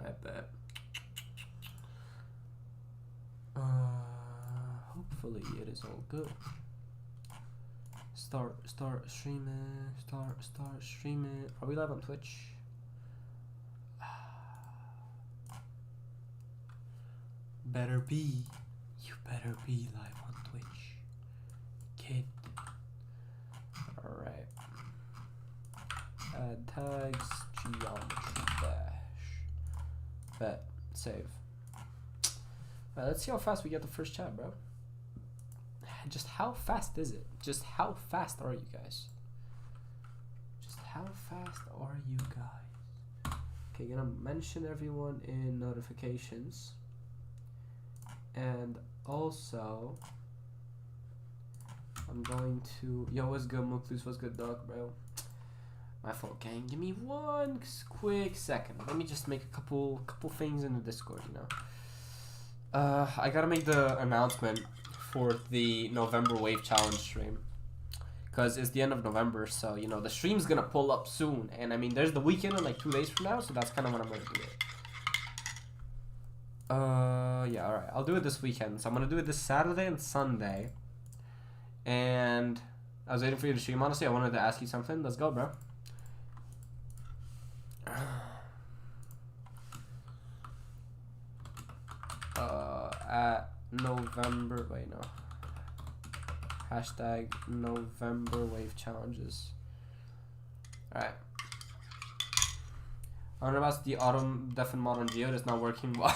I bet. Hopefully it is all good. Start streaming. Start streaming. Are we live on Twitch? Better be. You better be live on Twitch, kid. Alright. Add tags, geometry dash. Bet. Save. Alright, let's see how fast we get the first chat, bro. Just how fast is it? Just how fast are you guys? Just how fast are you guys? Okay, gonna mention everyone in notifications. And also, I'm going to... Yo, what's good, Muklus? What's good, dog, bro? My fault, gang. Give me one quick second. Let me just make a couple things in the Discord, you know. I gotta make the announcement for the November Wave Challenge stream. Because it's the end of November, so, you know, the stream's gonna pull up soon. And, I mean, there's the weekend in, like, 2 days from now, so that's kind of when I'm gonna do it. Yeah, alright. I'll do it this weekend. So I'm gonna do it this Saturday and Sunday. And I was waiting for you to stream, honestly. I wanted to ask you something. Let's go, bro. At November... Wait, no. Hashtag November Wave Challenges. Alright. I don't know about the auto deafen mod on Geode. It's not working well.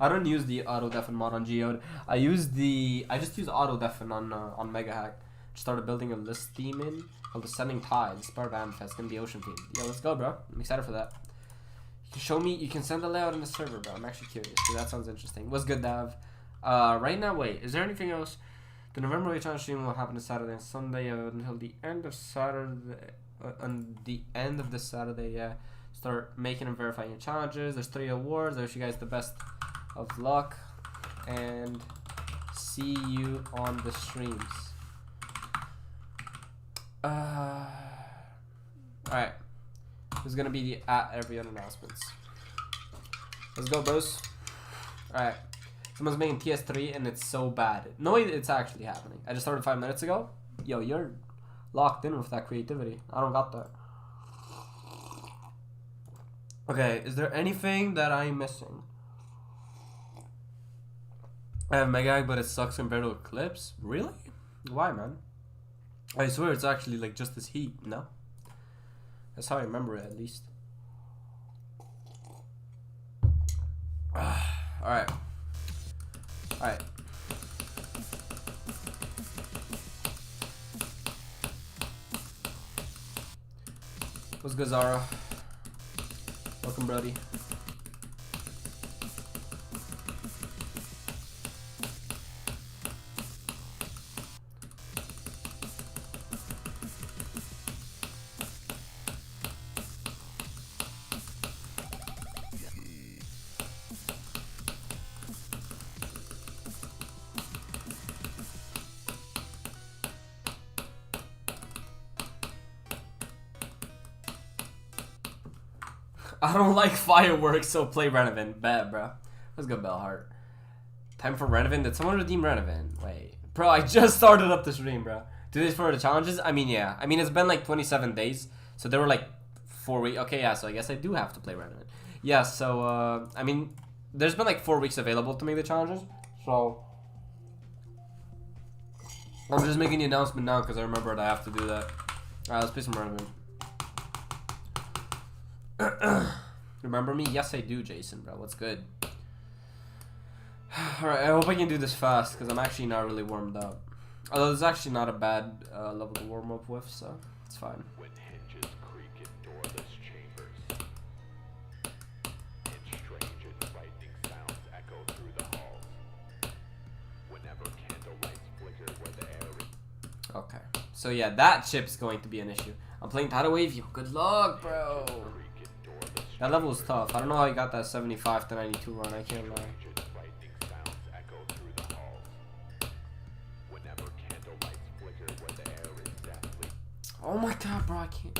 I don't use the auto deafen mod on Geode. I just use auto deafen on Mega Hack. Just started building a list theme in called Descending Tides. Part of Amethyst. It's gonna be ocean theme. Yo, let's go, bro. I'm excited for that. You can show me. You can send the layout in the server, bro. I'm actually curious. Dude, that sounds interesting. What's good, Dav? Right now, wait. Is there anything else? The November Wave Challenge stream will happen on Saturday and Sunday until the end of Saturday. On the end of this Saturday, yeah. Start making and verifying your challenges. There's 3 awards. I wish you guys the best of luck. And see you on the streams. Alright. This is gonna be the at every other announcements. Let's go, bros. Alright. Someone's making PS3 and it's so bad. No way it's actually happening. I just started 5 minutes ago. Yo, you're locked in with that creativity. I don't got that. Okay, is there anything that I'm missing? I have Mega Hack, but it sucks compared to Eclipse? Really? Why, man? I swear it's actually like just this heat, no? That's how I remember it, at least. Alright. Alright. What's good, Zara? Welcome, Brody. I don't like Firework, so play Renevant. Bad, bro. Let's go, Bellheart. Time for Renevant. Did someone redeem Renevant? Wait. Bro, I just started up the stream, bro. Do this for the challenges? I mean, yeah. I mean, it's been like 27 days. So there were like 4 weeks. Okay, yeah, so I guess I do have to play Renevant. Yeah, so, I mean, there's been like 4 weeks available to make the challenges. So, I'm just making the announcement now because I remembered I have to do that. Alright, let's play some Renevant. Remember me? Yes, I do, Jason, bro. What's good? Alright, I hope I can do this fast because I'm actually not really warmed up. Although it's actually not a bad level to warm up with, so it's fine. When hinges creak in doorless chambers, and strange and frightening sounds echo through the halls. Whenever candlelights flicker where the air is. Okay, so yeah, that chip's going to be an issue. I'm playing Tidal Wave. Yo, good luck, bro. That level was tough. I don't know how you got that 75 to 92 run. I can't lie. Oh my god, bro, I can't.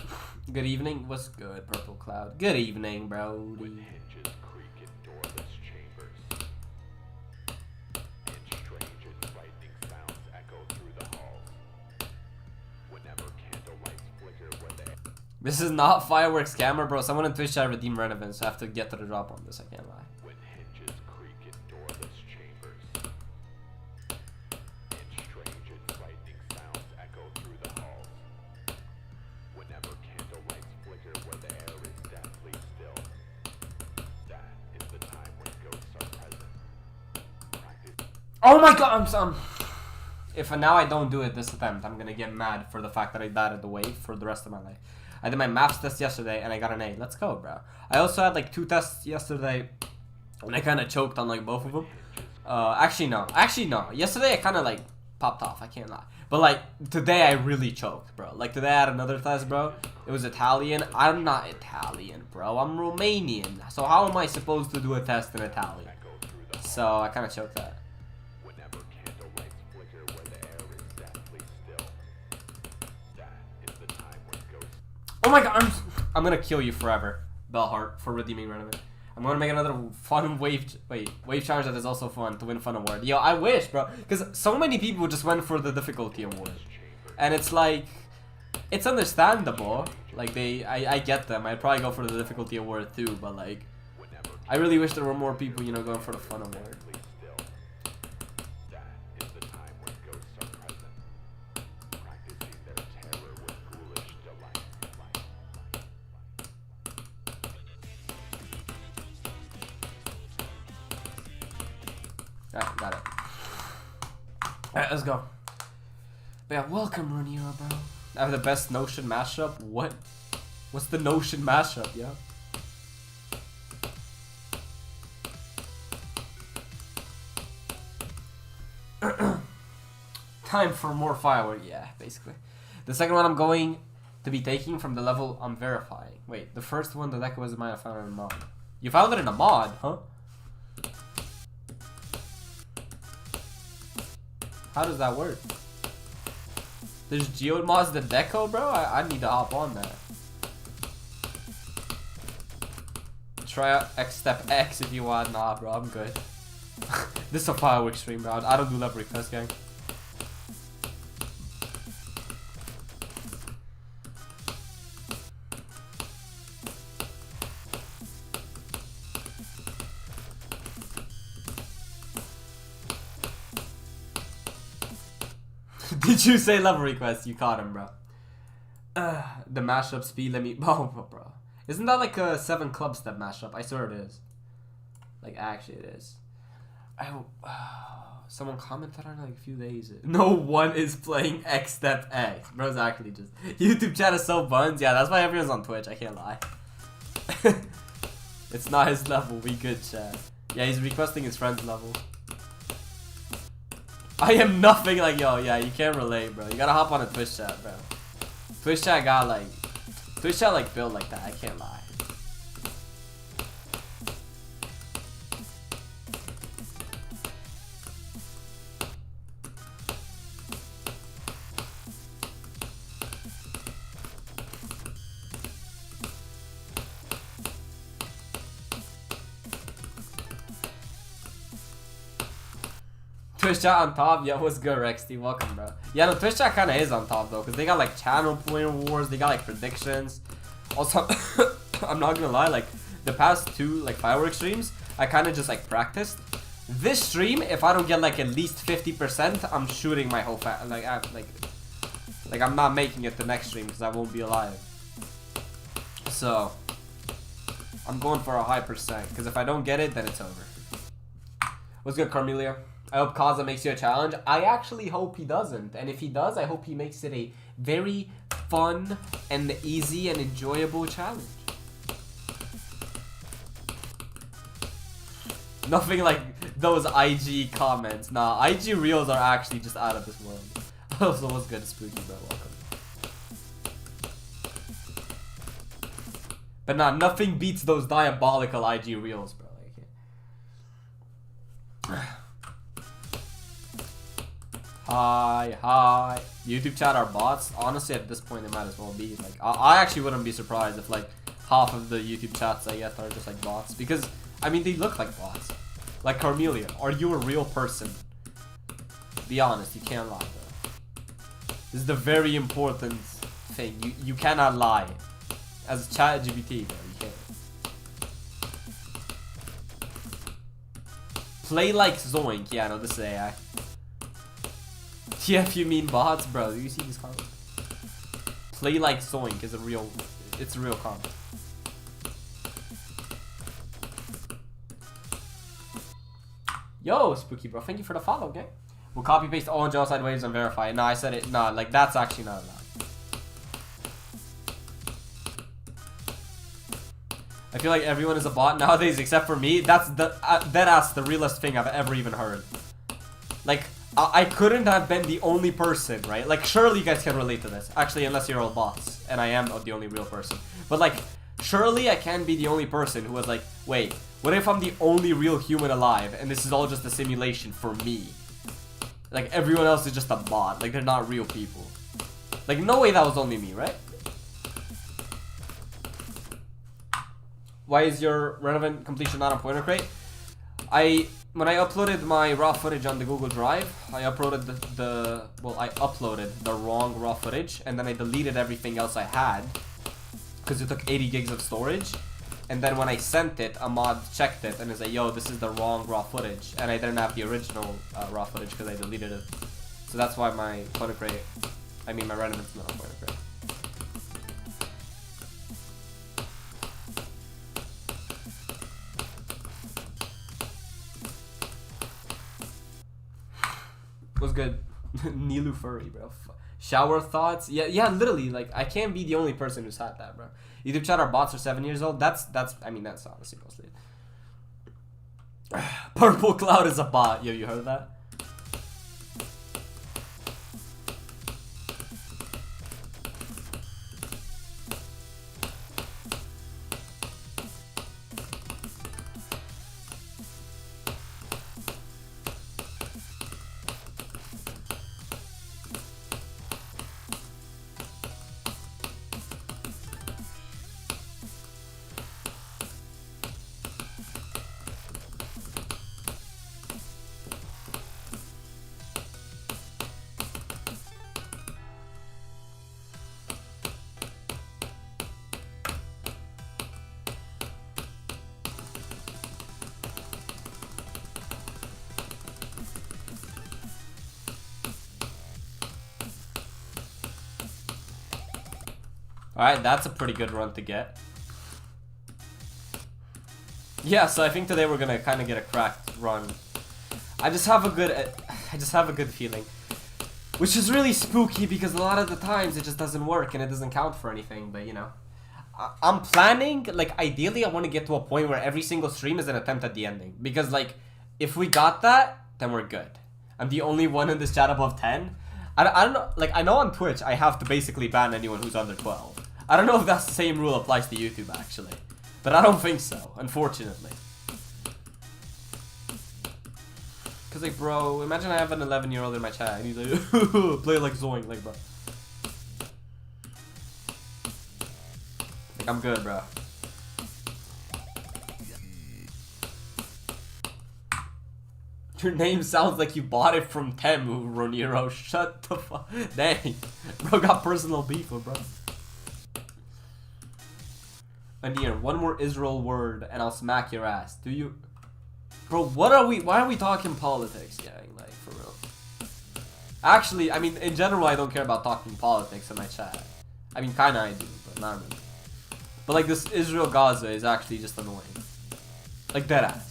Good evening. What's good, Purple Cloud? Good evening, bro. When hinges creak in doorless chambers, and strange and frightening sounds echo through the halls. Whenever candlelights flicker where they... This is not Fireworks camera, bro. Someone on Twitch chat redeemed Renevant, so I have to get to the drop on this. I can't lie. When hinges creak in doorless chambers, and strange and frightening sounds echo through the halls. Whenever candlelights flicker where the air is deathly still, that is the time when ghosts are present. Practice. Oh my god, if now I don't do it this attempt, I'm gonna get mad for the fact that I died at the wave for the rest of my life. I did my maths test yesterday and I got an A. Let's go, bro. I also had like 2 tests yesterday and I kind of choked on like both of them. Actually no. Yesterday I kind of like popped off. I can't lie. But like today I really choked, bro. Like today I had another test, bro. It was Italian. I'm not Italian, bro. I'm Romanian. So how am I supposed to do a test in Italian? So I kind of choked that. Whenever candlelights flicker where the air is deathly still, that is the time when ghosts... Oh my god, I'm gonna kill you forever, Bellheart, for redeeming Renevant. I'm gonna make another fun wave challenge that is also fun to win fun award. Yo, I wish, bro, because so many people just went for the difficulty award, and it's like, it's understandable. Like I get them. I'd probably go for the difficulty award too, but like, I really wish there were more people, you know, going for the fun award. That is the time when ghosts are present, practicing their terror with ghoulish delight. Alright, got it. Alright, let's go. But yeah, welcome, Romania, bro. I have the best Notion mashup. What? What's the Notion mashup, yo? Time for more Firework. Yeah, basically. The second one I'm going to be taking from the level I'm verifying. Wait, the first one, the deck was mine. I found it in a mod. You found it in a mod, huh? How does that work? There's Geode mods the deco, bro? I need to hop on that. Try out X Step X if you want. Nah, bro, I'm good. This is a Firework stream, bro. I don't do level request, gang. Did you say level request? You caught him, bro. The mashup speed, let me... Oh, bro. Isn't that like a 7 club step mashup? I swear it is. Like, actually it is. Someone commented on it like a few days. No one is playing X Step X. Bro's actually just... YouTube chat is so buns. Yeah, that's why everyone's on Twitch. I can't lie. It's not his level. We good, chat. Yeah, he's requesting his friend's level. I am nothing like, yo, yeah, you can't relate, bro. You gotta hop on a Twitch chat, bro. Twitch chat got like, Twitch chat like built like that, I can't lie. Twitch chat on top, yeah, what's good, Rexty? Welcome, bro. Yeah, no, Twitch chat kind of is on top though, because they got like channel point awards, they got like predictions. Also, I'm not gonna lie, like the past 2 like Firework streams, I kind of just like practiced. This stream, if I don't get like at least 50%, I'm shooting my whole like I'm not making it the next stream because I won't be alive. So I'm going for a high percent, because if I don't get it, then it's over. What's good, Carmelia? I hope Kaza makes you a challenge. I actually hope he doesn't. And if he does, I hope he makes it a very fun and easy and enjoyable challenge. Nothing like those IG comments. Nah, IG reels are actually just out of this world. Also, what's good, Spooky, bro? Welcome. But nah, nothing beats those diabolical IG reels, bro. Hi. YouTube chat are bots. Honestly, at this point, it might as well be. Like, I actually wouldn't be surprised if like half of the YouTube chats I get are just like bots, because I mean they look like bots. Like Carmelia, are you a real person? Be honest, you can't lie though. This is the very important thing. You cannot lie. As ChatGPT, bro, you can't. Play like Zoink. Yeah, no, this is AI. Yeah, if you mean bots, bro, do you see these comments? Play like Zoink is a real, it's a real comment. Yo, Spooky bro, thank you for the follow, gang. We'll copy paste all genocide waves and verify it. No, I said it. No, like that's actually not allowed. I feel like everyone is a bot nowadays except for me. That's the deadass the realest thing I've ever even heard. Like I couldn't have been the only person, right? Like surely you guys can relate to this. Actually, unless you're all bots, and I am the only real person. But like surely I can be the only person who was like, wait, what if I'm the only real human alive and this is all just a simulation for me? Like everyone else is just a bot. Like they're not real people. Like no way that was only me, right? Why is your Renevant completion not on pointer crate? When I uploaded my raw footage on the Google Drive, I uploaded I uploaded the wrong raw footage, and then I deleted everything else I had because it took 80 gigs of storage. And then when I sent it, a mod checked it and is like, yo, this is the wrong raw footage, and I didn't have the original raw footage because I deleted it. So that's why my pointer crate, my Renevant's not on pointer crate. What's good? Nilu Furry, bro. Shower thoughts? Yeah, literally, like, I can't be the only person who's had that, bro. YouTube chat, our bots are 7 years old. That's honestly mostly it. Purple Cloud is a bot. Yo, you heard of that? Alright, that's a pretty good run to get. Yeah, so I think today we're gonna kind of get a cracked run. I just have a good feeling. Which is really spooky because a lot of the times it just doesn't work and it doesn't count for anything, but you know. I'm planning, like ideally I want to get to a point where every single stream is an attempt at the ending. Because like, if we got that, then we're good. I'm the only one in this chat above 10. I don't know, like I know on Twitch I have to basically ban anyone who's under 12. I don't know if that same rule applies to YouTube actually, but I don't think so, unfortunately. Cause like bro, imagine I have an 11-year-old in my chat and he's like, play like Zoink, like bro. Like I'm good, bro. Your name sounds like you bought it from Temu, Roniro. Shut the fuck. Dang. Bro got personal beef with bro. Anir, one more Israel word and I'll smack your ass. Do you... Bro, why are we talking politics, gang? Like, for real. Actually, I mean, in general, I don't care about talking politics in my chat. I mean, kinda I do, but not really. But like, this Israel-Gaza is actually just annoying. Like, deadass.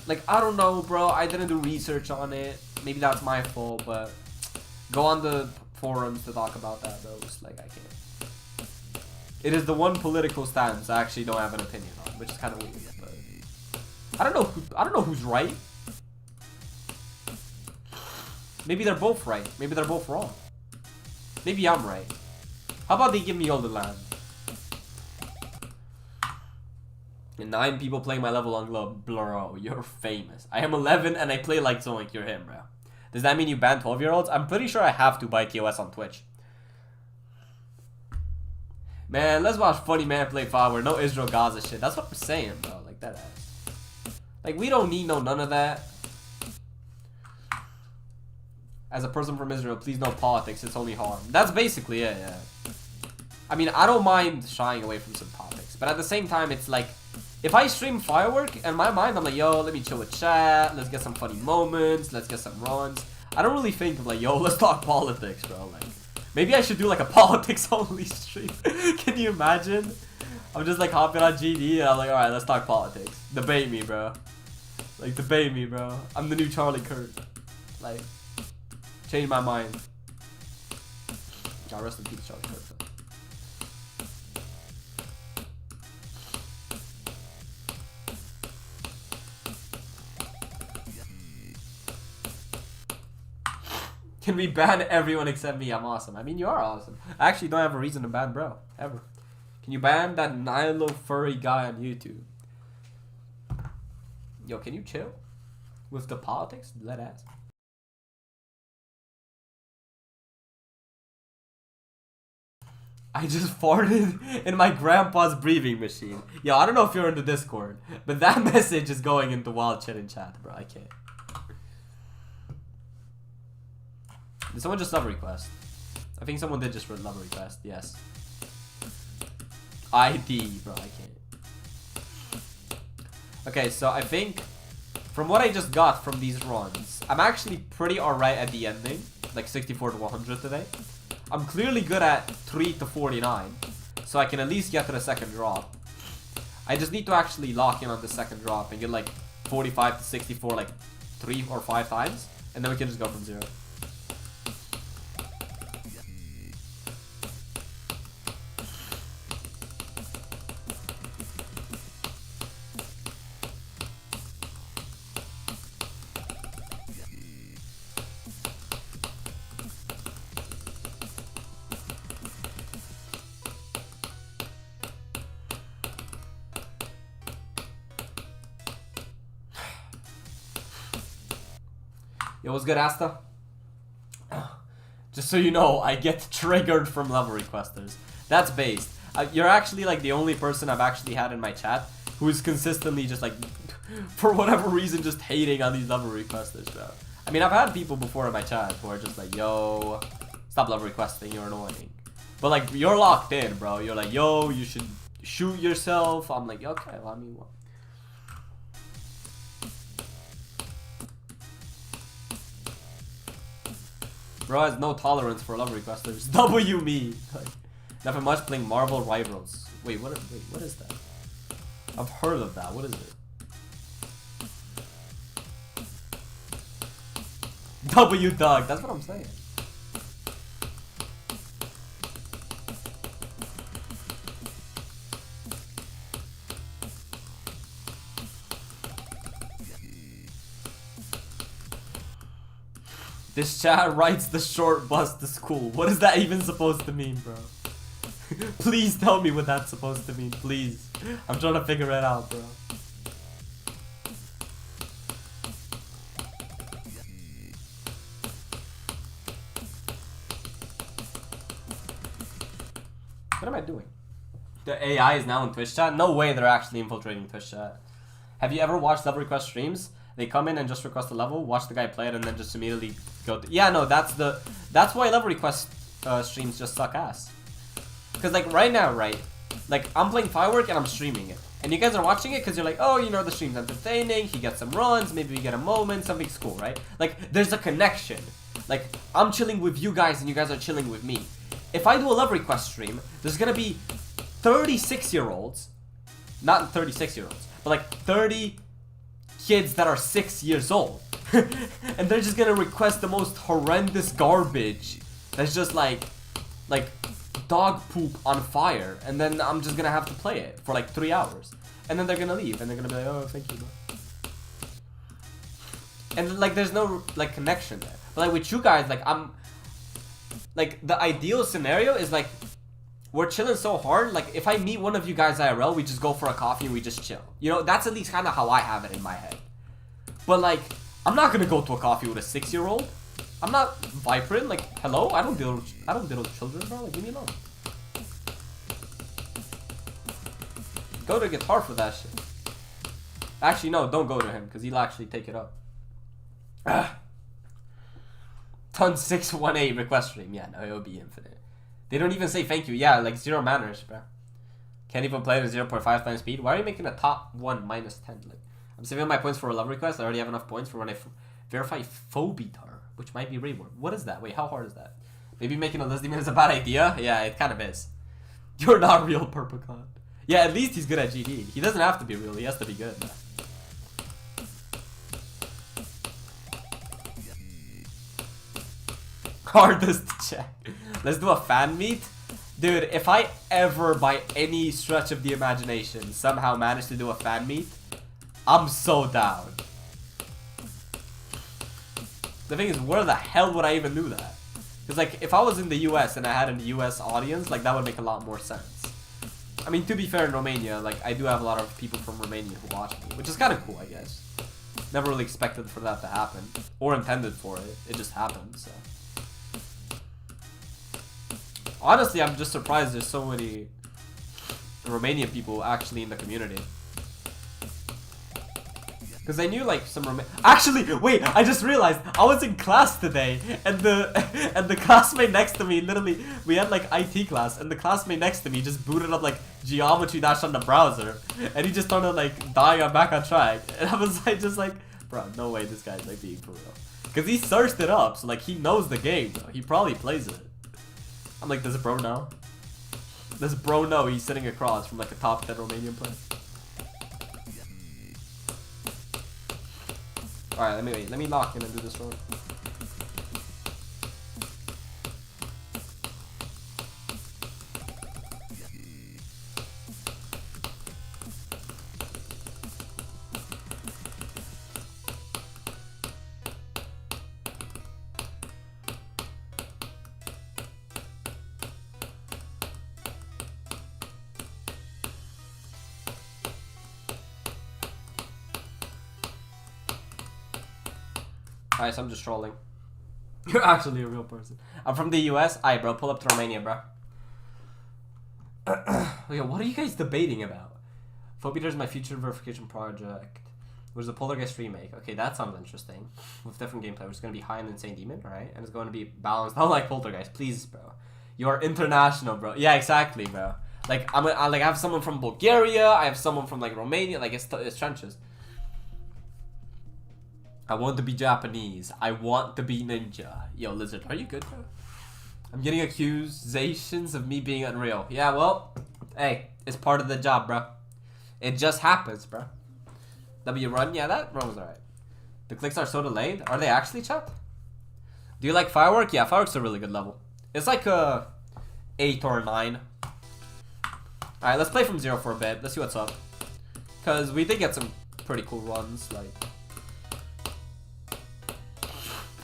Like, I don't know, bro. I didn't do research on it. Maybe that's my fault, but go on the forums to talk about that, though. Just like, I can't. It is the one political stance I actually don't have an opinion on, which is kind of weird. But I don't know who's right. Maybe they're both right. Maybe they're both wrong. Maybe I'm right. How about they give me all the land? And 9 people playing my level on Globe. Bro, you're famous. I am 11 and I play like Zoink. You're him, bro. Does that mean you ban 12-year-olds? I'm pretty sure I have to by TOS on Twitch. Man, let's watch funny man play Firework. No Israel Gaza shit. That's what I'm saying, bro. Like that ass. Like we don't need none of that. As a person from Israel, please no politics. It's only harm. That's basically it, yeah. I mean, I don't mind shying away from some topics, but at the same time, it's like, if I stream Firework, in my mind, I'm like, yo, let me chill with chat, let's get some funny moments, let's get some runs. I don't really think of like, yo, let's talk politics, bro. Like, maybe I should do like a politics-only stream. Can you imagine? I'm just like hopping on GD, and I'm like, alright, let's talk politics. Debate me, bro. Like, debate me, bro. I'm the new Charlie Kirk. Like, change my mind. God rest in peace, Charlie Kirk. Can we ban everyone except me? I'm awesome. I mean, you are awesome. I actually don't have a reason to ban bro. Ever. Can you ban that Nilo furry guy on YouTube? Yo, can you chill? With the politics? Let ass. I just farted in my grandpa's breathing machine. Yo, I don't know if you're in the Discord, but that message is going into wild chat and chat, bro. I can't. Did someone just love request? I think someone did just love request, yes. ID, bro, I can't. Okay, so I think from what I just got from these runs, I'm actually pretty alright at the ending. Like 64 to 100 today. I'm clearly good at 3 to 49. So I can at least get to the second drop. I just need to actually lock in on the second drop and get like 45 to 64 like 3 or 5 times. And then we can just go from 0. Yo, what's good, Asta? Just so you know, I get triggered from level requesters. That's based. You're actually like the only person I've actually had in my chat who is consistently just like, for whatever reason, just hating on these level requesters, bro. I mean, I've had people before in my chat who are just like, yo, stop level requesting, you're annoying. But like, you're locked in, bro. You're like, yo, you should shoot yourself. I'm like, okay, well, I mean, what? Bro has no tolerance for love requesters. W me. Like, never much playing Marvel Rivals. Wait, what is that? I've heard of that. What is it? W Doug. That's what I'm saying. This chat writes the short bus to school. What is that even supposed to mean, bro? Please tell me what that's supposed to mean, please. I'm trying to figure it out, bro. What am I doing? The AI is now in Twitch chat? No way they're actually infiltrating Twitch chat. Have you ever watched level request streams? They come in and just request a level, watch the guy play it, and then just immediately go to... Yeah, no, that's why level request streams just suck ass. Because, like, right now, right? Like, I'm playing Firework and I'm streaming it. And you guys are watching it because you're like, oh, you know, the stream's entertaining, he gets some runs, maybe we get a moment, something's cool, right? Like, there's a connection. Like, I'm chilling with you guys and you guys are chilling with me. If I do a level request stream, there's gonna be 36-year-olds, not 36-year-olds, but like 30 kids that are 6 years old. And they're just gonna request the most horrendous garbage that's just like dog poop on fire, and then I'm just gonna have to play it for like 3 hours, and then they're gonna leave and they're gonna be like, oh, thank you, bro. And like there's no like connection there. But like with you guys, like I'm like, the ideal scenario is like we're chilling so hard, like if I meet one of you guys IRL, we just go for a coffee and we just chill. You know, that's at least kind of how I have it in my head. But like, I'm not gonna go to a coffee with a 6-year-old. I'm not vibrant. Like, hello? I don't deal with children, bro. Like, leave me alone. Go to guitar for that shit. Actually, no, don't go to him, because he'll actually take it up. Ton 618 request stream. Yeah, no, it'll be infinite. They don't even say thank you. Yeah, like 0 manners, bro. Can't even play at 0.5 times speed. Why are you making a top 1 minus 10? Like, I'm saving my points for a love request. I already have enough points for when I verify Phobitar, which might be reworked. What is that? Wait, how hard is that? Maybe making a list even is a bad idea? Yeah, it kind of is. You're not real, Purpicon. Yeah, at least he's good at GD. He doesn't have to be real. He has to be good. Hardest to check. Let's do a fan meet. Dude, if I ever, by any stretch of the imagination, somehow manage to do a fan meet, I'm so down. The thing is, where the hell would I even do that? Because, like, if I was in the US and I had a US audience, like, that would make a lot more sense. I mean, to be fair, in Romania, like, I do have a lot of people from Romania who watch me, which is kind of cool, I guess. Never really expected for that to happen, or intended for it. It just happened, so. Honestly, I'm just surprised there's so many Romanian people actually in the community. Because I knew like some Actually, wait! I just realized I was in class today, and the classmate next to me, literally, we had like IT class, and the classmate next to me just booted up like Geometry Dash on the browser, and he just started like dying. I'm back on track, and I was like, just like, bro, no way, this guy's like being for real. Because he searched it up, so like he knows the game, bro. He probably plays it. I'm like, does a bro know? Does bro know he's sitting across from like a top 10 Romanian player? Alright, let me lock in and do this one. Alright, so I'm just trolling. You're actually a real person. I'm from the US. Alright, bro, pull up to Romania, bro. Wait, what are you guys debating about? Phobiator is my future verification project. Which is a Poltergeist remake. Okay, that sounds interesting. With different gameplay, which is going to be high and Insane Demon, right? And it's going to be balanced. Not like Poltergeist, please, bro. You're international, bro. Yeah, exactly, bro. Like, I have someone from Bulgaria. I have someone from, like, Romania. Like, it's trenches. I want to be Japanese. I want to be ninja. Yo, Lizard, are you good, bro? I'm getting accusations of me being unreal. Yeah, well, hey, it's part of the job, bro. It just happens, bro. W run? Yeah, that run was alright. The clicks are so delayed. Are they actually, chat? Do you like Firework? Yeah, Firework's a really good level. It's like a 8 or a 9. Alright, let's play from 0 for a bit. Let's see what's up. Because we did get some pretty cool runs, like...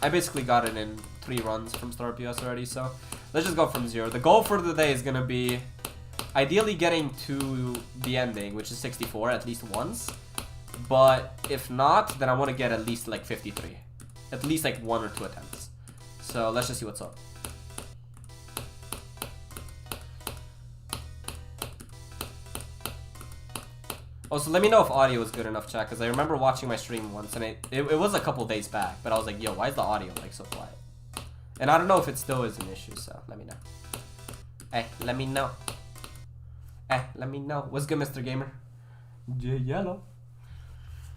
I basically got it in 3 runs from Star PS already, so let's just go from 0. The goal for the day is gonna be ideally getting to the ending, which is 64 at least once. But if not, then I want to get at least like 53. At least like 1 or 2 attempts. So let's just see what's up. Also, let me know if audio is good enough, chat, because I remember watching my stream once, and it was a couple days back, but I was like, yo, why is the audio like so quiet? And I don't know if it still is an issue, so let me know. Hey, let me know. Hey, let me know. What's good, Mr. Gamer? Yellow.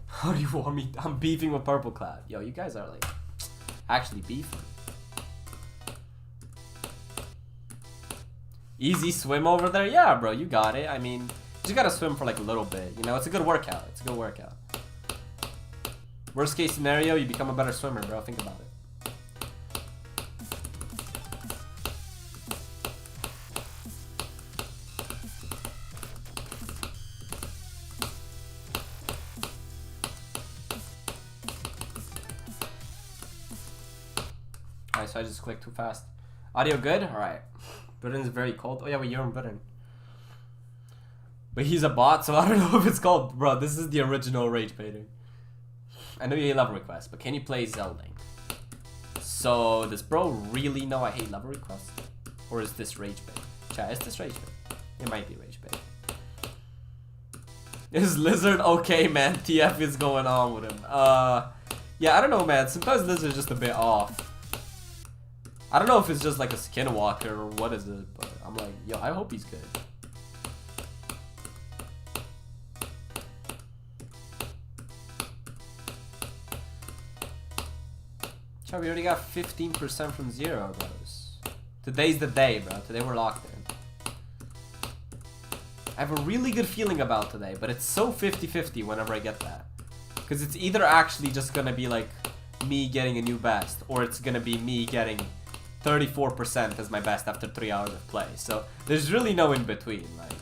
How do you want me? I'm beefing with Purple Cloud. Yo, you guys are like actually beefing. Easy swim over there? Yeah, bro, you got it. I mean... You just gotta swim for like a little bit, you know? It's a good workout. It's a good workout. Worst case scenario, you become a better swimmer, bro. Think about it. Alright, so I just clicked too fast. Audio good? Alright. Britain's very cold. Oh yeah, wait, you're in Britain. But he's a bot, so I don't know if it's called... Bro, this is the original rage baiting. I know you love requests, but can you play Zelda? So, does bro really know I hate level requests? Or is this rage bait? Chat, is this rage bait? It might be rage bait. Is Lizard okay, man? TF is going on with him. Yeah, I don't know, man. Sometimes Lizard's just a bit off. I don't know if it's just like a skinwalker or what is it, but I'm like, yo, I hope he's good. Chat, we already got 15% from 0, bros. Today's the day, bro. Today we're locked in. I have a really good feeling about today, but it's so 50-50 whenever I get that. Because it's either actually just gonna be like me getting a new best, or it's gonna be me getting 34% as my best after 3 hours of play. So there's really no in between. Like,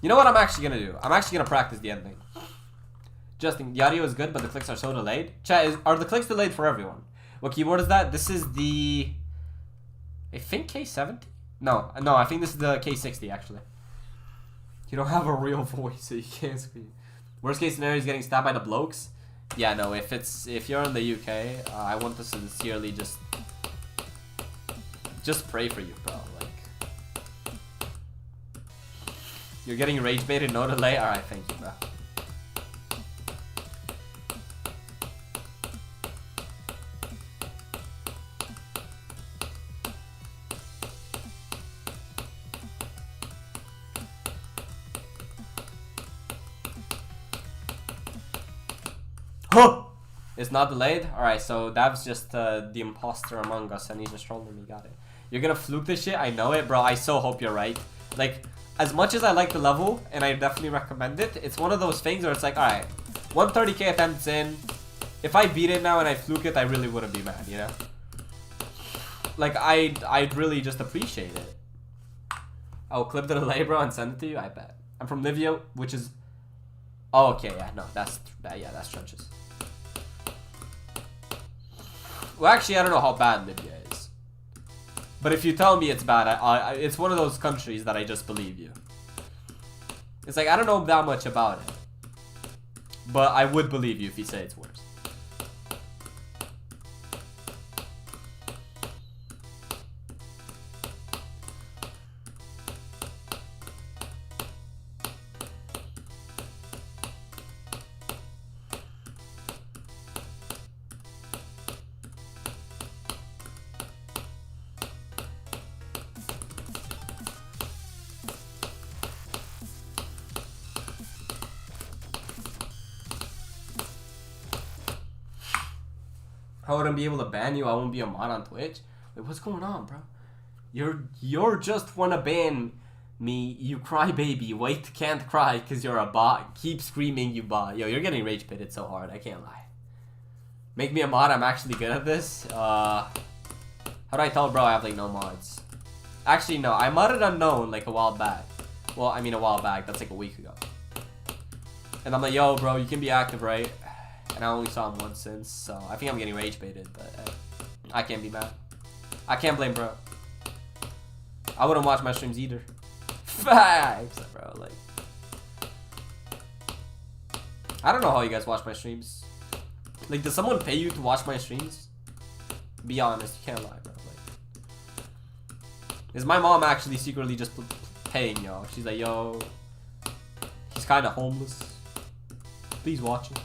you know what I'm actually gonna do? I'm actually gonna practice the ending. Justin, the audio is good, but the clicks are so delayed. Chat, are the clicks delayed for everyone? What keyboard is that? This is the... I think K70? No, I think this is the K60 actually. You don't have a real voice, so you can't scream. Worst case scenario is getting stabbed by the blokes. Yeah, no, if you're in the UK, I want to sincerely just pray for you, bro. Like, you're getting rage baited, no delay. All right, thank you, bro. Huh! It's not delayed? Alright, so Dav's just the imposter among us and he's just trolling me, got it. You're gonna fluke this shit? I know it, bro. I so hope you're right. Like, as much as I like the level, and I definitely recommend it, it's one of those things where it's like, alright, 130k attempts in. If I beat it now and I fluke it, I really wouldn't be mad, you know? Like, I'd really just appreciate it. I'll clip the delay, bro, and send it to you, I bet. I'm from Livia, which is... Oh, okay, yeah, no, that's trenches. Well, actually, I don't know how bad Libya is. But if you tell me it's bad, it's one of those countries that I just believe you. It's like, I don't know that much about it. But I would believe you if you say it's worse. I wouldn't be able to ban you. I won't be a mod on Twitch. Wait, what's going on, bro? You're just wanna ban me. You crybaby. Wait, can't cry because you're a bot. Keep screaming, you bot. Yo, you're getting rage pitted so hard. I can't lie. Make me a mod. I'm actually good at this. How do I tell bro I have like no mods? Actually, no. I modded unknown like a while back. Well, I mean a while back. That's like a week ago. And I'm like, yo, bro, you can be active, right? And I only saw him once since, so I think I'm getting rage baited, but I can't be mad. I can't blame bro. I wouldn't watch my streams either. Facts, bro. Like, I don't know how you guys watch my streams. Like, does someone pay you to watch my streams? Be honest, you can't lie, bro. Like, is my mom actually secretly just paying y'all? She's like, yo, he's kind of homeless. Please watch it.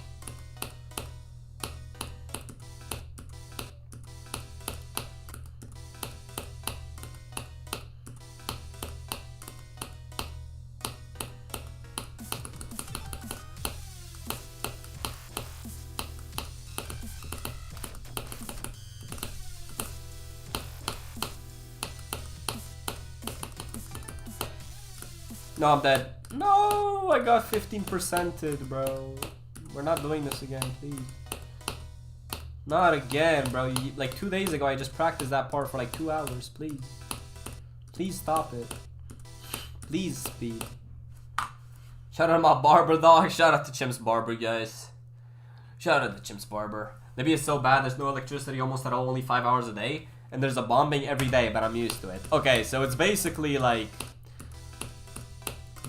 No, I'm dead. No, I got 15%ed, bro. We're not doing this again, please. Not again, bro. Like 2 days ago, I just practiced that part for like 2 hours. Please. Please stop it. Please, speed. Shout out to my barber, dog. Shout out to Chimps Barber, guys. Shout out to Chimps Barber. Libya is so bad, there's no electricity almost at all, only 5 hours a day. And there's a bombing every day, but I'm used to it. Okay, so it's basically like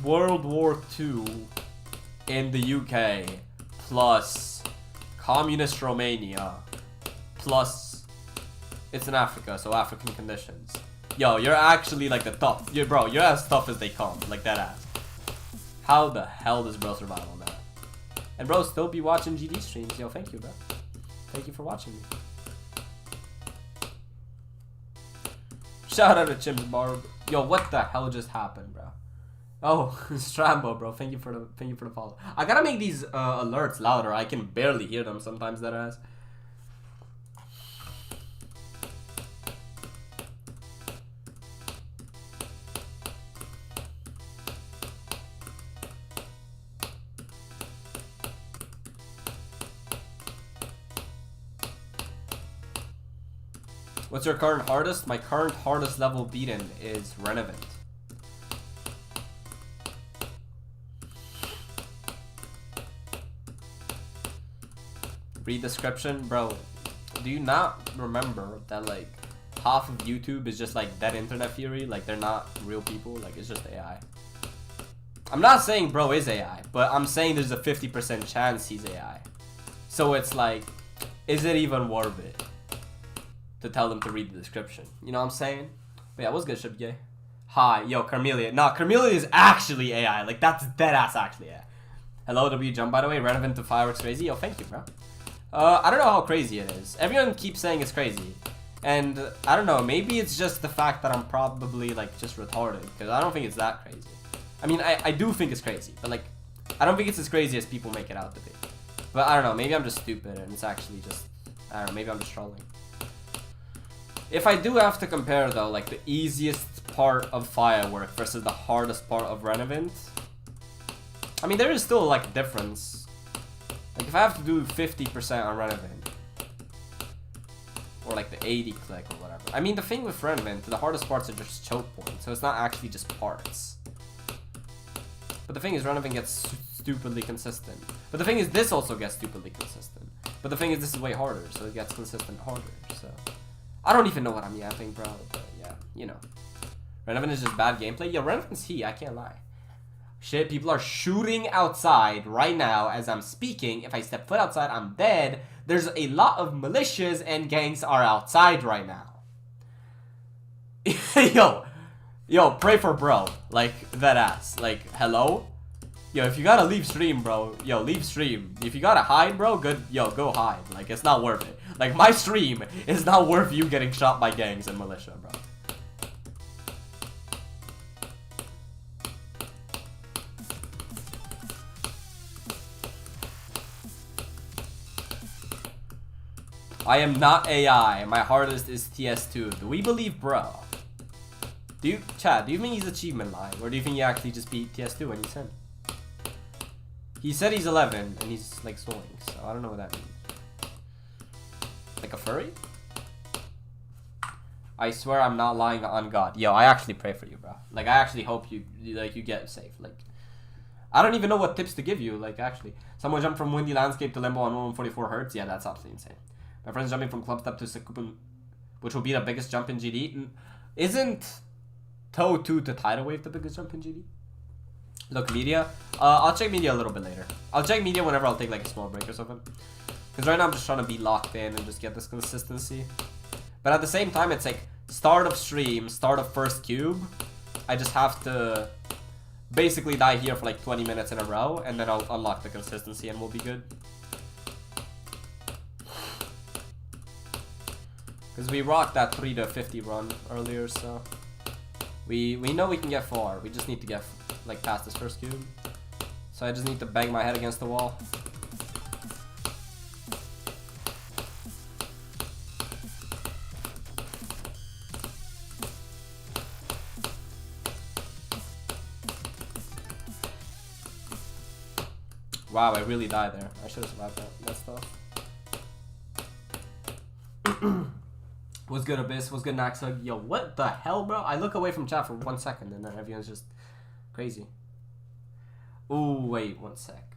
World War II in the UK plus communist Romania plus it's in Africa, so African conditions. Yo, you're actually like the tough. Bro, you're as tough as they come. Like that ass. How the hell does bro survive on that? And bro, still be watching GD streams. Yo, thank you, bro. Thank you for watching me. Shout out to Chim's Bar. Yo, what the hell just happened, bro? Oh, Strambo, bro. Thank you for the follow. I gotta make these alerts louder. I can barely hear them sometimes. That ass. What's your current hardest? My current hardest level beaten is Renevant. Read description, bro. Do you not remember that like half of YouTube is just like dead internet theory? Like they're not real people. Like it's just AI. I'm not saying bro is AI, but I'm saying there's a 50% chance he's AI. So it's like, is it even worth it to tell them to read the description? You know what I'm saying? But yeah, what's good, Ship Gay? Hi, yo, Carmelia. Nah, Carmelia is actually AI. Like that's dead ass actually AI. Hello, W Jump, by the way. Renevant to Fireworks crazy. Yo, thank you, bro. I don't know how crazy it is. Everyone keeps saying it's crazy. And I don't know, maybe it's just the fact that I'm probably like just retarded. Because I don't think it's that crazy. I mean, I do think it's crazy. But like, I don't think it's as crazy as people make it out to be. But I don't know, maybe I'm just stupid and it's actually just, I don't know, maybe I'm just trolling. If I do have to compare though, like the easiest part of Firework versus the hardest part of Renevant, I mean, there is still like a difference. Like if I have to do 50% on Renevant, or like the 80 click or whatever. I mean, the thing with Renevant, the hardest parts are just choke points, so it's not actually just parts. But the thing is, Renevant gets stupidly consistent. But the thing is, this also gets stupidly consistent. But the thing is, this is way harder, so it gets consistent harder, so. I don't even know what I'm yapping, bro, but yeah, you know. Renevant is just bad gameplay. Yeah, Renevant's he, I can't lie. Shit, people are shooting outside right now as I'm speaking. If I step foot outside, I'm dead. There's a lot of militias and gangs are outside right now. Yo, pray for bro. Like, that ass. Like, hello? Yo, if you gotta leave stream, bro, yo, leave stream. If you gotta hide, bro, good, yo, go hide. Like, it's not worth it. Like, my stream is not worth you getting shot by gangs and militia, bro. I am not AI. My hardest is TS2. Do we believe bro? Do you, Chad, do you think he's achievement line? Or do you think he actually just beat TS2 when he's 10? He said he's 11 and he's like soaring, so I don't know what that means. Like a furry? I swear I'm not lying on God. Yo, I actually pray for you, bro. Like, I actually hope you get safe. Like, I don't even know what tips to give you. Like, actually. Someone jumped from windy landscape to limbo on 144 hertz. Yeah, that's absolutely insane. My friend's jumping from club step to Sakupin, which will be the biggest jump in GD. Isn't Toe 2 to Tidal Wave the biggest jump in GD? Look, media. I'll check media a little bit later. I'll check media whenever I'll take like a small break or something. Because right now I'm just trying to be locked in and just get this consistency. But at the same time, it's like start of stream, start of first cube. I just have to basically die here for like 20 minutes in a row, and then I'll unlock the consistency and we'll be good. Because we rocked that 3 to 50 run earlier, so we know we can get far. We just need to get like past this first cube. So I just need to bang my head against the wall. Wow, I really died there. I should have survived that stuff. What's good, Abyss? What's good, Naxug? Yo, what the hell, bro? I look away from chat for 1 second and then everyone's just crazy. Ooh, wait, 1 sec.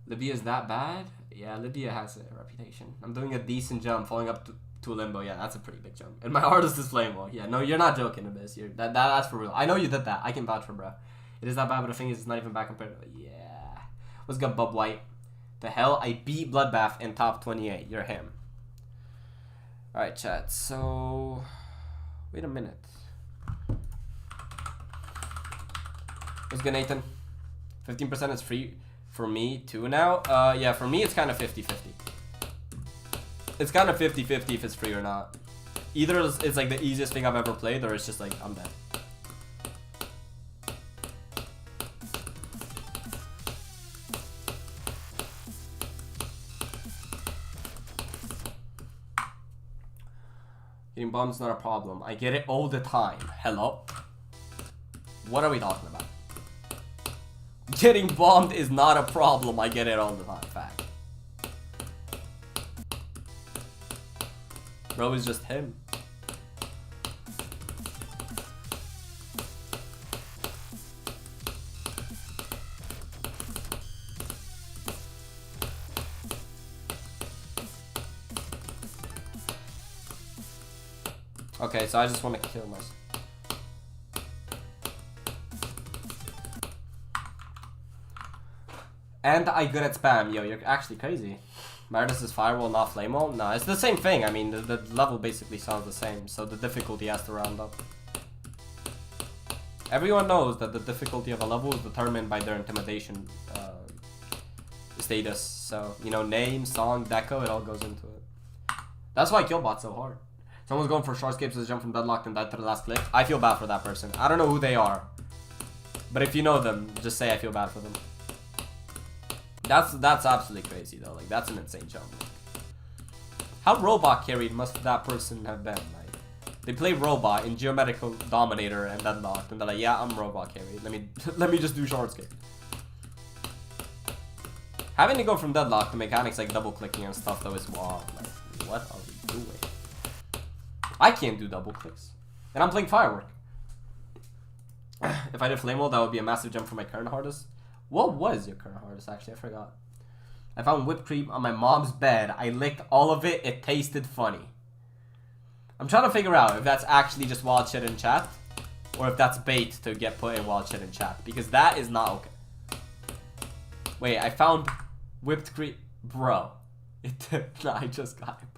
Libya's that bad? Yeah, Libya has a reputation. I'm doing a decent jump, falling up to a limbo. Yeah, that's a pretty big jump. And my hardest is flame wall. Yeah, no, you're not joking, Abyss. That's for real. I know you did that. I can vouch for bro. It is that bad, but the thing is, it's not even bad compared to... Yeah. What's good, Bub White? The hell? I beat Bloodbath in top 28. You're him. Alright, chat. So... Wait a minute. What's good, Nathan? 15% is free for me too now. Yeah, for me it's kind of 50-50. It's kind of 50-50 if it's free or not. Either it's like the easiest thing I've ever played, or it's just like, I'm dead. Getting bombs is not a problem. I get it all the time. Hello? What are we talking about? Getting bombed is not a problem. I get it all the time. Fact. Bro is just him. Okay, so I just want to kill myself. And I good at spam. Yo, you're actually crazy. Meredith is Firewall, not Flamewall? No, it's the same thing. I mean, the level basically sounds the same, so the difficulty has to round up. Everyone knows that the difficulty of a level is determined by their intimidation status. So, you know, name, song, deco, it all goes into it. That's why Killbot's so hard. Someone's going for Starscapes to jump from deadlocked and died to the last click. I feel bad for that person. I don't know who they are. But if you know them, just say I feel bad for them. That's absolutely crazy though. Like, that's an insane jump. How robot carried must that person have been? Like, they play robot in Geometrical Dominator and deadlocked, and they're like, yeah, I'm robot carried. Let me just do Starscape. Having to go from deadlock to mechanics like double clicking and stuff though is wow. Like, what are we doing? I can't do double clicks. And I'm playing Firework. If I did Flame Wall, that would be a massive jump for my current hardest. What was your current hardest, actually? I forgot. I found whipped cream on my mom's bed. I licked all of it. It tasted funny. I'm trying to figure out if that's actually just wild shit in chat, or if that's bait to get put in wild shit in chat, because that is not okay. Wait, I found whipped cream. Bro. I just got it.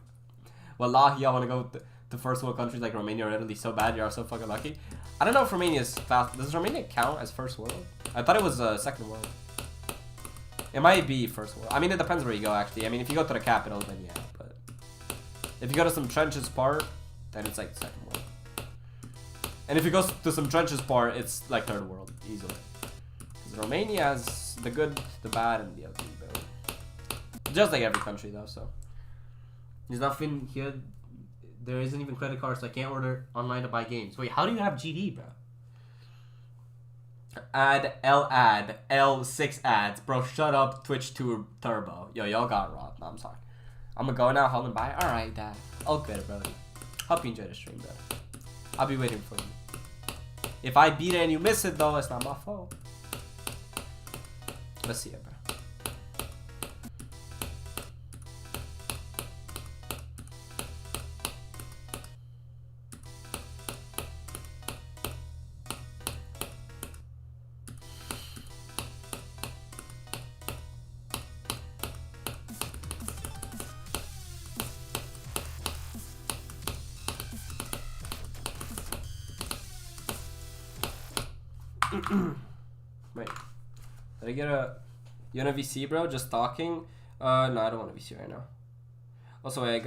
Wallahi, I want to go to first world countries like Romania or Italy so bad. You're so fucking lucky. I don't know if Romania is fast. Does Romania count as first world? I thought it was second world. It might be first world. I mean, it depends where you go, actually. I mean, if you go to the capital, then yeah. But if you go to some trenches part, then it's like second world. And if you go to some trenches part, it's like third world, easily. Because Romania has the good, the bad, and the ugly, bro. Just like every country, though, so. There's nothing here. There isn't even credit cards, so I can't order online to buy games. Wait, how do you have GD, bro? Add L6 ads. Bro, shut up, Twitch 2 Turbo. Yo, y'all got robbed. No, I'm sorry. I'm gonna go now, Holland bye. Alright, Dad. All good, brother. Hope you enjoy the stream, bro. I'll be waiting for you. If I beat it and you miss it, though, it's not my fault. Let's see it, bro. Wait, did I get a... You want a VC, bro? Just talking? No, I don't want a VC right now. Also, wait, I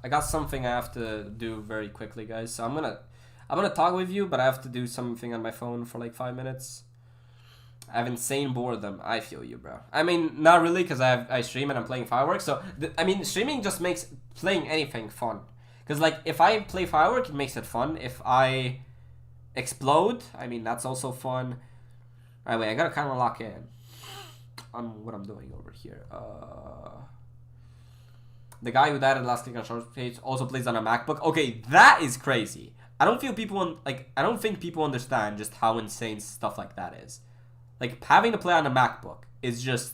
got something I have to do very quickly, guys. So I'm gonna talk with you, but I have to do something on my phone for like 5 minutes. I have insane boredom. I feel you, bro. I mean, not really, because I stream and I'm playing Firework. So, I mean, streaming just makes playing anything fun. Because, like, if I play Firework, it makes it fun. If I explode, I mean, that's also fun. Alright, wait, I gotta kind of lock in on what I'm doing over here. The guy who died at the last click on short page also plays on a MacBook. Okay, that is crazy. I don't think people understand just how insane stuff like that is. Like, having to play on a MacBook is just,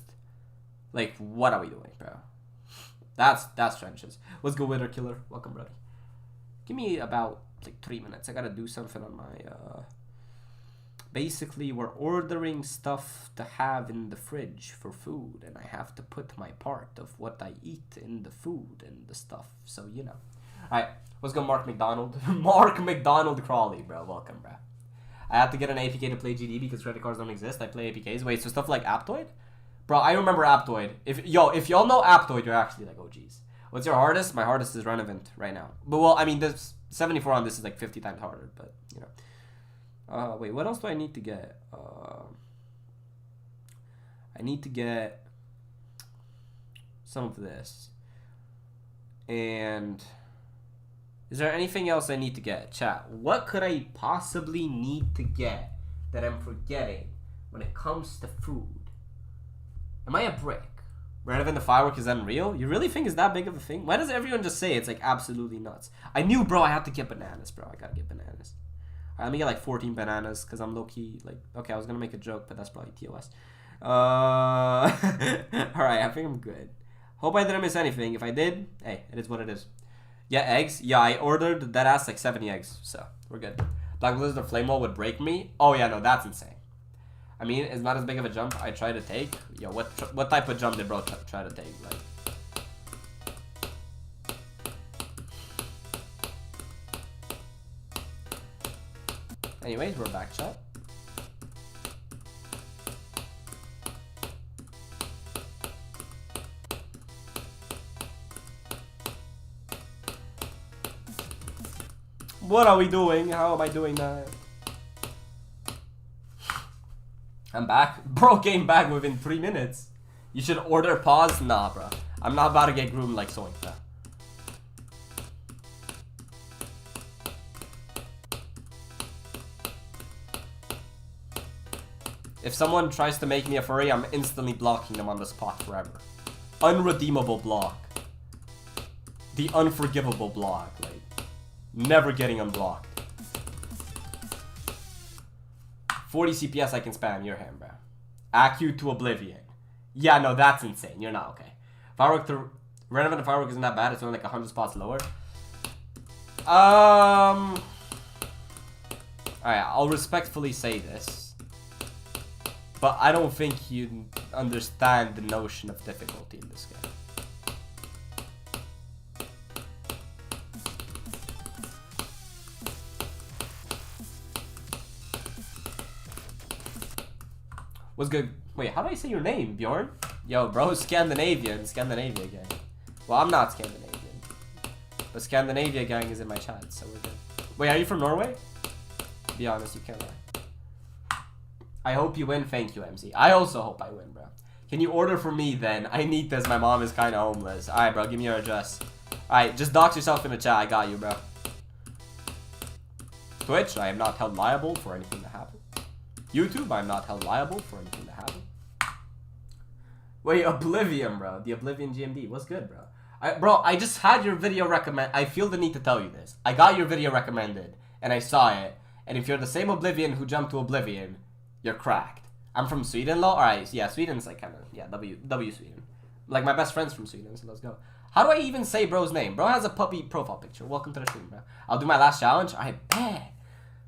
like, what are we doing, bro? That's trenches. What's good, Wither Killer? Welcome, buddy. Give me about like 3 minutes. I gotta do something on my basically we're ordering stuff to have in the fridge for food, and I have to put my part of what I eat in the food and the stuff. So you know. All right, let's go. Mark McDonald. Mark McDonald Crawley, bro. Welcome, bro. I have to get an APK to play GD because credit cards don't exist. I play APKs. Wait, so stuff like Aptoid? Bro, I remember Aptoid. If y'all know Aptoid, you're actually like OGs. What's your hardest? My hardest is Renevant right now. But well, I mean, this 74 on this is like 50 times harder. But you know. Wait, what else do I need to get? I need to get some of this. And is there anything else I need to get? Chat, what could I possibly need to get that I'm forgetting when it comes to food? Am I a brick? Renevant the Firework is unreal? You really think it's that big of a thing? Why does everyone just say it's like absolutely nuts? I knew, bro, I had to get bananas, bro. I gotta get bananas. Alright, let me get like 14 bananas because I'm low-key, like, okay, I was gonna make a joke, but that's probably TOS. Alright, I think I'm good. Hope I didn't miss anything. If I did, hey, it is what it is. Yeah, eggs. Yeah, I ordered that ass like 70 eggs, so we're good. Black Blizzard or Flame Wall would break me. Oh yeah, no, that's insane. I mean, it's not as big of a jump I try to take. Yo, what type of jump did bro try to take? Like, anyways, we're back, chat. What are we doing? How am I doing that? I'm back. Bro came back within 3 minutes. You should order pause? Nah, bro. I'm not about to get groomed like Soink. Nah. If someone tries to make me a furry, I'm instantly blocking them on the spot forever. Unredeemable block. The unforgivable block. Like, never getting unblocked. 40 CPS I can spam your hand, bro. Acu to oblivion. Yeah, no, that's insane. You're not okay. Firework to Renevant and Firework isn't that bad. It's only like 100 spots lower. Alright, I'll respectfully say this. But I don't think you understand the notion of difficulty in this game. What's good? Wait, how do I say your name, Bjorn? Yo, bro, Scandinavia gang. Well, I'm not Scandinavian. But Scandinavia gang is in my chat, so we're good. Wait, are you from Norway? Be honest, you can't lie. I hope you win. Thank you, MC. I also hope I win, bro. Can you order for me then? I need this. My mom is kind of homeless. Alright, bro, give me your address. Alright, just dox yourself in the chat. I got you, bro. Twitch, I am not held liable for anything that happened. YouTube, I'm not held liable for anything that happened. Wait, Oblivion, bro. The Oblivion GMD. What's good, bro? Bro, I just had your video recommended. I feel the need to tell you this. I got your video recommended, and I saw it. And if you're the same Oblivion who jumped to Oblivion, you're cracked. I'm from Sweden, though. Alright, yeah, Sweden's like kind of, yeah, W Sweden. Like, my best friend's from Sweden, so let's go. How do I even say bro's name? Bro has a puppy profile picture. Welcome to the stream, bro. I'll do my last challenge. I bet.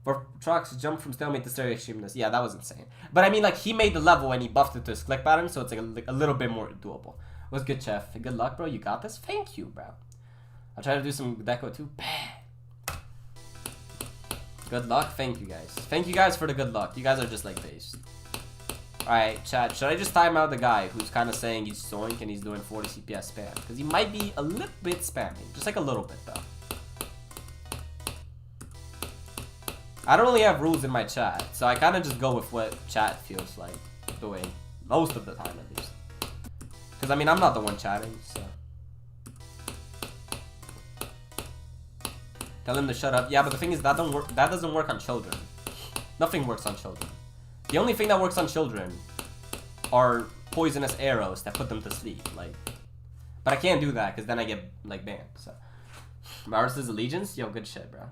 For trucks, jump from stalemate to stereo extremeness. Yeah, that was insane. But I mean, like, he made the level and he buffed it to his click pattern, so it's like a little bit more doable. What's good, chef? Good luck, bro. You got this? Thank you, bro. I'll try to do some deco too. Good luck. Thank you, guys. Thank you guys for the good luck. You guys are just like based. Alright, chat. Should I just time out the guy who's kind of saying he's Soink and he's doing 40 CPS spam? Because he might be a little bit spamming. Just like a little bit, though. I don't really have rules in my chat, so I kind of just go with what chat feels like doing. Most of the time, at least. Because, I mean, I'm not the one chatting, so. Tell him to shut up. Yeah, but the thing is, that doesn't work on children. Nothing works on children. The only thing that works on children are poisonous arrows that put them to sleep. Like, but I can't do that, because then I get, like, banned, so. My artist is Allegiance? Yo, good shit, bro.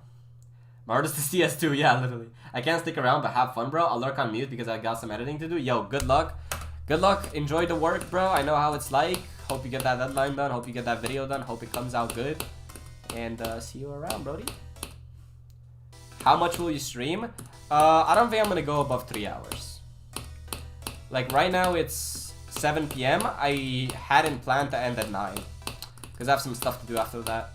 My artist is CS2, yeah, literally. I can't stick around, but have fun, bro. I'll lurk on mute because I got some editing to do. Yo, good luck. Good luck. Enjoy the work, bro. I know how it's like. Hope you get that deadline done. Hope you get that video done. Hope it comes out good. And see you around, brody. How much will you stream? I don't think I'm gonna go above 3 hours. Like right now it's 7 p.m. I hadn't planned to end at 9 because I have some stuff to do after that.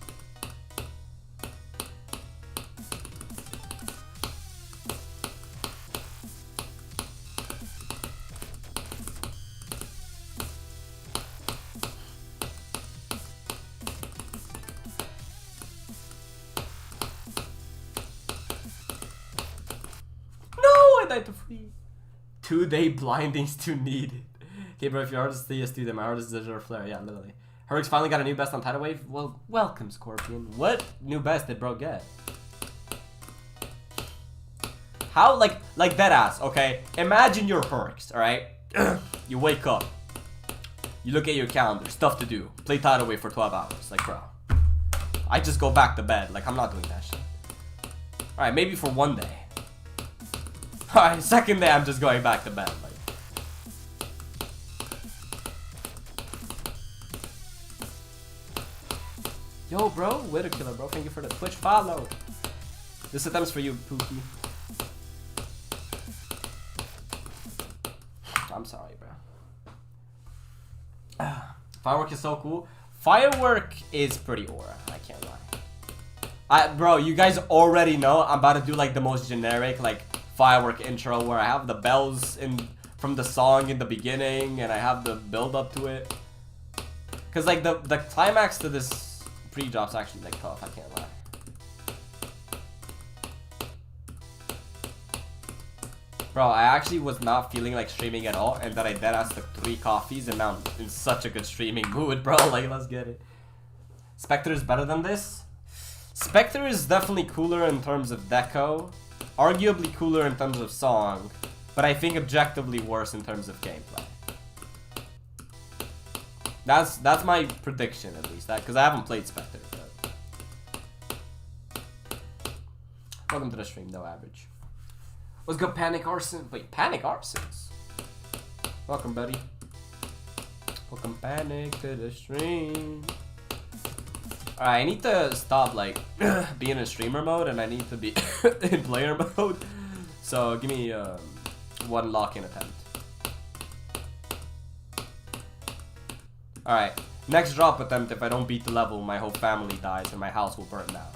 I died to free. 2-day blindings to needed. Okay, bro, if your artist is do them, my artist is a flare. Yeah, literally. Herrick's finally got a new best on Tidal Wave. Well, welcome, Scorpion. What new best did bro get? How, like dead ass, okay? Imagine you're Herrick's, alright? You wake up. You look at your calendar, stuff to do. Play Tidal Wave for 12 hours. Like, bro. I just go back to bed. Like, I'm not doing that shit. Alright, maybe for 1 day. Alright, second day I'm just going back to bed. Like. Yo, bro, Widow Killer, bro. Thank you for the Twitch follow. This attempt's for you, Pookie. I'm sorry, bro. Firework is so cool. Firework is pretty aura. I can't lie. Bro, you guys already know I'm about to do like the most generic like Firework intro where I have the bells from the song in the beginning and I have the build up to it. Cause like the climax to this pre-drop's actually like tough, I can't lie. Bro, I actually was not feeling like streaming at all and then I deadass took 3 coffees and now I'm in such a good streaming mood, bro. Like, let's get it. Spectre is better than this? Spectre is definitely cooler in terms of deco. Arguably cooler in terms of song, but I think objectively worse in terms of gameplay. That's my prediction at least, because I haven't played Spectre. But... Welcome to the stream, no average. What's good, Panic Arson? Wait, Panic Arsons? Welcome, buddy. Welcome, Panic, to the stream. Alright, I need to stop, like, being in streamer mode, and I need to be in player mode. So, give me, 1 lock-in attempt. Alright, next drop attempt, if I don't beat the level, my whole family dies, and my house will burn down.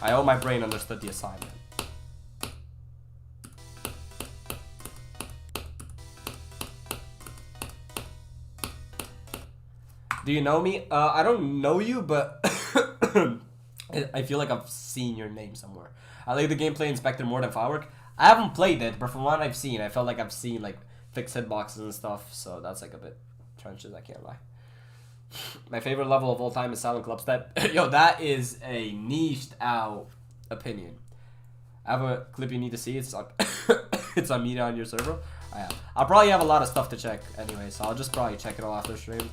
I hope my brain understood the assignment. Do you know me? I don't know you, but I feel like I've seen your name somewhere. I like the gameplay in Spectre more than Firework. I haven't played it, but from what I've seen, I felt like I've seen like fixed hitboxes and stuff, so that's like a bit trenches, I can't lie. My favorite level of all time is Silent Clubstep. Yo, that is a niched out opinion. I have a clip you need to see. It's on it's on Media on your server. I'll probably have a lot of stuff to check anyway, so I'll just probably check it all after stream.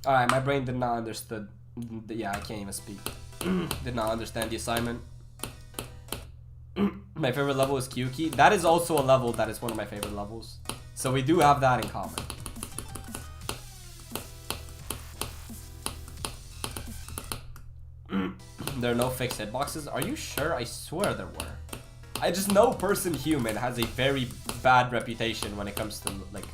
Alright, my brain did not understand. Yeah, I can't even speak. Did not understand the assignment. My favorite level is Kyuki. That is also a level that is one of my favorite levels. So we do have that in common. There are no fixed hitboxes. Are you sure? I swear there were. I just know Person Human has a very bad reputation when it comes to like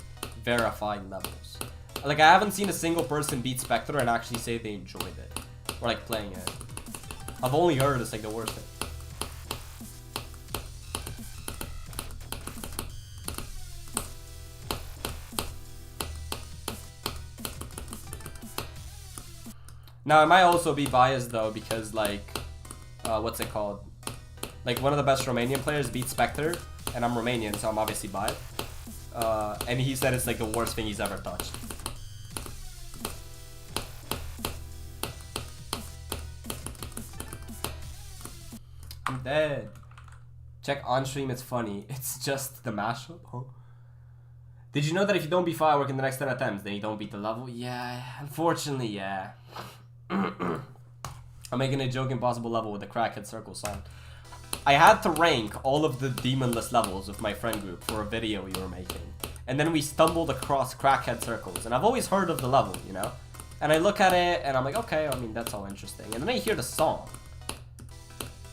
verifying levels. Like, I haven't seen a single person beat Spectre and actually say they enjoyed it. Or, like, playing it. I've only heard it's, like, the worst thing. Now, I might also be biased, though, because, like, what's it called? Like, one of the best Romanian players beat Spectre, and I'm Romanian, so I'm obviously biased. And he said it's, like, the worst thing he's ever touched. I'm dead. Check on stream, it's funny. It's just the mashup. Huh? Did you know that if you don't beat Firework in the next 10 attempts, then you don't beat the level? Yeah, unfortunately, yeah. I'm making a joke impossible level with the crackhead circle sign. I had to rank all of the demonless levels with my friend group for a video we were making. And then we stumbled across Crackhead Circles. And I've always heard of the level, you know? And I look at it and I'm like, okay, I mean, that's all interesting. And then I hear the song.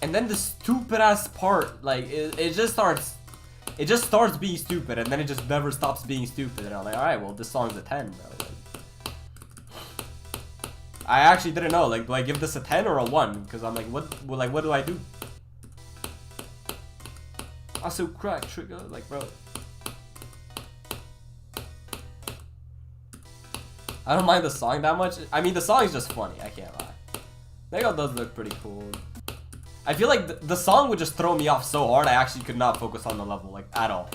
And then the stupid ass part, like, it just starts being stupid, and then it just never stops being stupid. And I'm like, alright, well, this song's a 10, bro. Like, I actually didn't know, like, do I give this a 10 or a 1? Because I'm like, what do I do? I so crack trigger, like, bro. I don't mind the song that much. I mean, the song is just funny, I can't lie. Mega does look pretty cool. I feel like the song would just throw me off so hard I actually could not focus on the level, like, at all.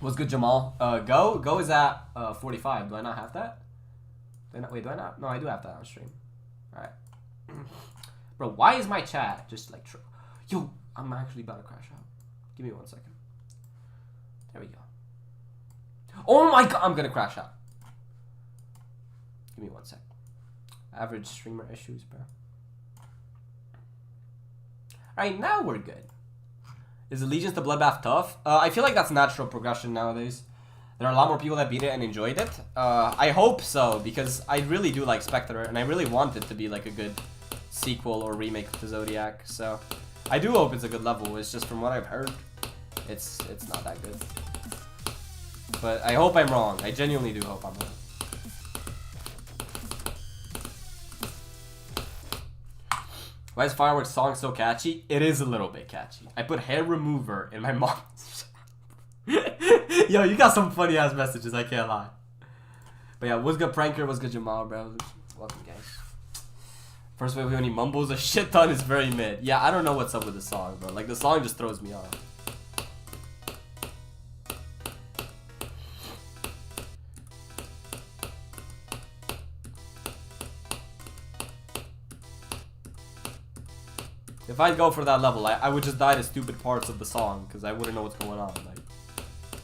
What's good, Jamal? Go is at 45. Do I not have that? Wait, do I not? No, I do have that on stream. Alright. Bro, why is my chat just like... Yo, I'm actually about to crash out. Give me 1 second. There we go. Oh my god, I'm gonna crash out. Give me 1 second. Average streamer issues, bro. Alright, now we're good. Is Allegiance to Bloodbath tough? I feel like that's natural progression nowadays. There are a lot more people that beat it and enjoyed it. I hope so, because I really do like Spectre, and I really want it to be like a good sequel or remake to Zodiac. So I do hope it's a good level. It's just from what I've heard, it's not that good. But I hope I'm wrong. I genuinely do hope I'm wrong. Why is Firework's song so catchy? It is a little bit catchy. I put hair remover in my mom's. Yo, you got some funny ass messages, I can't lie. But yeah, what's good Pranker, what's good Jamal, bro? Welcome, guys. First way when he mumbles a shit ton is very mid. Yeah, I don't know what's up with the song, bro. Like, the song just throws me off. If I'd go for that level, I would just die to stupid parts of the song, because I wouldn't know what's going on. Like,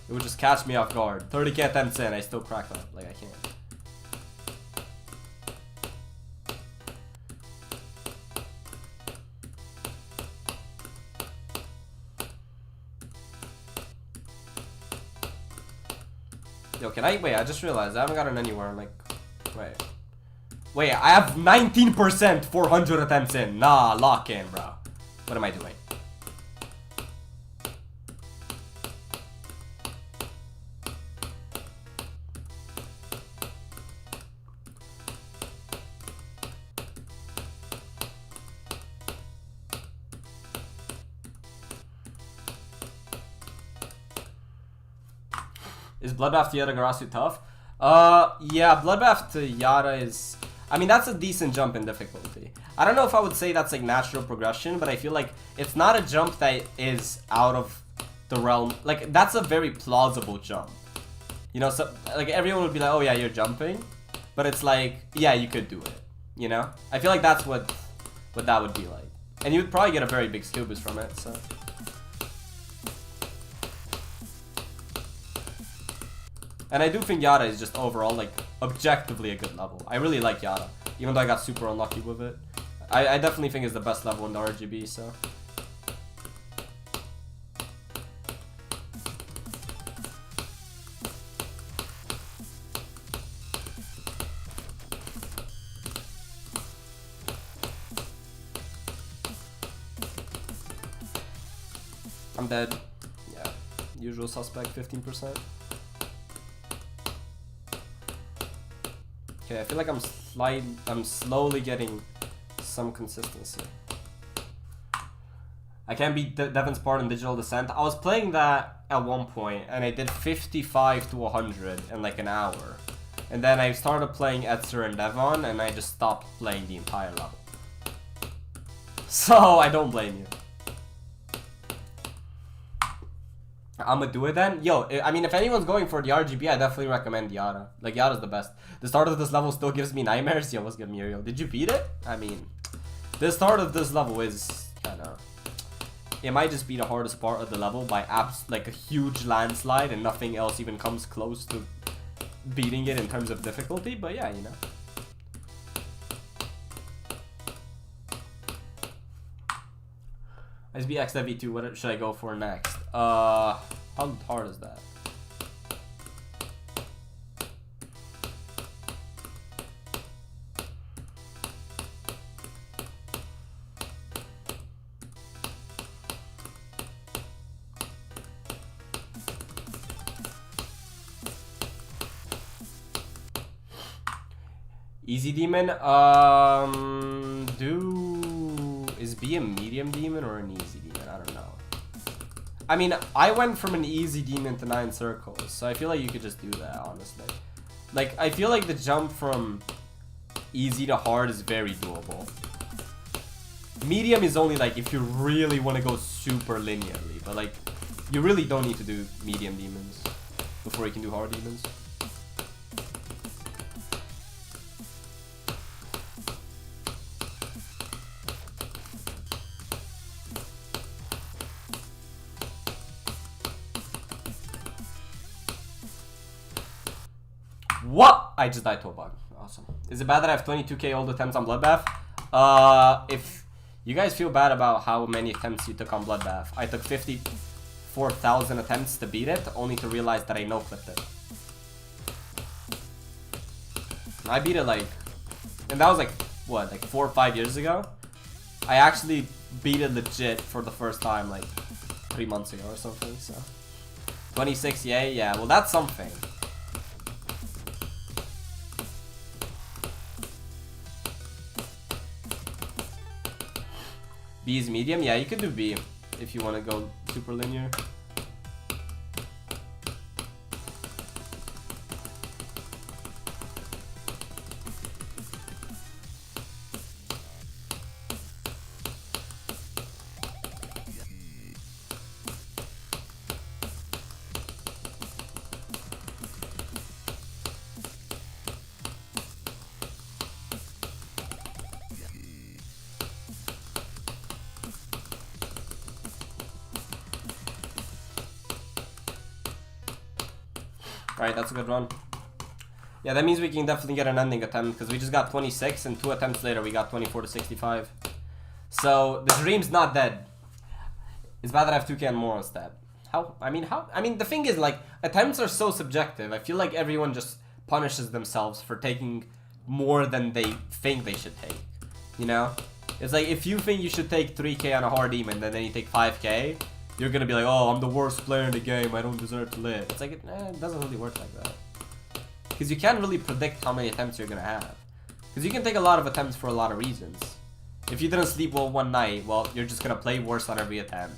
it would just catch me off guard. 30k attempts in, I still crack that. Like, I can't. Yo, can I? Wait, I just realized I haven't gotten anywhere. Like, wait, I have 19% 400 attempts in. Nah, lock in, bro. What am I doing? Is Bloodbath to Yara Garasu tough? Yeah, Bloodbath to Yara is... I mean, that's a decent jump in difficulty. I don't know if I would say that's like natural progression, but I feel like it's not a jump that is out of the realm. Like, that's a very plausible jump. You know, so like everyone would be like, oh yeah, you're jumping. But it's like, yeah, you could do it. You know? I feel like that's what that would be like. And you would probably get a very big skill boost from it, so... And I do think Yara is just overall, like, objectively a good level. I really like Yara, even though I got super unlucky with it. I definitely think it's the best level in the RGB, so... I'm dead. Yeah, usual suspect, 15%. Okay, I feel like I'm slowly getting some consistency. I can't beat Devin's part in Digital Descent. I was playing that at one point, and I did 55 to 100 in like an hour. And then I started playing Etzer and Devon, and I just stopped playing the entire level. So, I don't blame you. I'ma do it then. Yo, I mean, if anyone's going for the RGB, I definitely recommend Yara. Like, Yara's the best. The start of this level still gives me nightmares. Yo, what's good, Muriel? Did you beat it? I mean, the start of this level is kind of... It might just be the hardest part of the level by like a huge landslide, and nothing else even comes close to beating it in terms of difficulty. But yeah, you know. SBX V2, what should I go for next? How hard is that? Easy demon. Is B a medium demon or an easy demon? I don't know. I mean, I went from an easy demon to 9 circles, so I feel like you could just do that, honestly. Like, I feel like the jump from easy to hard is very doable. Medium is only like if you really want to go super linearly, but like, you really don't need to do medium demons before you can do hard demons. What? I just died to a bug. Awesome. Is it bad that I have 22k old attempts on Bloodbath? If you guys feel bad about how many attempts you took on Bloodbath, I took 54,000 attempts to beat it, only to realize that I no-clipped it. I beat it like, and that was like, what, like 4 or 5 years ago? I actually beat it legit for the first time like 3 months ago or something, so. 26, yay, yeah, well that's something. B is medium? Yeah, you could do B if you want to go super linear. Alright, that's a good run. Yeah, that means we can definitely get an ending attempt, because we just got 26, and 2 attempts later we got 24 to 65. So, the dream's not dead. It's bad that I have 2k and more instead. I mean, the thing is, like, attempts are so subjective. I feel like everyone just punishes themselves for taking more than they think they should take. You know? It's like, if you think you should take 3k on a hard demon, and then you take 5k, you're gonna be like, oh, I'm the worst player in the game, I don't deserve to live. It's like, it doesn't really work like that. Because you can't really predict how many attempts you're gonna have. Because you can take a lot of attempts for a lot of reasons. If you didn't sleep well one night, well, you're just gonna play worse on every attempt.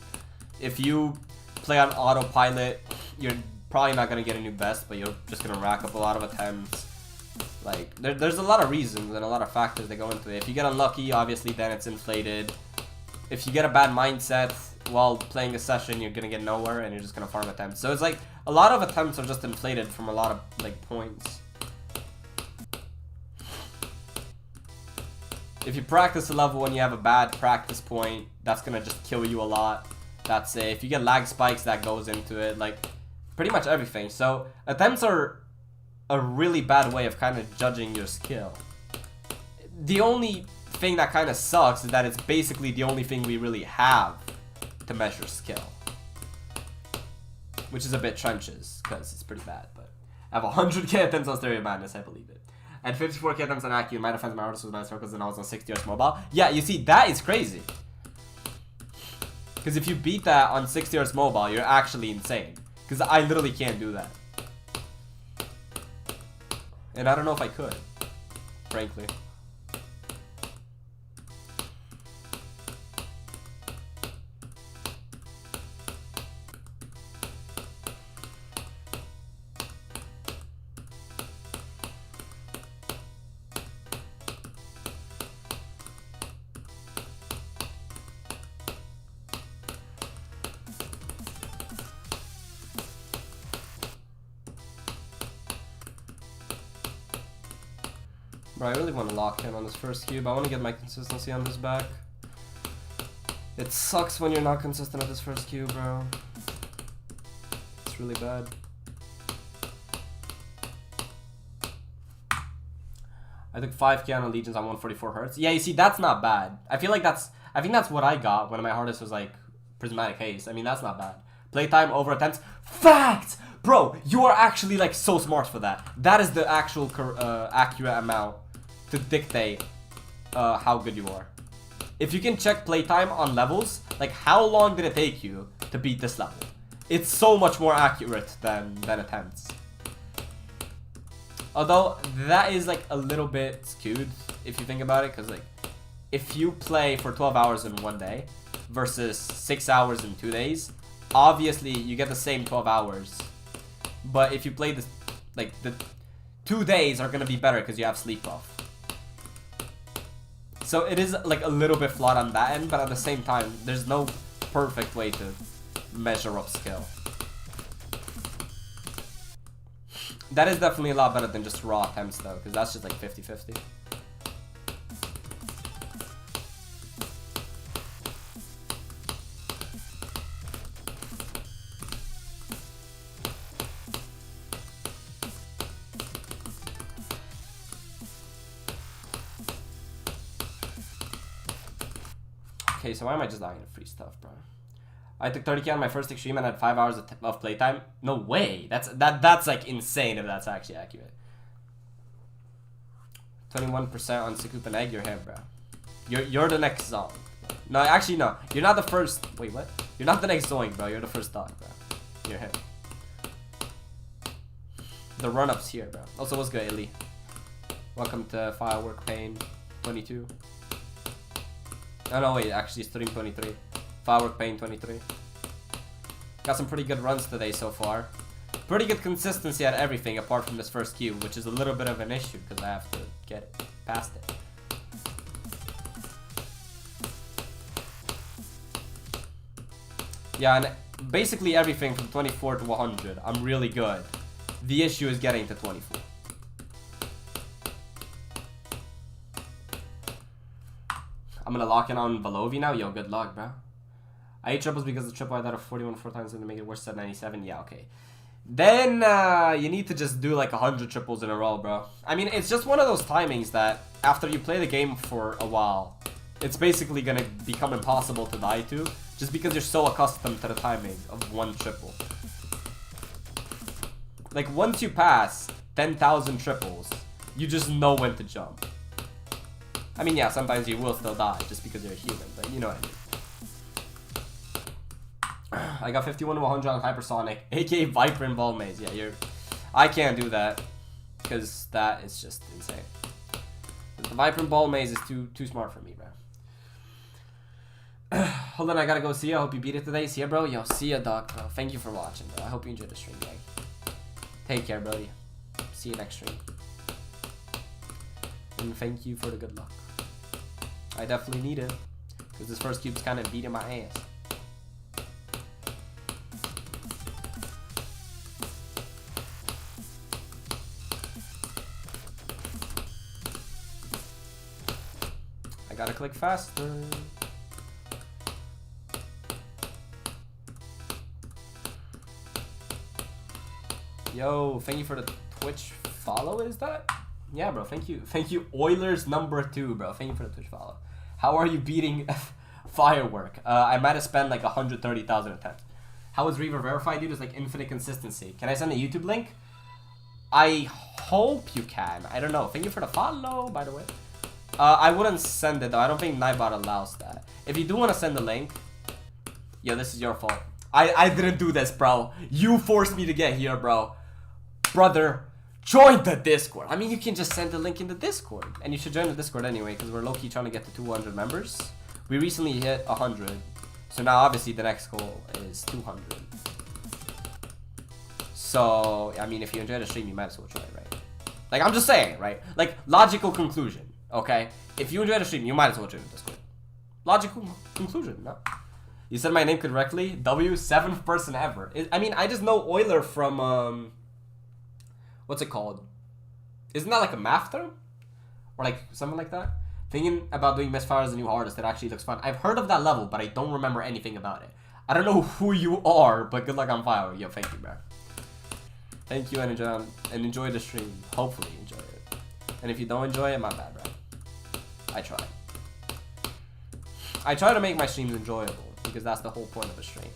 If you play on autopilot, you're probably not gonna get a new best, but you're just gonna rack up a lot of attempts. Like, there's a lot of reasons and a lot of factors that go into it. If you get unlucky, obviously, then it's inflated. If you get a bad mindset while playing a session, you're gonna get nowhere and you're just gonna farm attempts. So it's like a lot of attempts are just inflated from a lot of like points. If you practice a level and you have a bad practice point, that's gonna just kill you a lot. That's it. If you get lag spikes, that goes into it. Like pretty much everything. So attempts are a really bad way of kind of judging your skill. The only thing that kind of sucks is that it's basically the only thing we really have to measure skill, which is a bit trenches because it's pretty bad. But I have 100k attempts on Stereo Madness, I believe it, and 54k attempts on Accu. My defense, my artist was 9 circles, and I was on 60 Hz mobile. Yeah, you see, that is crazy. Because if you beat that on 60 Hz mobile, you're actually insane. Because I literally can't do that, and I don't know if I could, frankly. Bro, I really want to lock in on this first cube. I want to get my consistency on this back. It sucks when you're not consistent at this first cube, bro. It's really bad. I took 5k on Allegiance on 144 Hz. Yeah, you see, that's not bad. I think that's what I got when my hardest was like prismatic haze. I mean, that's not bad. Playtime over attempts. Fact! Bro, you are actually like so smart for that. That is the actual accurate amount to dictate how good you are. If you can check playtime on levels, like how long did it take you to beat this level? It's so much more accurate than attempts. Although that is like a little bit skewed if you think about it, because like if you play for 12 hours in one day versus 6 hours in 2 days, obviously you get the same 12 hours. But if you play this, like the 2 days are gonna be better because you have sleep off. So it is like a little bit flawed on that end, but at the same time, there's no perfect way to measure up skill. That is definitely a lot better than just raw attempts though, because that's just like 50-50. Okay, so why am I just not getting free stuff, bro? I took 30k on my first extreme and had 5 hours of playtime. No way. That's like insane if that's actually accurate. 21% on Scoop and Egg. You're him, bro. You're the next Zong. No, actually no. You're not the first. Wait, what? You're not the next Zoing, bro. You're the first dog, bro. You're him. The run-up's here, bro. Also, what's good, Illy? Welcome to Firework Pain 22. Oh no, wait, actually Stream 23. Firework Pain 23. Got some pretty good runs today so far. Pretty good consistency at everything apart from this first queue, which is a little bit of an issue because I have to get it past it. Yeah, and basically everything from 24 to 100, I'm really good. The issue is getting to 24. I'm gonna lock in on Velovi now. Yo, good luck, bro. I ate triples because the triple I thought of 41 4 times to make it worse at 97. Yeah, okay. Then you need to just do like 100 triples in a row, bro. I mean, it's just one of those timings that after you play the game for a while, it's basically gonna become impossible to die to, just because you're so accustomed to the timing of one triple. Like once you pass 10,000 triples, you just know when to jump. I mean, yeah, sometimes you will still die just because you're a human, but you know what I mean. I got 51 to 100 on Hypersonic, aka Viper and Ball Maze. Yeah, I can't do that because that is just insane. The Viper and Ball Maze is too smart for me, man. Hold on, I gotta go see ya. I hope you beat it today. See ya, bro. Yo, see ya, dog, bro. Thank you for watching, bro. I hope you enjoyed the stream, gang. Take care, buddy. See you next stream. And thank you for the good luck. I definitely need it, because this first cube's kind of beating my ass. I gotta click faster. Yo, thank you for the Twitch follow, is that? Yeah, bro, thank you. Thank you, Oilers number 2, bro. Thank you for the Twitch follow. How are you beating Firework? I might have spent like 130,000 attempts. How is Reaver verified, dude? It's like infinite consistency. Can I send a YouTube link? I hope you can. I don't know. Thank you for the follow, by the way. I wouldn't send it, though. I don't think Nightbot allows that. If you do want to send the link, yo, this is your fault. I didn't do this, bro. You forced me to get here, bro. Brother. Join the Discord. I mean, you can just send the link in the Discord. And you should join the Discord anyway, because we're low-key trying to get to 200 members. We recently hit 100. So now, obviously, the next goal is 200. So, I mean, if you enjoy the stream, you might as well join, right? Like, I'm just saying, right? Like, logical conclusion, okay? If you enjoy the stream, you might as well join the Discord. Logical conclusion, no? You said my name correctly. W, 7th person ever. I mean, I just know Euler from, what's it called? Isn't that like a math term? Or like something like that? Thinking about doing Misfire as a new artist, it actually looks fun. I've heard of that level, but I don't remember anything about it. I don't know who you are, but good luck on Firework. Yo, thank you, bro. Thank you and enjoy the stream. Hopefully you enjoy it. And if you don't enjoy it, my bad, bro. I try. I try to make my streams enjoyable. because that's the whole point of a stream.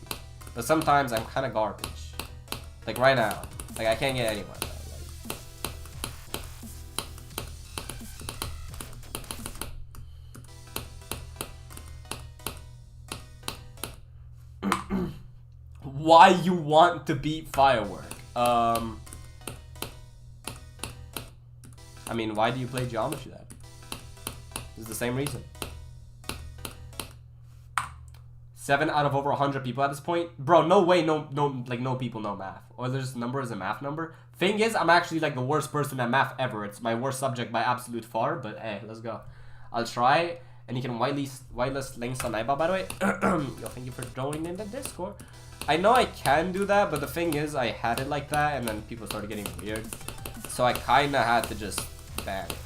But sometimes I'm kind of garbage. Like right now. Like I can't get anywhere. Why you want to beat Firework? I mean, why do you play geometry then? It's the same reason. 7 out of over 100 people at this point? Bro, no way, no people know math. Euler's number is a math number. Thing is, I'm actually like the worst person at math ever. It's my worst subject by absolute far, but hey, let's go. I'll try, and you can whitelist links on IBA, by the way. Yo, thank you for joining in the Discord. I know I can do that, but the thing is, I had it like that, and then people started getting weird. So I kinda had to just ban it.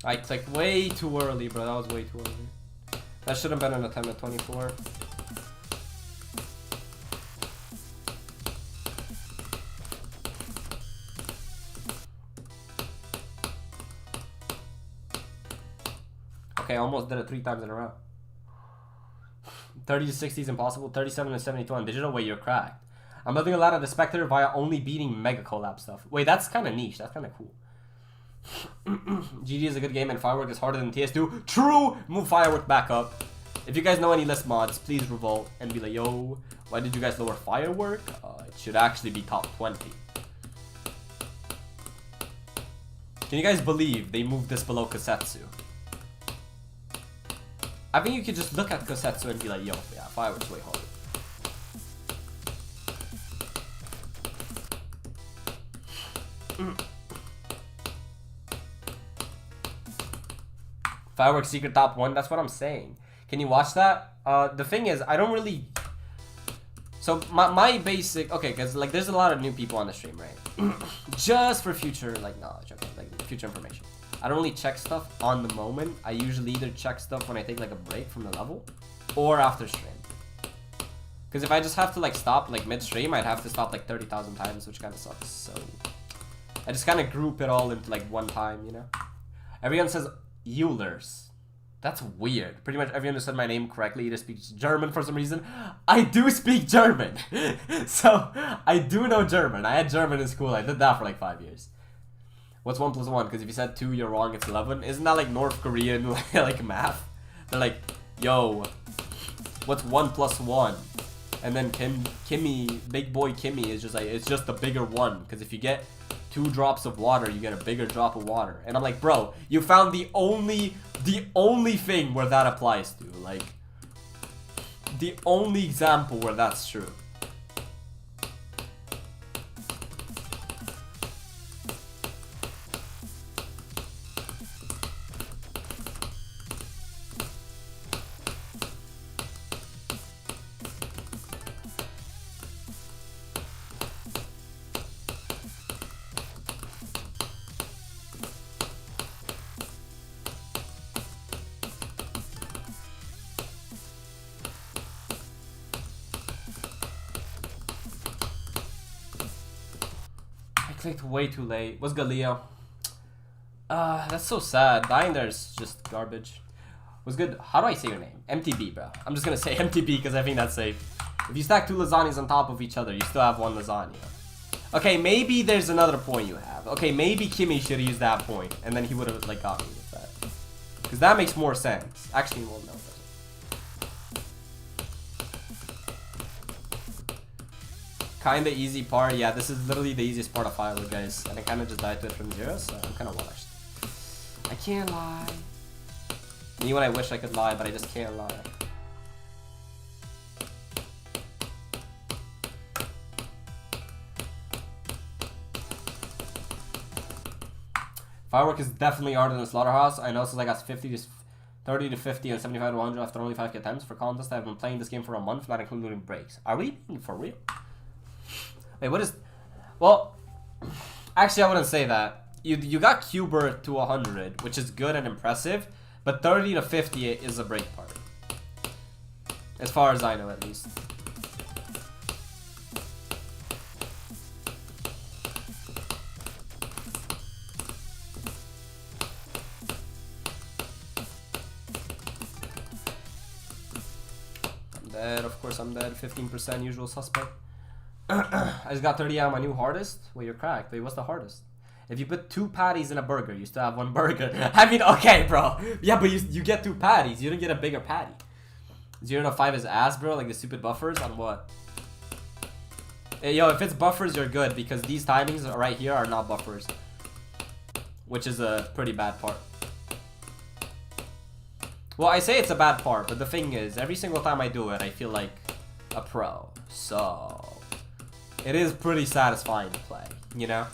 I clicked way too early, bro. That was way too early. That should have been an attempt at 24. Okay, I almost did it 3 times in a row. 30 to 60 is impossible. 37 to 72 on digital. Wait, you're cracked. I'm building a lot of the Spectre via only beating Mega Collab stuff. Wait, that's kind of niche. That's kind of cool. GG is a good game and Firework is harder than TS2. True! Move Firework back up. If you guys know any list mods, please revolt and be like, yo, why did you guys lower Firework? It should actually be top 20. Can you guys believe they moved this below Kosetsu? I think you could just look at Kosetsu and be like, yo, yeah, Firework's way harder. Fireworks secret top 1, that's what I'm saying. Can you watch that? The thing is, I don't really... So, my basic... Okay, because, like, there's a lot of new people on the stream, right? Just for future, like, knowledge, okay? Like, future information. I don't really check stuff on the moment. I usually either check stuff when I take, like, a break from the level, or after stream. Because if I just have to, like, stop, like, mid-stream, I'd have to stop, like, 30,000 times, which kind of sucks, so... I just kind of group it all into, like, one time, you know? Everyone says... Eulers. That's weird. Pretty much everyone who said my name correctly either speaks German for some reason. I do speak German. So, I do know German. I had German in school. I did that for like 5 years. What's 1 plus 1? Because if you said 2, you're wrong. It's 11. Isn't that like North Korean like math? They're like, yo, what's 1 plus 1? And then Kimmy, big boy Kimmy is just like, it's just a bigger 1. Because if you get 2 drops of water, you get a bigger drop of water. And I'm like, bro, you found the only thing where that applies to. Like, the only example where that's true. Clicked way too late. What's good, Leo? That's so sad. Dying there is just garbage. What's good? How do I say your name? MTB, bro. I'm just gonna say MTB because I think that's safe. If you stack 2 lasagnas on top of each other, you still have 1 lasagna. Okay, maybe there's another point you have. Okay, maybe Kimmy should have used that point, and then he would have like got me with that. Because that makes more sense. Actually, well, no. Kinda easy part. Yeah, this is literally the easiest part of Firework, guys. And I kinda just died to it from 0, so I'm kinda washed. I can't lie. Me when I wish I could lie, but I just can't lie. Firework is definitely harder than Slaughterhouse. I know since I got 30 to 50 and 75 to 100 after only 5 attempts for contest. I've been playing this game for a month, not including breaks. Are we being for real? Wait, what is... Well, actually I wouldn't say that. You got Cuber to 100, which is good and impressive, but 30 to 50 is a break part. As far as I know, at least. I'm dead, of course I'm dead. 15% usual suspect. I just got 30 out of my new hardest. Wait, you're cracked. Wait, what's the hardest? If you put 2 patties in a burger, you still have 1 burger. I mean, okay, bro. Yeah, but you get 2 patties. You don't get a bigger patty. 0 to 5 is ass, bro. Like the stupid buffers on what? Hey, yo, if it's buffers, you're good because these timings right here are not buffers, which is a pretty bad part. Well, I say it's a bad part, but the thing is, every single time I do it, I feel like a pro. So it is pretty satisfying to play, you know?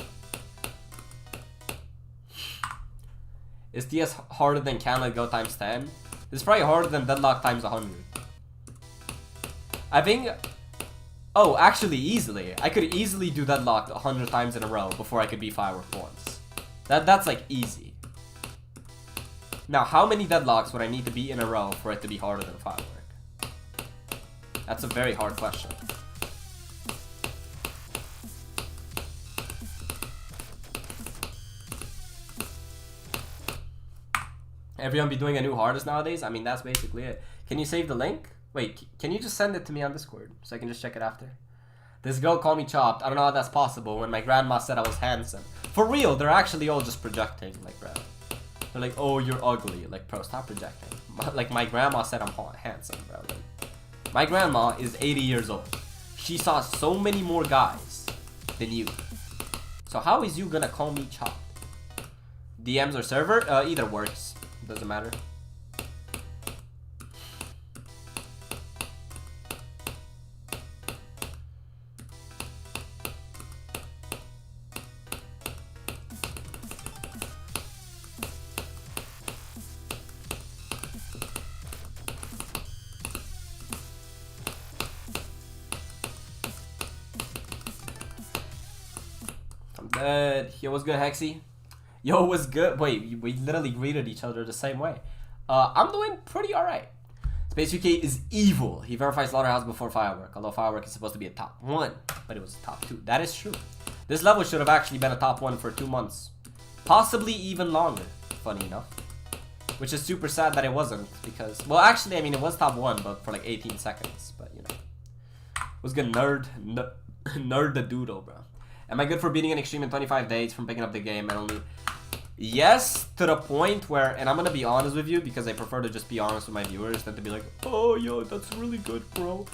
Is DS harder than Can Let Go times 10? It's probably harder than Deadlock times 100. I think... Oh, actually, easily. I could easily do Deadlock 100 times in a row before I could beat Firework once. That's like easy. Now, how many Deadlocks would I need to beat in a row for it to be harder than Firework? That's a very hard question. Everyone be doing a new hardest nowadays? I mean, that's basically it. Can you save the link? Wait, can you just send it to me on Discord so I can just check it after? This girl called me chopped. I don't know how that's possible when my grandma said I was handsome. For real, they're actually all just projecting, like, bro. They're like, oh, you're ugly. Like, bro, stop projecting. Like, my grandma said I'm handsome, bro. Like, my grandma is 80 years old. She saw so many more guys than you. So how is you gonna call me chopped? DMs or server? Either works. Doesn't matter. I'm dead. Yo, what's good, Hexy? Yo, what's good? Wait, we literally greeted each other the same way. I'm doing pretty alright. Space UK is evil. He verified Slaughterhouse before Firework, although Firework is supposed to be a top 1, but it was a top 2. That is true. This level should have actually been a top 1 for 2 months. Possibly even longer, funny enough. Which is super sad that it wasn't, because... Well, actually, I mean, it was top 1, but for like 18 seconds, but you know. What's good, nerd? Nerd the doodle, bro. Am I good for beating an extreme in 25 days from picking up the game and only... Yes, to the point where, and I'm gonna be honest with you because I prefer to just be honest with my viewers than to be like, oh, yo, that's really good, bro.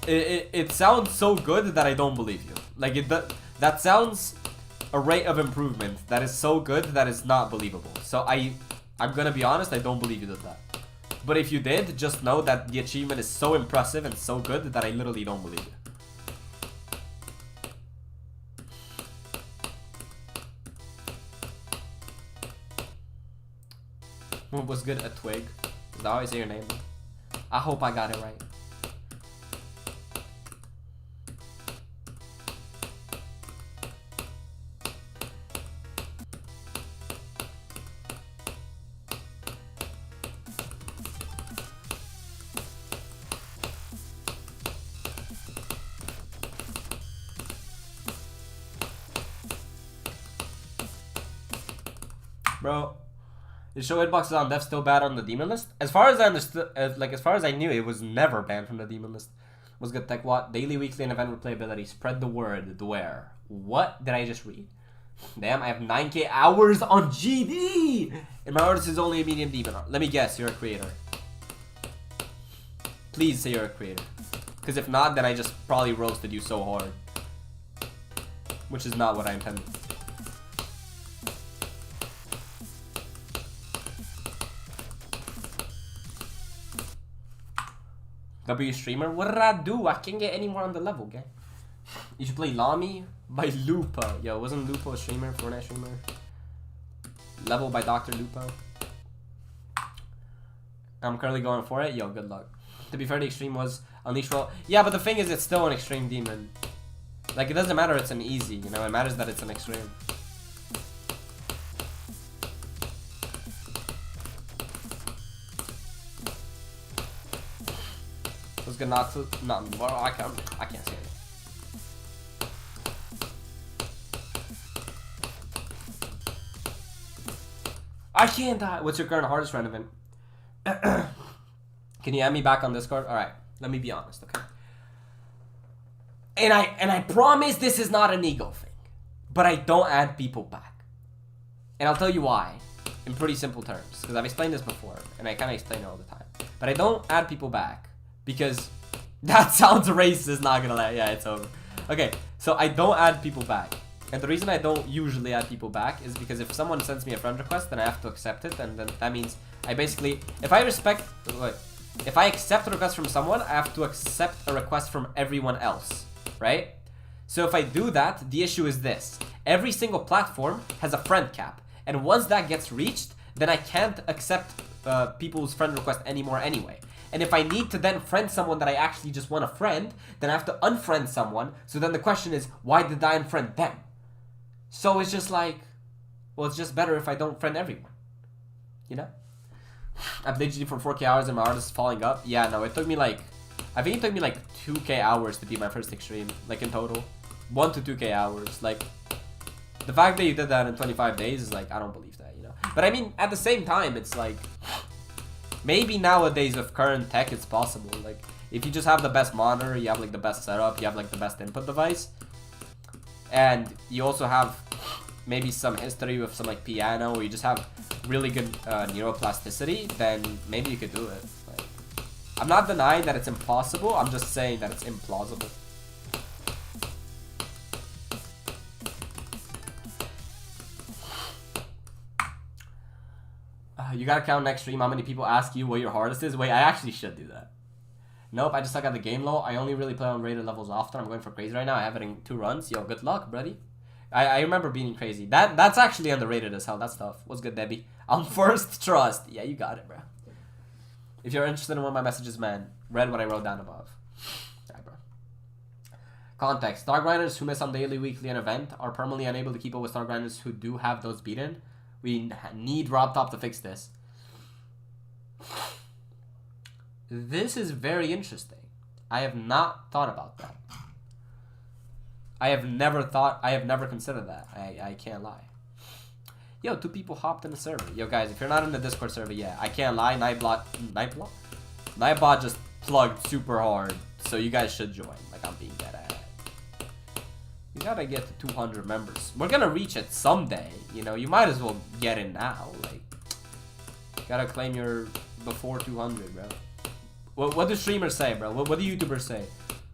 It sounds so good that I don't believe you. Like, that sounds a rate of improvement that is so good that is not believable. So I'm gonna be honest, I don't believe you did that. But if you did, just know that the achievement is so impressive and so good that I literally don't believe you. What was good? A twig? Is that how I say your name? I hope I got it right. Bro. Is show hitboxes on def still bad on the demon list? As far as I understood, as far as I knew, it was never banned from the demon list. Was good tech what? Daily, weekly, and event replayability. Spread the word. Where? What did I just read? Damn, I have 9k hours on GD! And my artist is only a medium demon. Let me guess, you're a creator. Please say you're a creator. Because if not, then I just probably roasted you so hard. Which is not what I intended. W streamer? What did I do? I can't get any more on the level, gang. You should play Lami by Lupo. Yo, wasn't Lupo a streamer? Fortnite streamer? Level by Dr. Lupo. I'm currently going for it. Yo, good luck. To be fair, the extreme was Unleash Roll. Yeah, but the thing is, it's still an extreme demon. Like, it doesn't matter it's an easy, you know? It matters that it's an extreme. good not to, well, I can't say it. I can't die. What's your current hardest, Renevant? Can you add me back on Discord? All right, let me be honest, okay? And I promise this is not an ego thing, but I don't add people back, and I'll tell you why, in pretty simple terms, because I've explained this before, and I kind of explain it all the time. But I don't add people back because that sounds racist. Not gonna lie, yeah, it's over. Okay, so I don't add people back. And the reason I don't usually add people back is because if someone sends me a friend request, then I have to accept it, and then that means I basically, if I accept a request from someone, I have to accept a request from everyone else, right? So if I do that, the issue is this. Every single platform has a friend cap, and once that gets reached, then I can't accept people's friend request anymore anyway. And if I need to then friend someone that I actually just want to friend, then I have to unfriend someone. So then the question is, why did I unfriend them? So it's just like, well, it's just better if I don't friend everyone, you know? I played GD for 4K hours and my art is falling up. Yeah, no, it took me like, I think it took me like 2K hours to beat my first extreme, like in total. 1 to 2K hours. Like, the fact that you did that in 25 days is like, I don't believe that, you know? But I mean, at the same time, it's like, maybe nowadays with current tech, it's possible. Like, if you just have the best monitor, you have like the best setup, you have like the best input device, and you also have maybe some history with some like piano, or you just have really good neuroplasticity, then maybe you could do it. Like, I'm not denying that it's impossible, I'm just saying that it's implausible. You gotta count next stream how many people ask you what your hardest is. Wait, I actually should do that. Nope, I just suck at the game low. I only really play on rated levels often. I'm going for crazy right now. I have it in 2 runs. Yo, good luck, buddy. I remember being crazy. That's actually underrated as hell. That's tough. What's good, Debbie? I'm first trust. Yeah, you got it, bro. If you're interested in one of my messages, man, read what I wrote down above. Alright, bro. Context. Star grinders who miss on daily, weekly, and event are permanently unable to keep up with star grinders who do have those beaten. We need Rob Top to fix this. This is very interesting. I have not thought about that. I have never considered that. I can't lie. Yo, 2 people hopped in the server. Yo, guys, if you're not in the Discord server yet, I can't lie. Nightbot just plugged super hard, so you guys should join. Like, I'm being dead at it. You gotta get to 200 members. We're gonna reach it someday. You know, you might as well get in now. Like, gotta claim your before 200, bro. What do streamers say, bro? What do YouTubers say?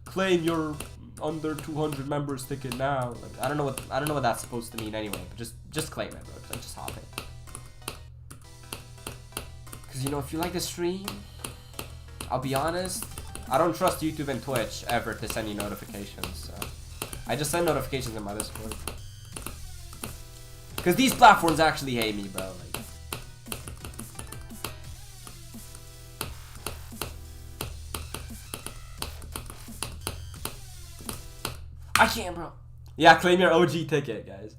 Claim your under 200 members ticket now. Like, I don't know what that's supposed to mean anyway. But just claim it, bro. Like, just hop it. Cause you know, if you like the stream, I'll be honest, I don't trust YouTube and Twitch ever to send you notifications. So I just send notifications in my Discord. Cause these platforms actually hate me, bro. Like, I can't, bro. Yeah, claim your OG ticket, guys.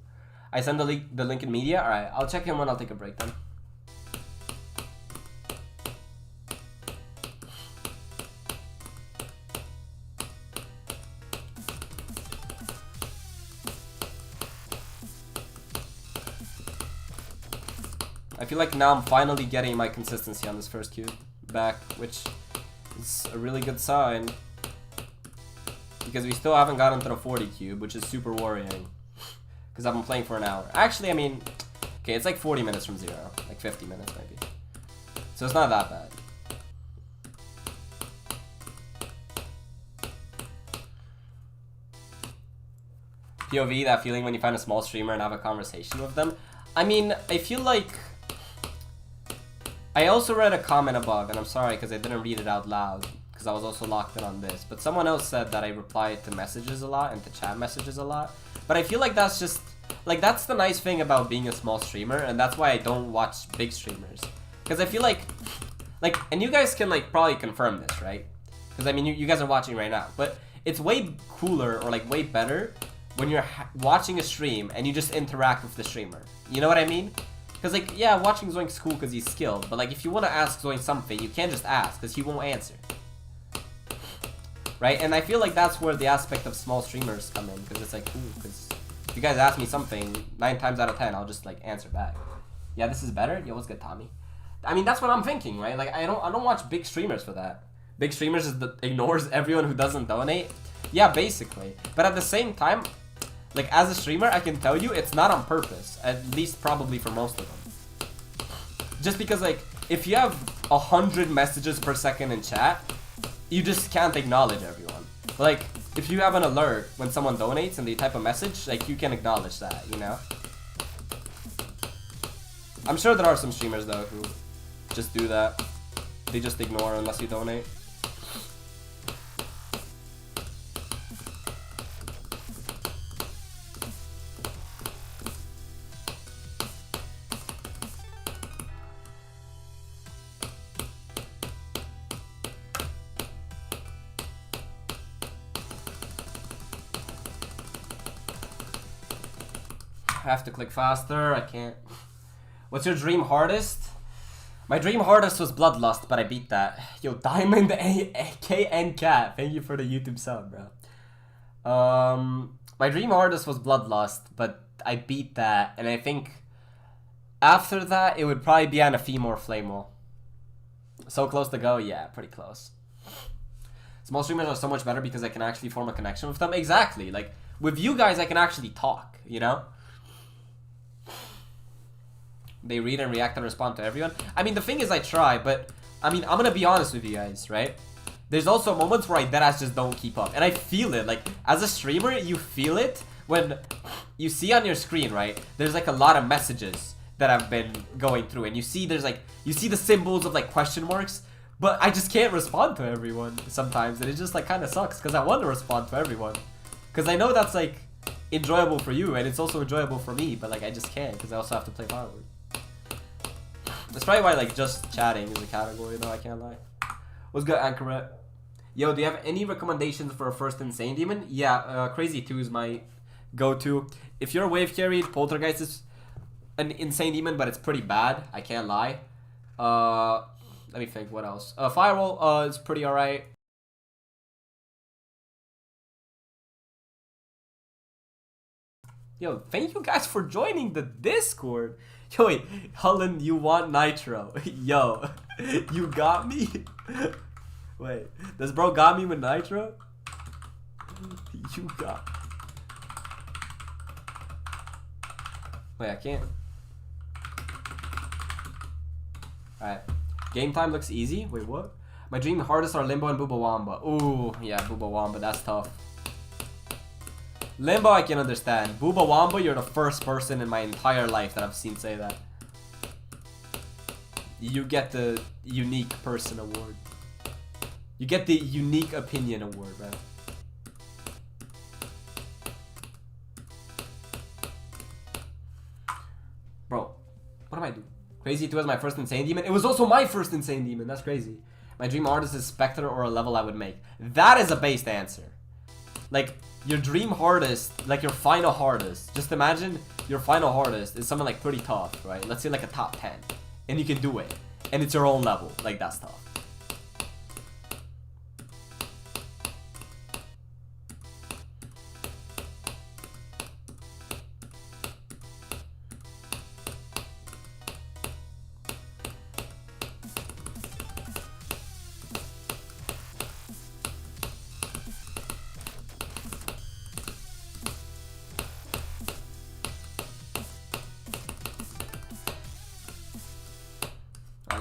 I send the link in media. All right, I'll check in when I'll take a break then. I feel like now I'm finally getting my consistency on this first cube back, which is a really good sign. Because we still haven't gotten to the 40 cube, which is super worrying. Because I've been playing for an hour. Actually, I mean, okay, it's like 40 minutes from 0. Like 50 minutes, maybe. So it's not that bad. POV, that feeling when you find a small streamer and have a conversation with them. I mean, I feel like... I also read a comment above, and I'm sorry because I didn't read it out loud. Because I was also locked in on this. But someone else said that I reply to messages a lot and to chat messages a lot. But I feel like that's just... Like, that's the nice thing about being a small streamer. And that's why I don't watch big streamers. Because I feel like... And you guys can, like, probably confirm this, right? Because, I mean, you guys are watching right now. But it's way cooler or, like, way better when you're watching a stream and you just interact with the streamer. You know what I mean? Because, like, yeah, watching Zoink's cool because he's skilled. But, like, if you want to ask Zoink something, you can't just ask because he won't answer. right? And I feel like that's where the aspect of small streamers come in, because it's like, ooh, because if you guys ask me something, 9 times out of 10, I'll just like answer back. Yeah, this is better. Yo, what's good, Tommy? I mean, that's what I'm thinking, right? Like, I don't watch big streamers for that. Big streamers just ignores everyone who doesn't donate. Yeah, basically. But at the same time, like, as a streamer, I can tell you it's not on purpose. At least probably for most of them. Just because, like, if you have 100 messages per second in chat, you just can't acknowledge everyone. Like, if you have an alert when someone donates and they type a message, like, you can acknowledge that, you know? I'm sure there are some streamers, though, who just do that. They just ignore unless you donate. I have to click faster, I can't. What's your dream hardest? My dream hardest was Bloodlust, but I beat that. Yo, Diamond KN Cat, thank you for the YouTube sub, bro. My dream hardest was Bloodlust, but I beat that, and I think after that it would probably be Anathema or Flamewall. So close to go, yeah, pretty close. Small streamers are so much better because I can actually form a connection with them. Exactly, like with you guys I can actually talk, you know? They read and react and respond to everyone. I mean, the thing is I try, but I mean, I'm gonna be honest with you guys, right? There's also moments where I deadass just don't keep up. And I feel it, like, as a streamer, you feel it when you see on your screen, right? There's like a lot of messages that I've been going through. And you see there's like, you see the symbols of like question marks, but I just can't respond to everyone sometimes. And it just like kind of sucks because I want to respond to everyone. Because I know that's like enjoyable for you and it's also enjoyable for me, but like I just can't because I also have to play Firework. That's probably why like just chatting is a category though, I can't lie. What's good, Anchoret? Yo, do you have any recommendations for a first Insane Demon? Yeah, Crazy 2 is my go-to. If you're wave carried, Poltergeist is an Insane Demon, but it's pretty bad, I can't lie. Let me think, what else? Firewall is pretty alright. Yo, thank you guys for joining the Discord. Yo, wait, Holland, you want Nitro? Yo, you got me? Wait, does bro got me with Nitro? You got... Wait, I can't. Alright. Game time looks easy. Wait, what? My dream hardest are Limbo and Bubawamba. Ooh, yeah, Bubawamba, that's tough. Limbo I can understand. Bubawamba, you're the first person in my entire life that I've seen say that. You get the unique person award. You get the unique opinion award, right? Bro, what am I doing? Crazy 2 was my first Insane Demon. It was also my first Insane Demon. That's crazy. My dream artist is Spectre or a level I would make. That is a based answer. Like, your dream hardest, like your final hardest. Just imagine your final hardest is something like pretty tough, right? Let's say like a top 10. And you can do it. And it's your own level. Like, that's tough.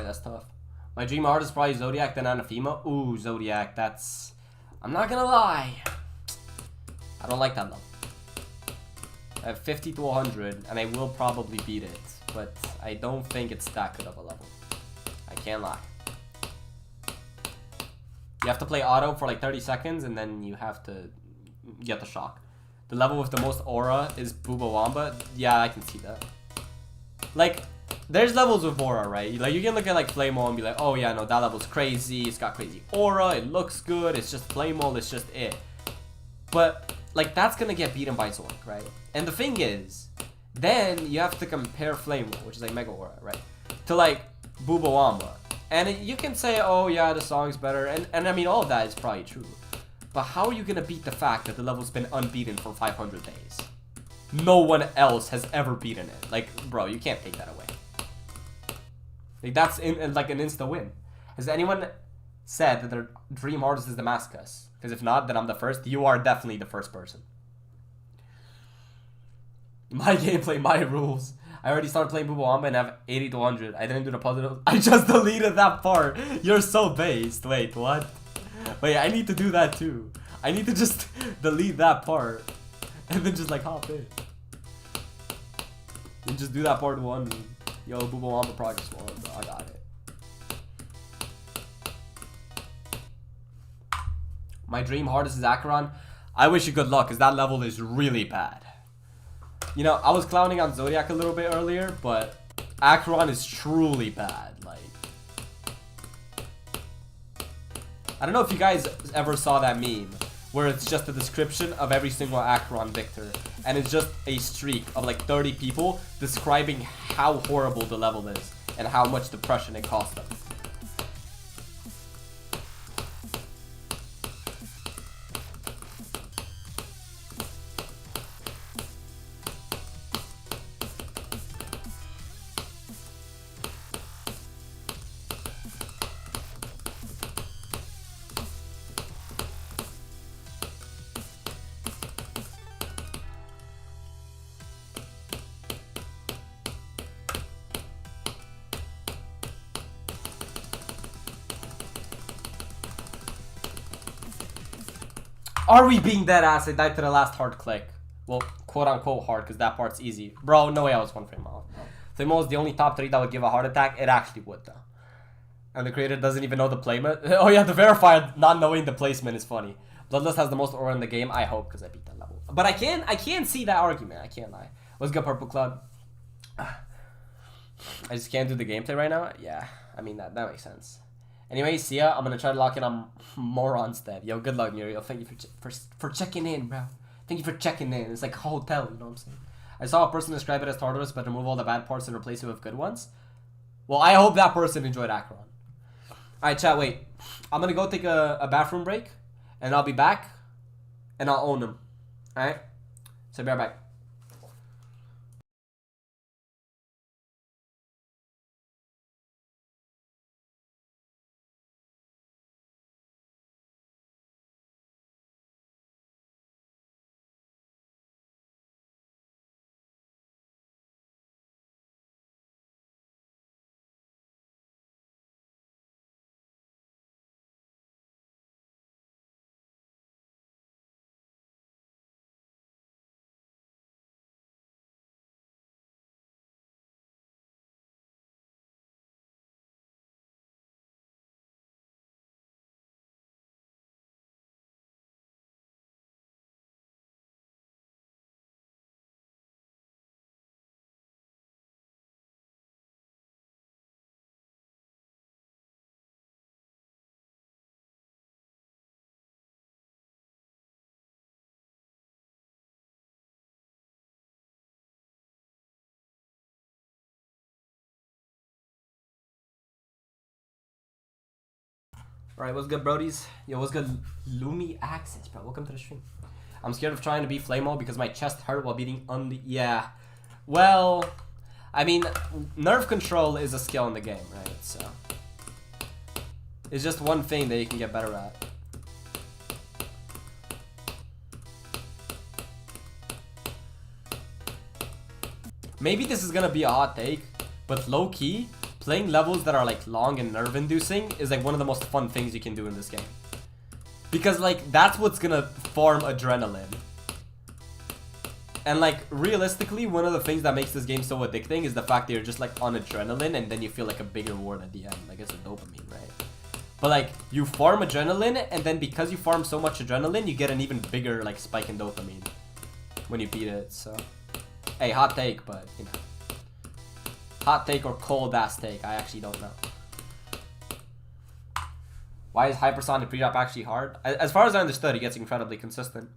That's tough. My dream artist is probably Zodiac, then Anathema. Ooh, Zodiac, that's... I'm not gonna lie. I don't like that level. I have 50 to 100, and I will probably beat it. But I don't think it's that good of a level. I can't lie. You have to play auto for like 30 seconds, and then you have to get the shock. The level with the most aura is Bubawamba. Yeah, I can see that. Like... There's levels of aura, right? Like, you can look at, like, Flame and be like, oh, yeah, no, that level's crazy. It's got crazy aura. It looks good. It's just Flame it's just it. But, like, that's gonna get beaten by Zork, right? And the thing is, then you have to compare Flame which is, like, Mega Aura, right? To, like, Bubawamba. And you can say, oh, yeah, the song's better. And I mean, all of that is probably true. But how are you gonna beat the fact that the level's been unbeaten for 500 days? No one else has ever beaten it. Like, bro, you can't take that away. Like, that's like an insta win. Has anyone said that their dream hardest is Damascus? Because if not, then I'm the first. You are definitely the first person. My gameplay, my rules. I already started playing Bubawamba and have 80 to 100. I didn't do the puzzle. I just deleted that part. You're so based. Wait, what? Wait, I need to do that too. I need to just delete that part. And then just like hop in. And just do that part one. Yo, Bubawamba progress 1, bro. I got it. My dream hardest is Acheron. I wish you good luck, because that level is really bad. You know, I was clowning on Zodiac a little bit earlier, but Acheron is truly bad. Like, I don't know if you guys ever saw that meme, where it's just a description of every single Acheron victor, and it's just a streak of like 30 people describing how horrible the level is, and how much depression it cost them. Are we being dead ass? I died to the last hard click. Well, quote unquote hard, because that part's easy. Bro, no way I was 1 frame off. Flamo is the only top 3 that would give a heart attack. It actually would, though. And the creator doesn't even know the placement. Oh yeah, the verified not knowing the placement is funny. Bloodlust has the most aura in the game. I hope, because I beat that level. But I can't see that argument. I can't lie. What's good, Purple Cloud? I just can't do the gameplay right now. Yeah, I mean, that makes sense. Anyway, see ya. I'm gonna try to lock in on Moron's dev. Yo, good luck, Muriel. Thank you for checking in, bro. Thank you for checking in. It's like a hotel, you know what I'm saying? I saw a person describe it as Tartarus, but remove all the bad parts and replace it with good ones. Well, I hope that person enjoyed Acheron. Alright, chat, wait. I'm gonna go take a bathroom break, and I'll be back, and I'll own them. Alright? So, be right back. Alright, what's good, brodies? Yo, what's good, Lumi Access, bro? Welcome to the stream. I'm scared of trying to beat Flamo because my chest hurt while beating Yeah. Well, I mean, nerve control is a skill in the game, right? So, it's just one thing that you can get better at. Maybe this is gonna be a hot take, but low-key, playing levels that are like long and nerve-inducing is like one of the most fun things you can do in this game. Because like, that's what's gonna farm adrenaline. And like, realistically, one of the things that makes this game so addicting is the fact that you're just like on adrenaline and then you feel like a big reward at the end. Like, it's a dopamine, right? But like, you farm adrenaline, and then because you farm so much adrenaline, you get an even bigger like spike in dopamine when you beat it, so. Hey, hot take, but you know. Hot take or cold ass take, I actually don't know. Why is Hypersonic pre-drop actually hard? As far as I understood, it gets incredibly consistent.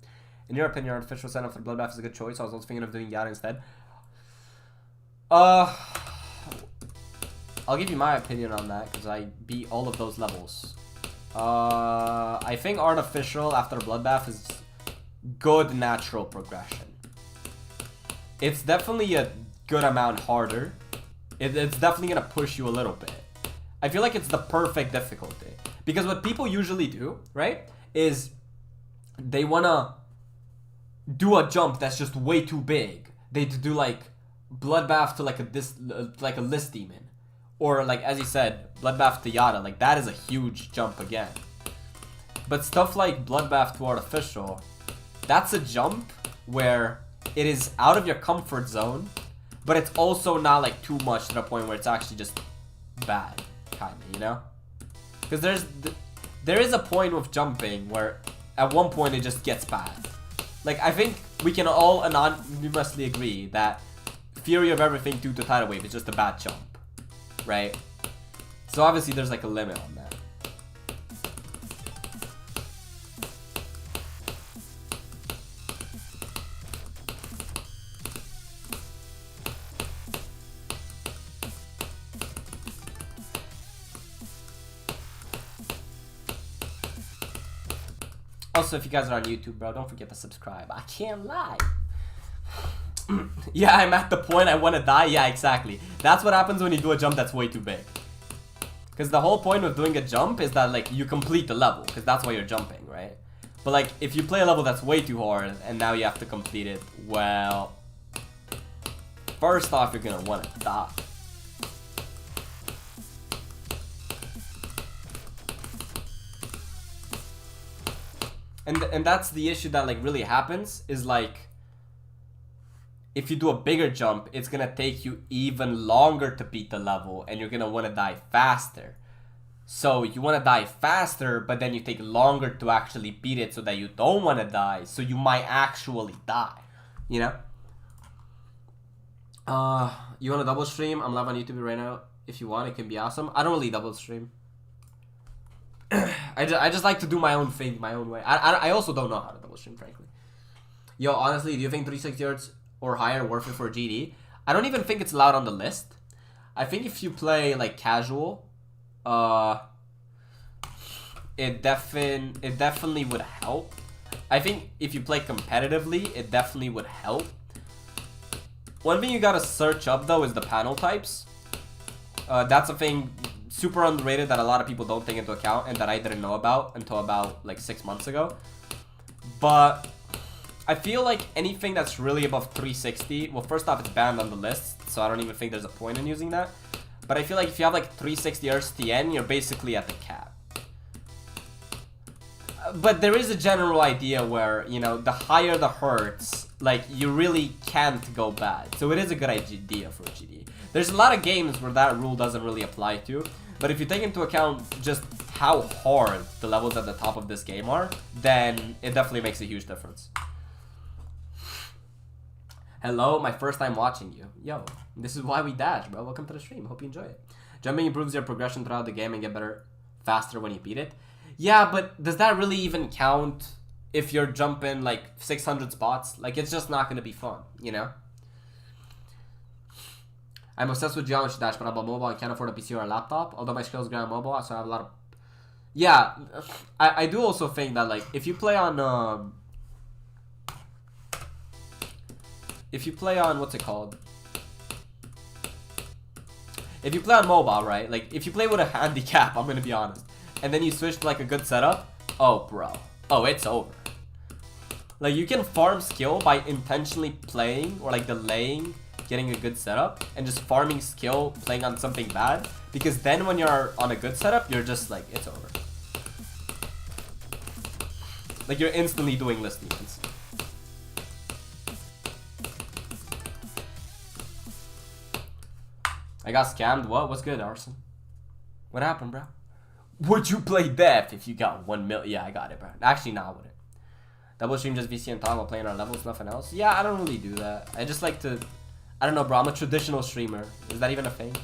In your opinion, artificial setup for the Bloodbath is a good choice. I was also thinking of doing Yara instead. I'll give you my opinion on that, because I beat all of those levels. I think artificial after bloodbath is good natural progression. It's definitely a good amount harder. It's definitely gonna push you a little bit. I feel like it's the perfect difficulty. Because what people usually do, right, is they wanna do a jump that's just way too big. They do like bloodbath to like a list demon. Or like, as you said, bloodbath to Yada. Like, that is a huge jump again. But stuff like bloodbath to artificial, that's a jump where it is out of your comfort zone, but it's also not like too much to the point where it's actually just bad, kind of, you know? Because there is a point with jumping where at one point it just gets bad. Like, I think we can all anonymously agree that Fury of Everything due to Tidal Wave is just a bad jump, right? So obviously there's like a limit on that. Also, if you guys are on YouTube, bro, don't forget to subscribe. I can't lie. Yeah, I'm at the point I want to die. Yeah, exactly. That's what happens when you do a jump that's way too big. Because the whole point of doing a jump is that, like, you complete the level. Because that's why you're jumping, right? But, like, if you play a level that's way too hard and now you have to complete it, well... First off, you're going to want to die. And that's the issue that, like, really happens, is, like, if you do a bigger jump, it's gonna take you even longer to beat the level, and you're gonna want to die faster. So you want to die faster, but then you take longer to actually beat it so that you don't want to die, so you might actually die, you know? You want to double stream? I'm live on YouTube right now. If you want, it can be awesome. I don't really double stream. I just like to do my own thing, my own way. I also don't know how to double stream, frankly. Yo, honestly, do you think 360 Hz or higher worth it for GD? I don't even think it's allowed on the list. I think if you play like casual, it definitely would help. I think if you play competitively, it definitely would help. One thing you gotta search up though is the panel types. That's a thing super underrated that a lot of people don't take into account and that I didn't know about until about like 6 months ago. But I feel like anything that's really above 360, well, first off, it's banned on the list, so I don't even think there's a point in using that. But I feel like if you have like 360 Hz TN, you're basically at the cap. But there is a general idea where, you know, the higher the hertz, like, you really can't go bad. So it is a good idea for GD. There's a lot of games where that rule doesn't really apply to, but if you take into account just how hard the levels at the top of this game are, then it definitely makes a huge difference. Hello, my first time watching you. Yo, this is why we dash, bro. Welcome to the stream. Hope you enjoy it. Jumping improves your progression throughout the game and get better faster when you beat it. Yeah, but does that really even count if you're jumping like 600 spots? Like, it's just not going to be fun, you know? I'm obsessed with Geometry Dash, but I'm on mobile and can't afford a PC or a laptop. Although my skills ground mobile, so I have a lot of... Yeah, I do also think that, like, if you play on... If you play on, what's it called? If you play on mobile, right? Like, if you play with a handicap, I'm gonna be honest, and then you switch to, like, a good setup, oh, bro. Oh, it's over. Like, you can farm skill by intentionally playing or, like, delaying getting a good setup and just farming skill playing on something bad, because then when you're on a good setup, you're just, like, it's over. Like, you're instantly doing list defense. I got scammed. What? What's good, Arson? What happened, bro? Would you play Death if you got 1 mil? Yeah, I got it, bro. Actually, no, I wouldn't. Double stream just VC and Tom while playing our levels, nothing else. Yeah, I don't really do that. I just like to... I don't know, bro. I'm a traditional streamer. Is that even a thing?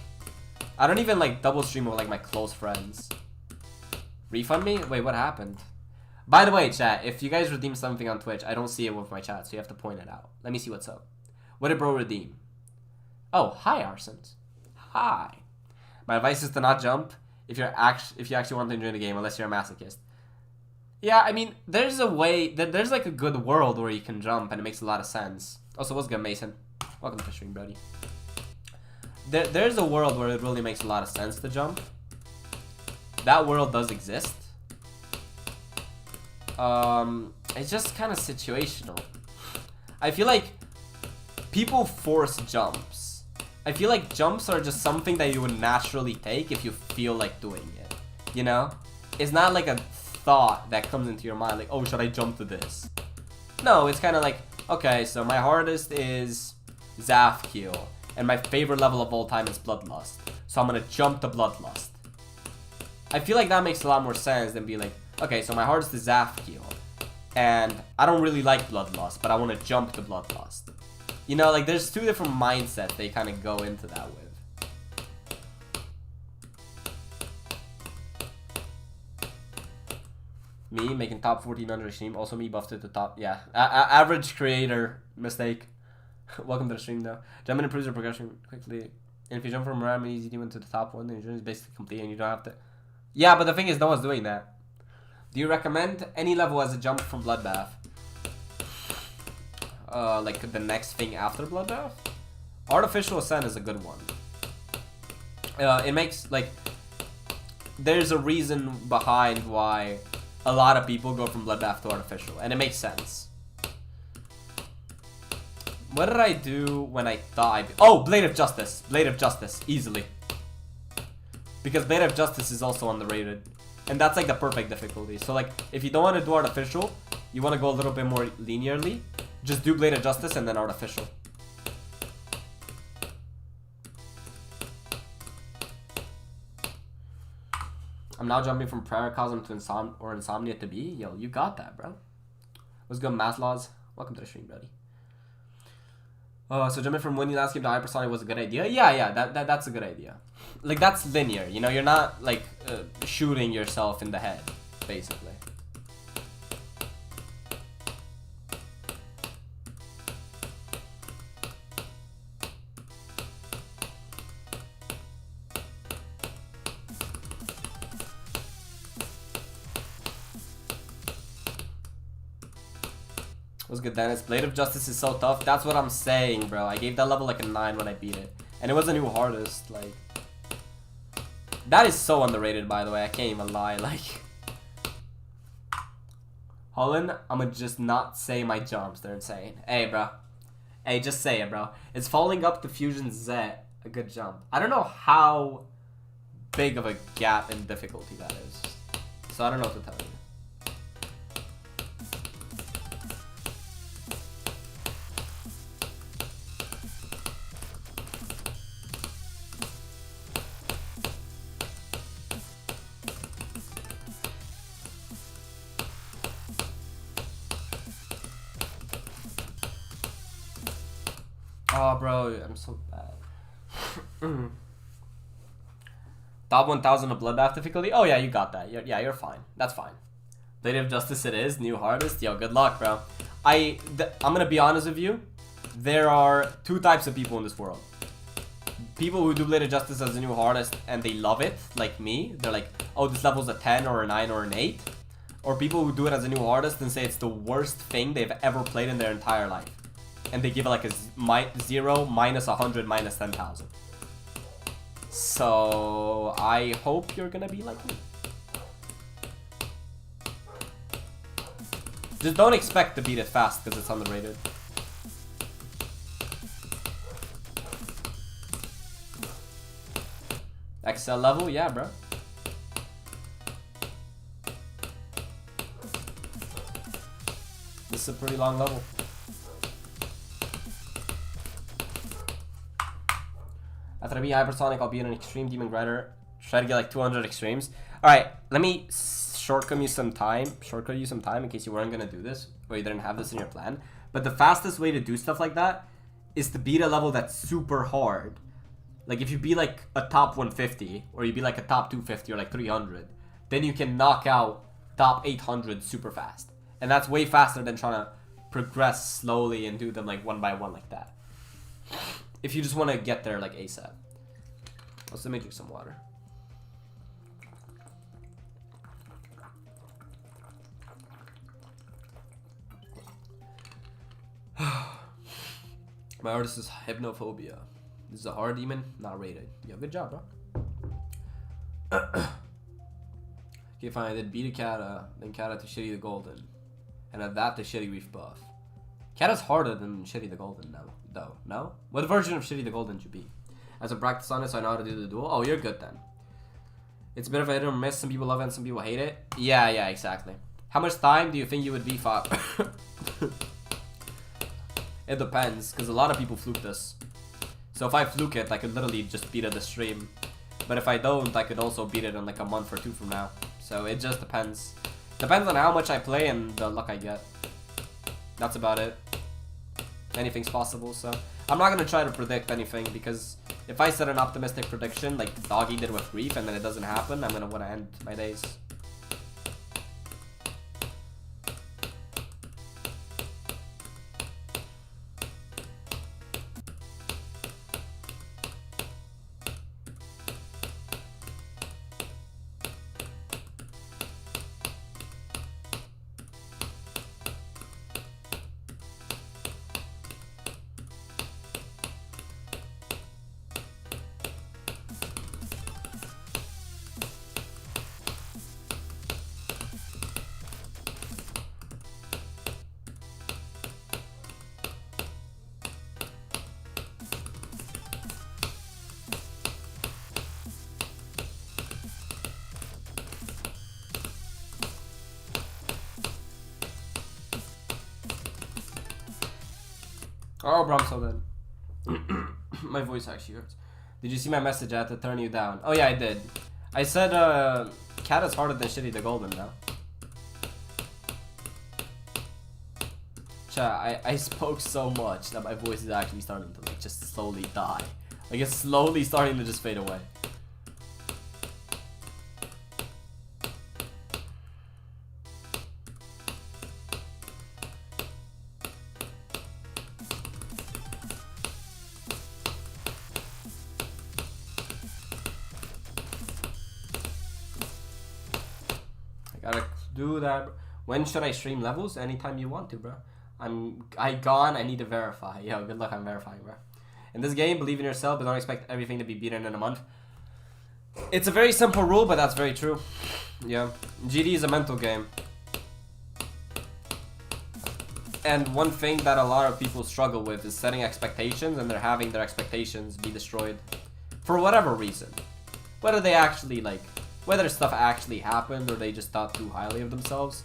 I don't even, like, double stream with, like, my close friends. Refund me? Wait, what happened? By the way, chat, if you guys redeem something on Twitch, I don't see it with my chat, so you have to point it out. Let me see what's up. What did bro redeem? Oh, hi, Arsons. Hi. My advice is to not jump. if you actually want to enjoy the game, unless you're a masochist. Yeah, I mean, there's a way, there's like a good world where you can jump, and it makes a lot of sense. Also, what's good, Mason? Welcome to the stream, buddy. There's a world where it really makes a lot of sense to jump. That world does exist. It's just kind of situational. I feel like people force jumps. I feel like jumps are just something that you would naturally take if you feel like doing it. You know? It's not like a thought that comes into your mind like, oh, should I jump to this? No, it's kind of like, okay, so my hardest is Zafkiel, and my favorite level of all time is Bloodlust. So I'm gonna jump to Bloodlust. I feel like that makes a lot more sense than be like, okay, so my hardest is Zafkiel, and I don't really like Bloodlust, but I want to jump to Bloodlust. You know, like, there's two different mindsets they kind of go into that with. Me making top 1400 stream, also me buffed at the top. Yeah, average creator mistake. Welcome to the stream though. Jumping improves your progression quickly. And if you jump from random easy demon to the top one, then your journey is basically complete and you don't have to. Yeah, but the thing is, no one's doing that. Do you recommend any level as a jump from Bloodbath? Like the next thing after Bloodbath? Artificial Ascent is a good one. It makes, like, there's a reason behind why a lot of people go from Bloodbath to Artificial, and it makes sense. What did I do when I thought oh, Blade of Justice. Blade of Justice, easily. Because Blade of Justice is also underrated. And that's like the perfect difficulty. So like, if you don't want to do Artificial, you want to go a little bit more linearly, just do Blade of Justice and then Artificial. I'm now jumping from Paracosm to Insomnia to B. Yo, you got that, bro. What's good, Math Laws? Welcome to the stream, buddy. So jumping from winning last game to Hypersonic was a good idea? Yeah, that's a good idea. Like, that's linear, you know? You're not, like, shooting yourself in the head, basically. What's good, Dennis? Blade of Justice is so tough. That's what I'm saying, bro. I gave that level like a 9 when I beat it. And it was a new hardest, like... That is so underrated, by the way. I can't even lie, like... Holland, I'ma just not say my jumps. They're insane. Hey, bro. Hey, just say it, bro. It's falling up to Fusion Z a good jump. I don't know how big of a gap in difficulty that is. So I don't know what to tell you. Oh, bro, I'm so bad. Top 1000 of Bloodbath difficulty? Oh, yeah, you got that. You're fine. That's fine. Blade of Justice it is. New hardest. Yo, good luck, bro. I'm gonna be honest with you. There are two types of people in this world. People who do Blade of Justice as a new hardest and they love it, like me. They're like, oh, this level's a 10 or a 9 or an 8. Or people who do it as a new hardest and say it's the worst thing they've ever played in their entire life. And they give it like a 0, minus 100, minus 10,000. So I hope you're gonna be like me. Just don't expect to beat it fast because it's underrated. XL level? Yeah, bro. This is a pretty long level. After I beat Hypersonic, I'll be in an extreme demon grinder. Try to get like 200 extremes. Alright, let me shortcut you some time in case you weren't gonna do this, or you didn't have this in your plan. But the fastest way to do stuff like that is to beat a level that's super hard. Like if you be like a top 150, or you be like a top 250 or like 300, then you can knock out top 800 super fast. And that's way faster than trying to progress slowly and do them like one by one like that. If you just want to get there like ASAP. Let's let me drink some water. My artist is Hypnophobia. This is a hard demon, not rated. Yo, good job, bro. Okay, fine. I did beat a Kata, then Kata to Shitty the Golden, and at that to Shitty Reef buff. Kata's harder than Shitty the Golden now, though. No? What version of Shitty the Golden did you beat? As a practice on it, so I know how to do the duel. Oh, you're good then. It's a bit of a hit or miss. Some people love it and some people hate it. Yeah, exactly. How much time do you think you would be fought? It depends, because a lot of people fluke this. So if I fluke it, I could literally just beat it this stream. But if I don't, I could also beat it in like a month or two from now. So it just depends. Depends on how much I play and the luck I get. That's about it. Anything's possible, so I'm not gonna try to predict anything, because if I set an optimistic prediction like Doggy did with Grief and then it doesn't happen, I'm gonna want to end my days. Oh, bro, I'm so dead. My voice actually hurts. Did you see my message? I had to turn you down. Oh, yeah, I did. I said, Cat is harder than Shitty the Golden now. Chat, I spoke so much that my voice is actually starting to, like, just slowly die. Like, it's slowly starting to just fade away. Do that. When should I stream levels? Anytime you want to, bro. I gone. I need to verify. Yo, good luck on verifying, bro. In this game, believe in yourself, but don't expect everything to be beaten in a month. It's a very simple rule, but that's very true. Yeah, GD is a mental game. And one thing that a lot of people struggle with is setting expectations, and they're having their expectations be destroyed for whatever reason. Whether they actually like. Whether stuff actually happened or they just thought too highly of themselves.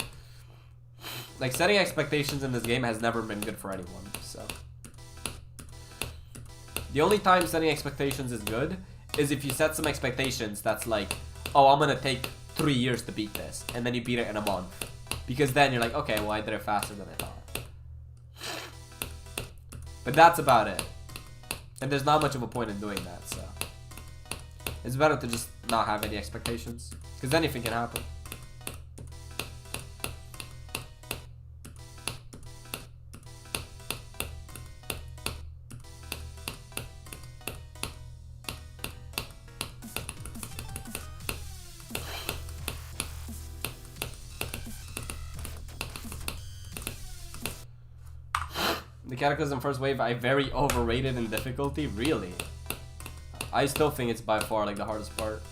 Like, setting expectations in this game has never been good for anyone, so. The only time setting expectations is good is if you set some expectations that's like, oh, I'm gonna take 3 years to beat this, and then you beat it in a month. Because then you're like, okay, well, I did it faster than I thought. But that's about it. And there's not much of a point in doing that, so. It's better to just not have any expectations, because anything can happen. The Cataclysm first wave, I very overrated in difficulty, really. I still think it's by far like the hardest part.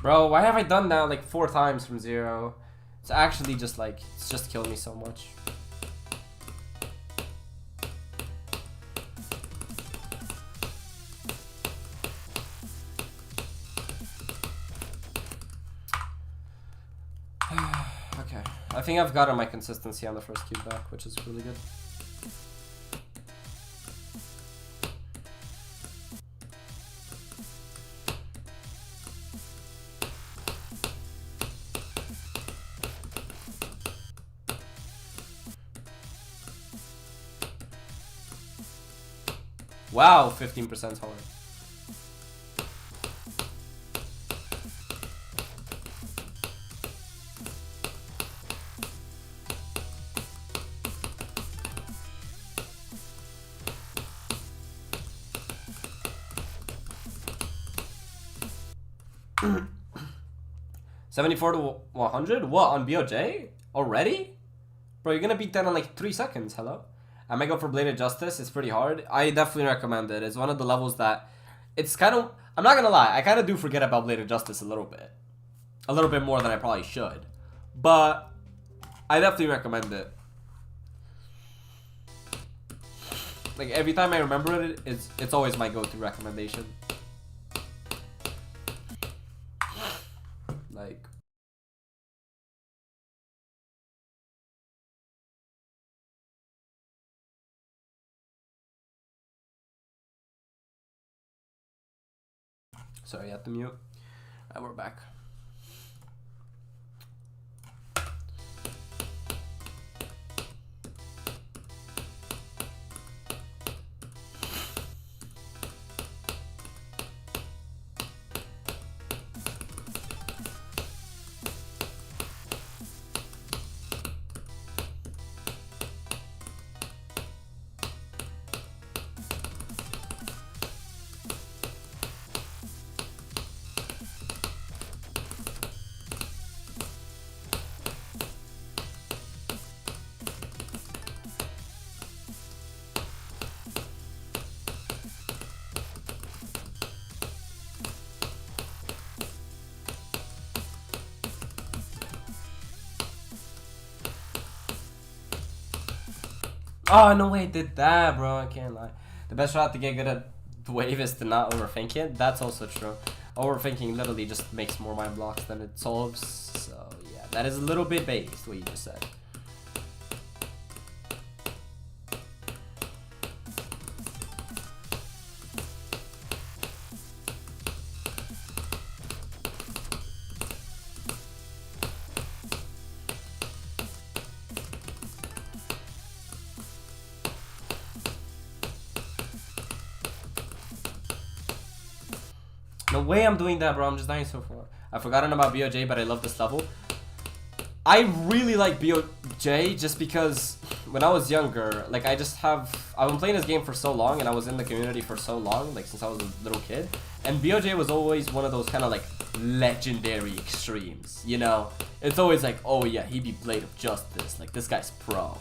Bro, why have I done that like 4 times from 0? It's actually just like, it's just killed me so much. Okay, I think I've gotten my consistency on the first cube back, which is really good. Wow, 15% hard. 74 to 100? What, on BOJ? Already? Bro, you're gonna beat that in like 3 seconds, hello? I might go for Bladed Justice, it's pretty hard. I definitely recommend it. It's one of the levels that... It's kind of... I'm not gonna lie, I kind of do forget about Bladed Justice a little bit. A little bit more than I probably should. But... I definitely recommend it. Like, every time I remember it, it's always my go-to recommendation. Like... Sorry, I have to mute. Alright, we're back. Oh, no way I did that, bro. I can't lie. The best route to get good at the wave is to not overthink it. That's also true. Overthinking literally just makes more mind blocks than it solves. So, yeah, that is a little bit based, what you just said. No way I'm doing that, bro. I'm just dying so far. I've forgotten about BOJ, but I love this level. I really like BOJ just because when I was younger, like I've been playing this game for so long and I was in the community for so long, like since I was a little kid. And BOJ was always one of those kind of like legendary extremes, you know? It's always like, oh yeah, he be Blade of Justice. Like this guy's pro.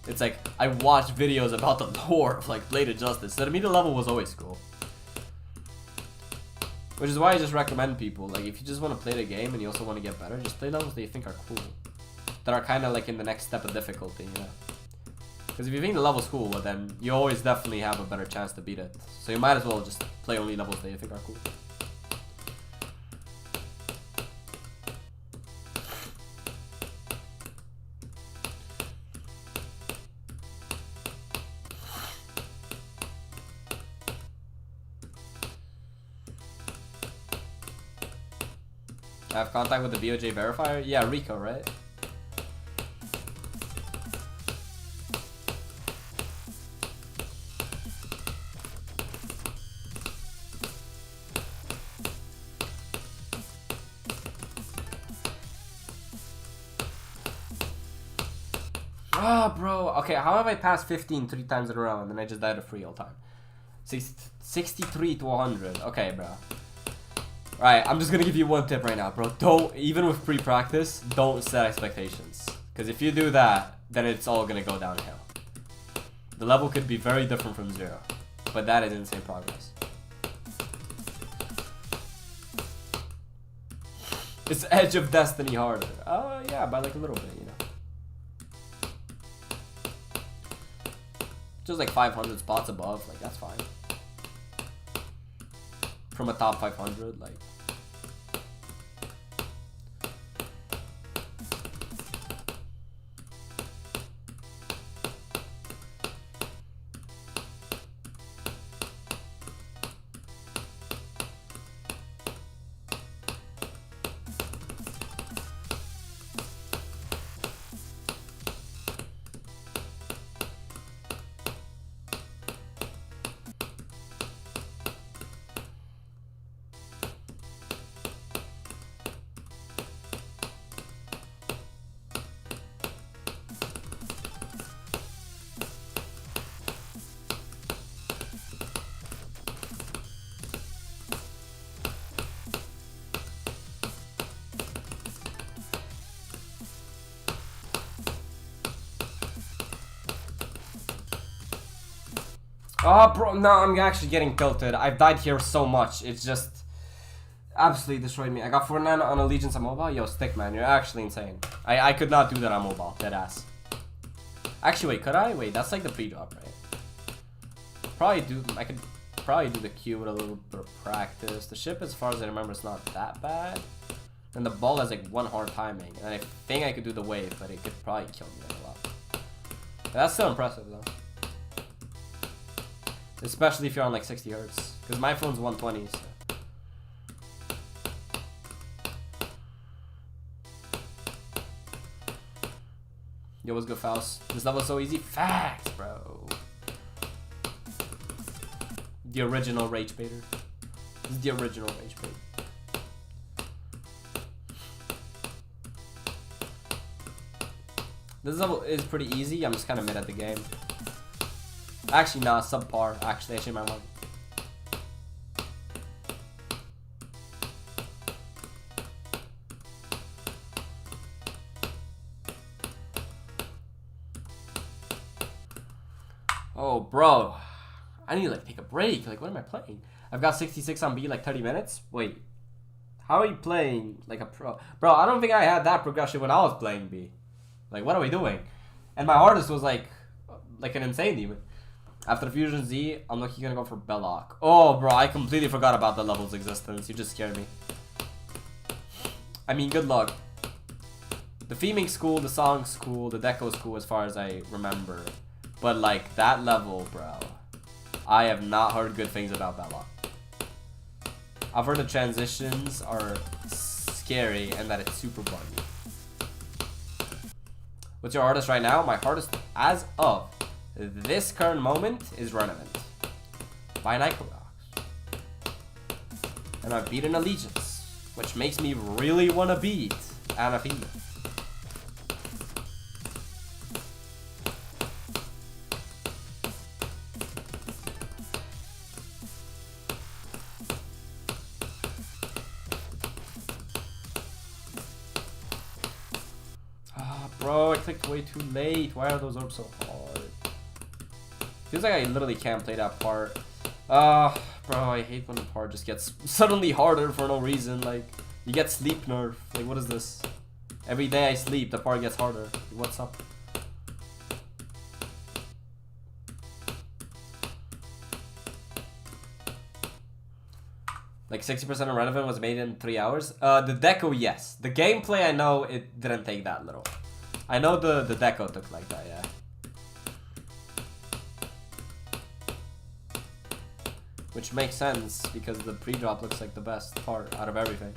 It's like, I watched videos about the lore of like Blade of Justice. So to me the level was always cool. Which is why I just recommend people, like, if you just want to play the game and you also want to get better, just play levels that you think are cool. That are kind of, like, in the next step of difficulty, you know? Because if you think the level's cool, well, then you always definitely have a better chance to beat it. So you might as well just play only levels that you think are cool. I have contact with the BOJ verifier? Yeah, Rico, right? Ah, bro. Okay, how have I passed 15 3 times in a row and then I just died of free all time? 63 to 100. Okay, bro. Alright, I'm just gonna give you one tip right now, bro. Don't, even with pre-practice, don't set expectations. Because if you do that, then it's all gonna go downhill. The level could be very different from 0. But that is insane progress. It's Edge of Destiny harder. Yeah, by like a little bit, you know. Just like 500 spots above, like that's fine. From a top 500, like. Oh, bro, no, I'm actually getting tilted. I've died here so much. It's just absolutely destroyed me. I got Fernando on Allegiance on mobile. Yo, stick, man, you're actually insane. I could not do that on mobile. Dead ass. Actually, wait, could I? Wait, that's like the pre-drop, right? I could probably do the Q with a little bit of practice. The ship, as far as I remember, is not that bad. And the ball has like one hard timing. And I think I could do the wave, but it could probably kill me a lot. But that's still impressive, though. Especially if you're on like 60 hertz. Because my phone's 120, so. Yo, what's good, Faust? This level's so easy. Facts, bro. The original Rage Baiter. This is the original Rage Bait. This level is pretty easy. I'm just kind of mid at the game. Actually, nah, subpar. Actually, I changed my mind. Oh, bro. I need to like take a break. Like, what am I playing? I've got 66 on B, like 30 minutes. Wait, how are you playing like a pro? Bro, I don't think I had that progression when I was playing B. Like, what are we doing? And my hardest was like an insane demon. After the Fusion Z, I'm lucky gonna go for Belloc. Oh, bro, I completely forgot about the level's existence. You just scared me. I mean, good luck. The theming's cool, the song's cool, the deco's cool as far as I remember. But like, that level, bro. I have not heard good things about Belloc. I've heard the transitions are scary and that it's super buggy. What's your hardest right now? My hardest as of this current moment is Renevant by Nycrodox. And I've beaten Allegiance, which makes me really want to beat Anathema. Bro, I clicked way too late. Why are those orbs so hard? Feels like I literally can't play that part. Bro, I hate when the part just gets suddenly harder for no reason. Like, you get sleep nerf. Like, what is this? Every day I sleep, the part gets harder. What's up? Like 60% of Renevant was made in 3 hours. The deco, yes. The gameplay, I know it didn't take that little. I know the deco took like that, yeah. Which makes sense because the pre-drop looks like the best part out of everything.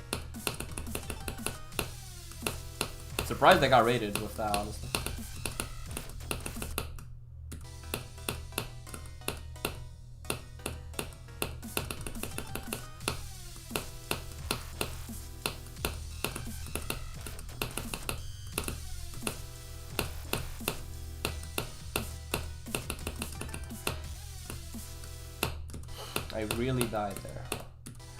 Surprised they got rated with that, honestly. I really died there.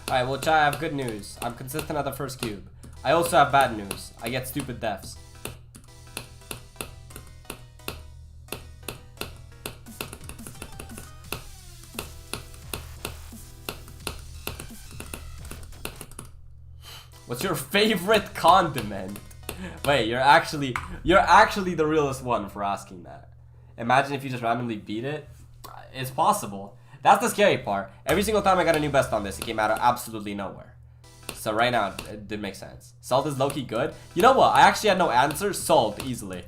Alright, well, chat, I have good news. I'm consistent at the first cube. I also have bad news. I get stupid deaths. What's your favorite condiment? Wait, you're actually the realest one for asking that. Imagine if you just randomly beat it. It's possible. That's the scary part. Every single time I got a new best on this, it came out of absolutely nowhere. So right now, it did make sense. Salt is low-key good. You know what? I actually had no answer. Salt, easily.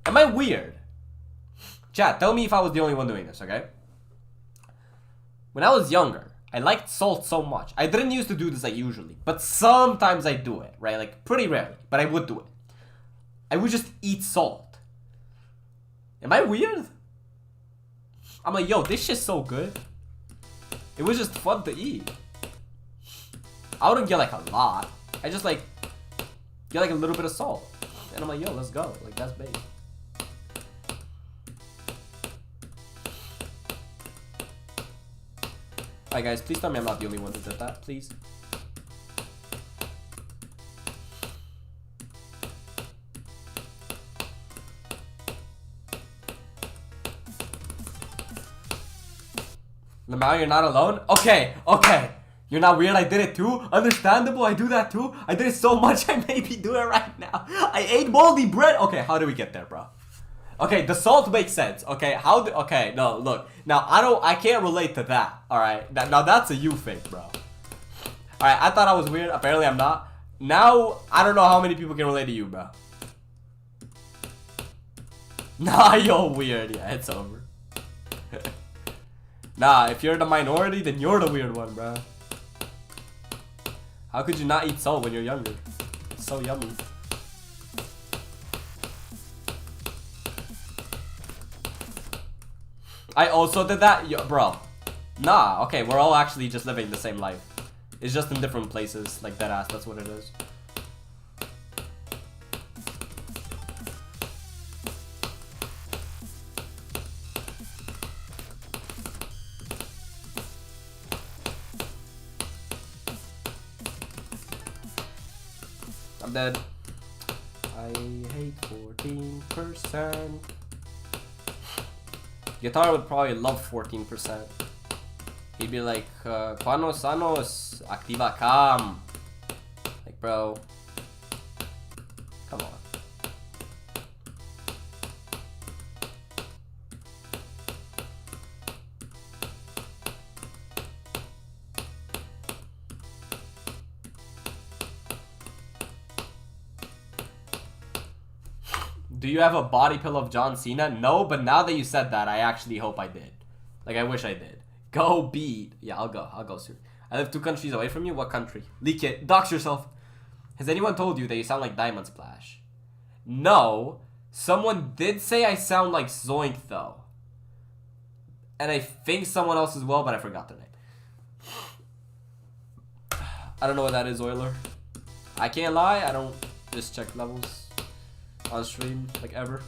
Am I weird? Chat, tell me if I was the only one doing this, okay? When I was younger, I liked salt so much. I didn't used to do this like usually, but sometimes I do it, right? Like pretty rarely, but I would do it. I would just eat salt. Am I weird? I'm like, yo, this shit's so good. It was just fun to eat. I wouldn't get like a lot. I just like get like a little bit of salt. And I'm like, yo, let's go. Like, that's big. Alright guys, please tell me I'm not the only one that did that, please. Lamau, you're not alone? Okay, okay. You're not weird, I did it too? Understandable, I do that too? I did it so much, I maybe do it right now. I ate moldy bread. Okay, how do we get there, bro? Okay, the salt makes sense. Okay, okay, no, look. Now, I can't relate to that, alright? Now, that's a you thing, bro. Alright, I thought I was weird. Apparently, I'm not. Now, I don't know how many people can relate to you, bro. Nah, you're weird. Yeah, it's over. Nah, if you're the minority, then you're the weird one, bro. How could you not eat salt when you're younger? It's so yummy. I also did that? Yo, bro. Nah, okay, we're all actually just living the same life. It's just in different places, like deadass, that's what it is. I'm dead. I hate 14%. Guitar would probably love 14%. He'd be like, Quanos anos, activa cam. Like, bro. Come on. Do you have a body pillow of John Cena? No, but now that you said that, I actually hope I did. Like, I wish I did. Go beat. Yeah, I'll go soon. I live 2 countries away from you. What country? Leak it. Dox yourself. Has anyone told you that you sound like Diamond Splash? No. Someone did say I sound like Zoink, though. And I think someone else as well, but I forgot their name. I don't know what that is, Euler. I can't lie. I don't just check levels on stream, like, ever.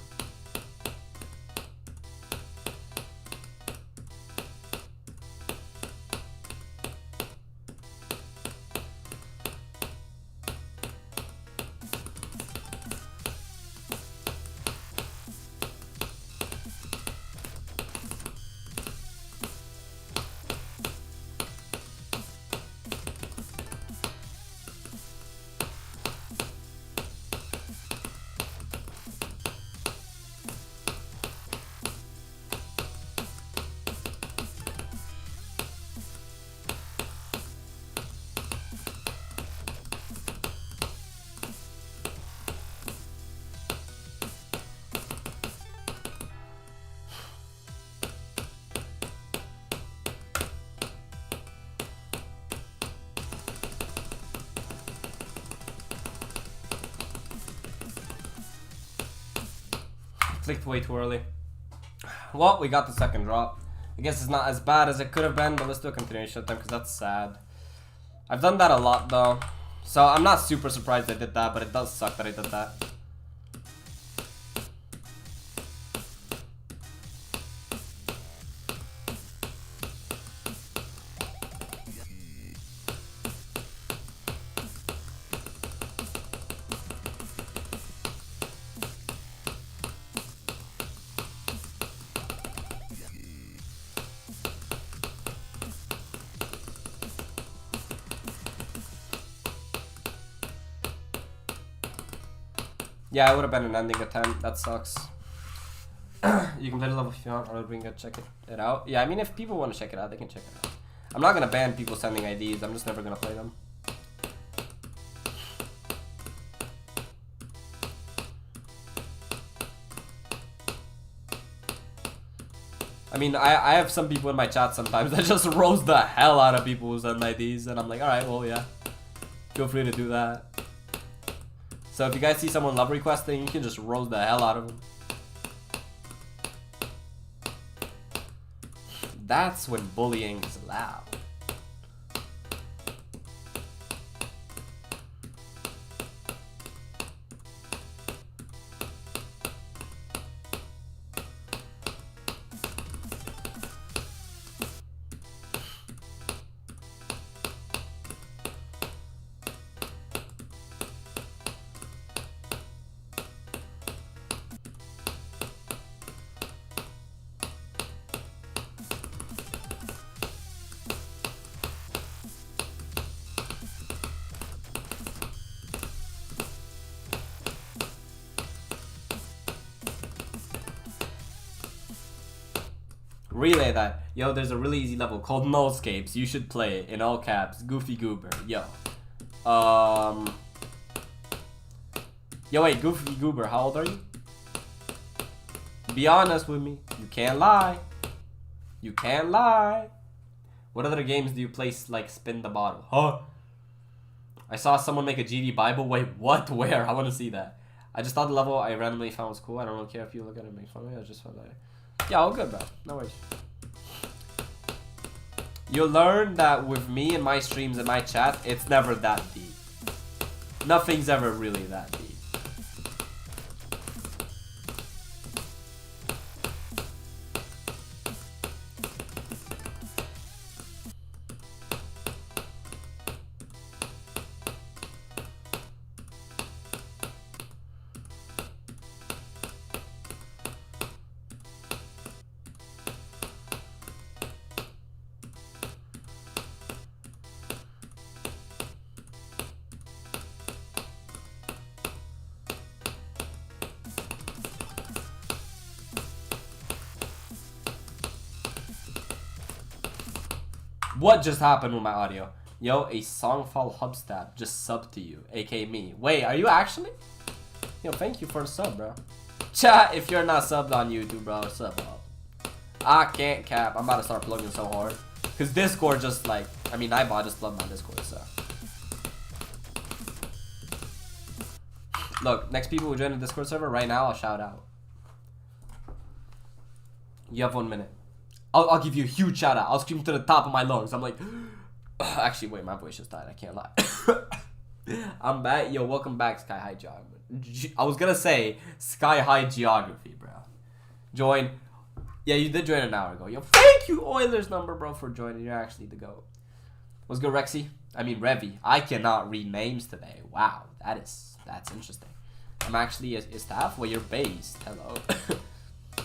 Clicked way too early. Well, we got the second drop. I guess it's not as bad as it could have been, but let's do a continuation time because that's sad. I've done that a lot though, so I'm not super surprised I did that, but it does suck that I did that. Yeah, it would have been an ending attempt. That sucks. You can play the level if you want, or we can check it out. Yeah, I mean, if people want to check it out, they can check it out. I'm not gonna ban people sending IDs. I'm just never gonna play them. I mean, I have some people in my chat sometimes that just roast the hell out of people who send IDs, and I'm like, alright, well, yeah. Feel free to do that. So if you guys see someone love requesting, you can just roast the hell out of them. That's when bullying is allowed. Relay that. Yo, there's a really easy level called Nullscapes. You should play it in all caps. Goofy Goober. Yo. Yo, wait, Goofy Goober, how old are you? Be honest with me. You can't lie. You can't lie. What other games do you play like Spin the Bottle? Huh? I saw someone make a GD Bible. Wait, what? Where? I want to see that. I just thought the level I randomly found was cool. I don't really care if you look at it and make fun of me. I just felt like... Yeah, all good, bro. No worries. You'll learn that with me and my streams and my chat, it's never that deep. Nothing's ever really that deep. What just happened with my audio? Yo, a Songfall Hubstab just subbed to you, aka me. Wait, are you actually? Yo, thank you for the sub, bro. Chat, if you're not subbed on YouTube, bro, sub up. I can't cap. I'm about to start plugging so hard. Because Discord just like, I mean, Nightbot just plugged my Discord, so. Look, next people who join the Discord server, right now, I'll shout out. You have 1 minute. I'll give you a huge shout out. I'll scream to the top of my lungs. I'm like, actually, wait, my voice just died. I can't lie. I'm back. Yo, welcome back, Sky High Geography. I was gonna say Sky High Geography, bro. Join. Yeah, you did join an hour ago. Yo, thank you, Oilers number, bro, for joining. You're actually the GOAT. What's good, Rexy? I mean, Revy. I cannot read names today. Wow, that's interesting. I'm actually a staff. Well, you're based. Hello.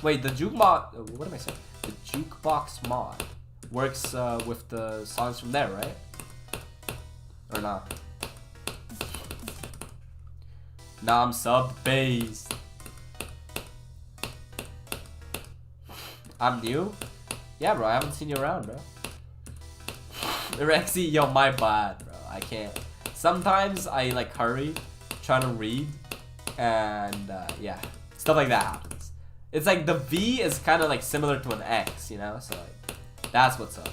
Wait, the jukebox. What am I saying? The jukebox mod works with the songs from there, right? Or not? Nah, I'm sub-based. I'm new? Yeah, bro, I haven't seen you around, bro. Rexy, yo, my bad, bro. I can't. Sometimes I, like, hurry, trying to read, and, yeah. Stuff like that happens. It's like the V is kind of like similar to an X, you know? So like, that's what's up.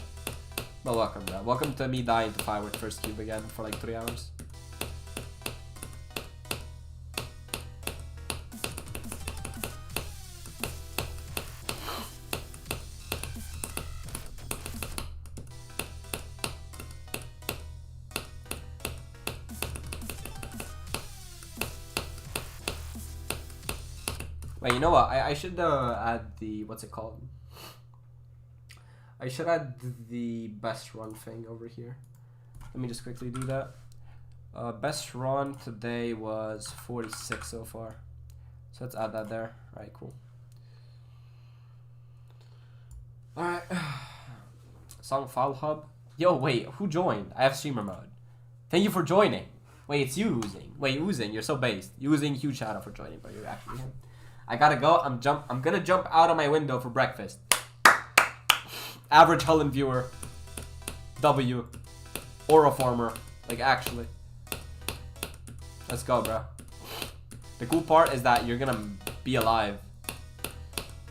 But welcome, bro. Welcome to me dying to Firework first cube again for like 3 hours. Wait, you know what? I should add the, what's it called? I should add the best run thing over here. Let me just quickly do that. Best run today was 46 so far. So let's add that there. Alright, cool. Alright. Song File Hub. Yo, wait, who joined? I have streamer mode. Thank you for joining. Wait, it's you, Oozing. Wait, Oozing, you're so based. Oozing, huge shout out for joining, but you're actually him. I gotta go. I'm gonna jump out of my window for breakfast. Average Hullen viewer. W. Oroformer. Like, actually. Let's go, bro. The cool part is that you're gonna be alive.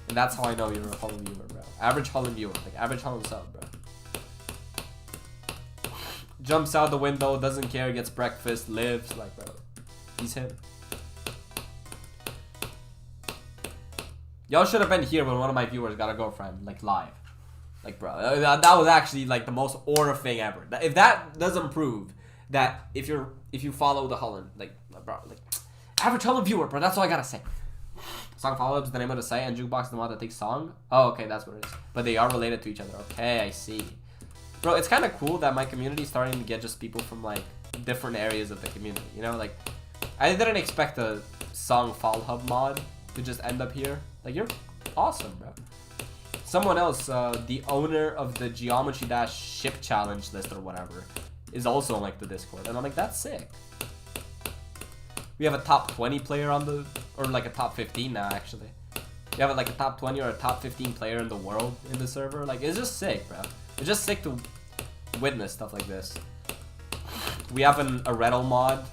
And that's how I know you're a Hullen viewer, bro. Average Hullen viewer. Like, average Hullen sub, bro. Jumps out the window, doesn't care, gets breakfast, lives. Like, bro. He's him. Y'all should have been here when one of my viewers got a girlfriend, like, live. Like, bro, that was actually, like, the most aura thing ever. If that doesn't prove that if you follow the Hullen, like, bro, like, average Hullen viewer, bro, that's all I gotta say. Song follow-ups, the name of the site, and Jukebox, the mod that takes song. Oh, okay, that's what it is. But they are related to each other. Okay, I see. Bro, it's kind of cool that my community is starting to get just people from, like, different areas of the community, you know? Like, I didn't expect a Song Fall Hub mod to just end up here. Like, you're awesome, bro. Someone else, the owner of the Geometry Dash ship challenge list or whatever, is also on, like, the Discord. And I'm like, that's sick. We have a top 20 player on the, or like a top 15 now, actually. You have like a top 20 or a top 15 player in the world in the server. Like, it's just sick, bro. It's just sick to witness stuff like this. We have a Redel mod.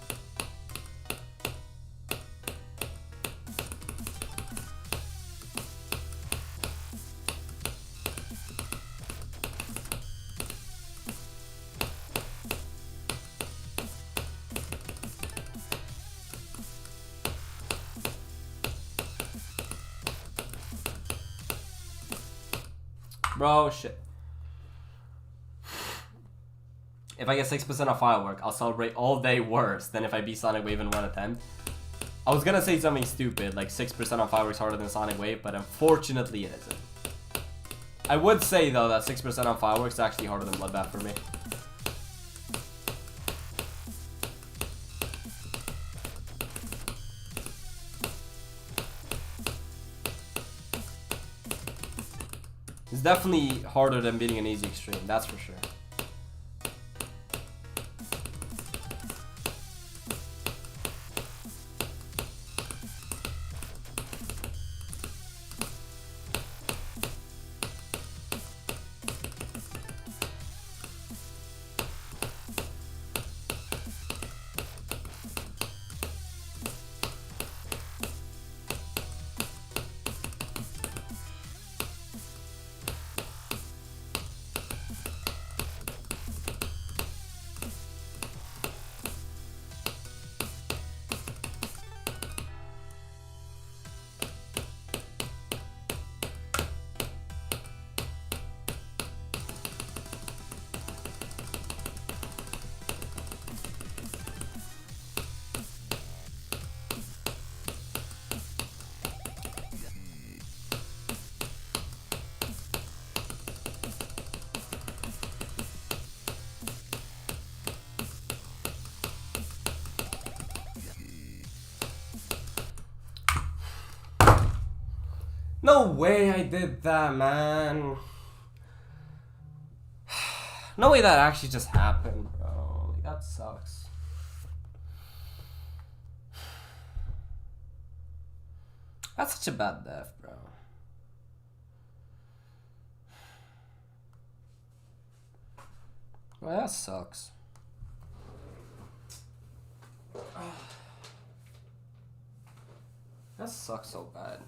Bro, shit. If I get 6% of Firework, I'll celebrate all day worse than if I beat Sonic Wave in one attempt. I was gonna say something stupid, like 6% of Firework's harder than Sonic Wave, but unfortunately it isn't. I would say, though, that 6% on Fireworks is actually harder than Bloodbath for me. It's definitely harder than beating an easy extreme, that's for sure. No way I did that, man. No way that actually just happened, bro. That sucks. That's such a bad death, bro. Well, that sucks. That sucks so bad.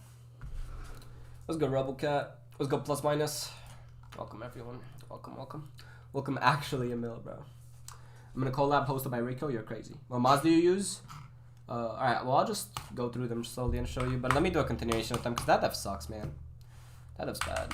Let's go, Rebel Cat. Let's go, plus minus. Welcome, everyone. Welcome, welcome. Welcome, actually, Emil, bro. I'm gonna collab hosted by Rico. You're crazy. What mods do you use? Alright, well, I'll just go through them slowly and show you. But let me do a continuation with them, because that def sucks, man. That def's bad.